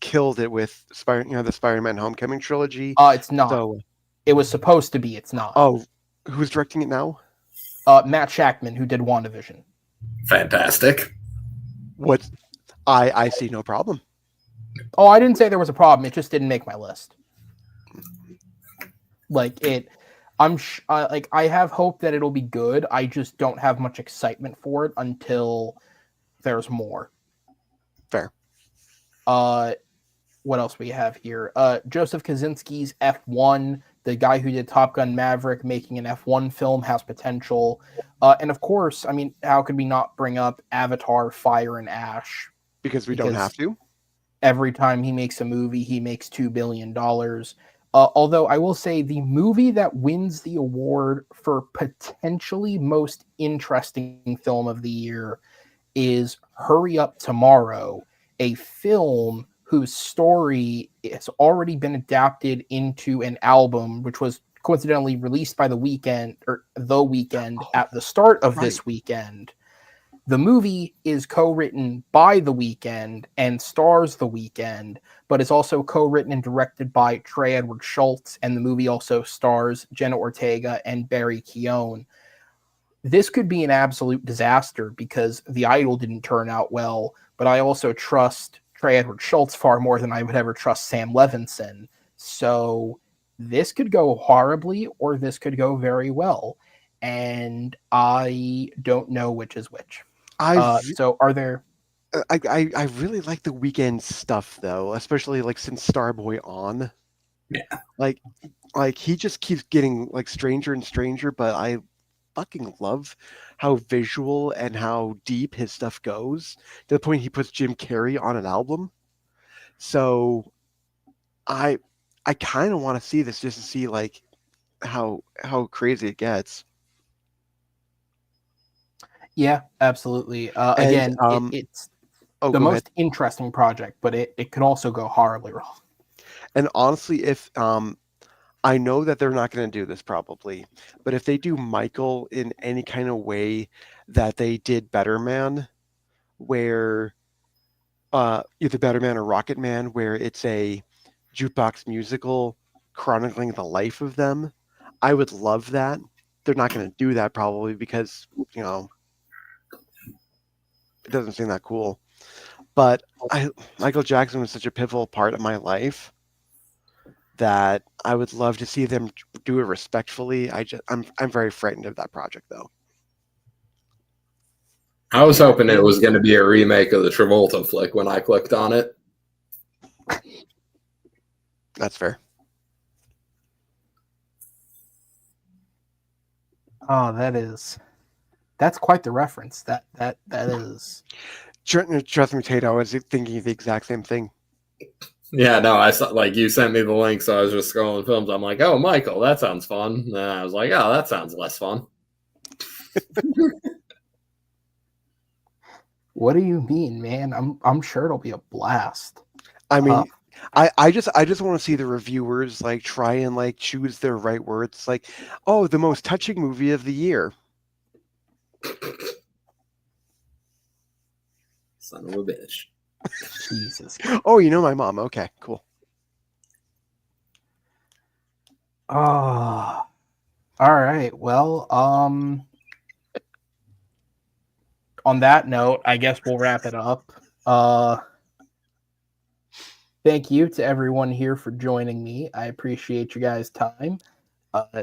killed it with the Spider-Man Homecoming trilogy. It's not. So, it was supposed to be. It's not. oh, who's directing it now? Matt Shackman, who did WandaVision. Fantastic. What? I see no problem. Oh, I didn't say there was a problem. It just didn't make my list. Like it, like I have hope that it'll be good. I just don't have much excitement for it until there's more. Fair. What else we have here? Joseph Kosinski's F1, the guy who did Top Gun Maverick, making an F1 film, has potential. And of course, I mean, how could we not bring up Avatar: Fire and Ash? Because we don't have to. Every time he makes a movie, he makes $2 billion. Although I will say the movie that wins the award for potentially most interesting film of the year is Hurry Up Tomorrow, a film whose story has already been adapted into an album, which was coincidentally released by The Weeknd at the start of this weekend. The movie is co-written by The Weeknd and stars The Weeknd, but it's also co-written and directed by Trey Edward Schultz, and the movie also stars Jenna Ortega and Barry Keoghan. This could be an absolute disaster because The Idol didn't turn out well, but I also trust Trey Edward Schultz far more than I would ever trust Sam Levinson. So this could go horribly or this could go very well. And I don't know which is which. So are there... I really like The Weeknd stuff though, especially like since Starboy on. Yeah. Like he just keeps getting like stranger and stranger, but I fucking love how visual and how deep his stuff goes to the point he puts Jim Carrey on an album. So I kind of want to see this just to see like how crazy it gets. Yeah, absolutely. Again, it's the most interesting project, but it could also go horribly wrong. And honestly, if I know that they're not going to do this probably, but if they do Michael in any kind of way that they did Better Man, where either Better Man or Rocket Man, where it's a jukebox musical chronicling the life of them, I would love that. They're not going to do that probably because, you know, it doesn't seem that cool. But Michael Jackson was such a pivotal part of my life that I would love to see them do it respectfully. I'm very frightened of that project though. I was hoping it was going to be a remake of the Travolta flick when I clicked on it. That's fair. Oh, that's quite the reference. That is. Trust me, Tate, I was thinking the exact same thing. Yeah, no, I saw, like, you sent me the link, so I was just scrolling films. I'm like, oh, Michael, that sounds fun. And I was like, oh, that sounds less fun. What do you mean, man? I'm sure it'll be a blast. I mean, I just want to see the reviewers like try and like choose their right words. Like, oh, the most touching movie of the year. Son of a bitch. Jesus. Oh, you know my mom. Okay, cool. Oh, all right. Well, on that note, I guess we'll wrap it up. Thank you to everyone here for joining me. I appreciate you guys' time.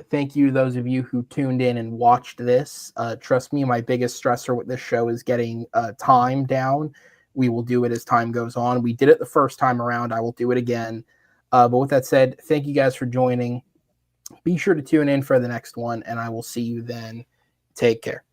Thank you to those of you who tuned in and watched this. Trust me, my biggest stressor with this show is getting time down. We will do it as time goes on. We did it the first time around. I will do it again. But with that said, thank you guys for joining. Be sure to tune in for the next one, and I will see you then. Take care.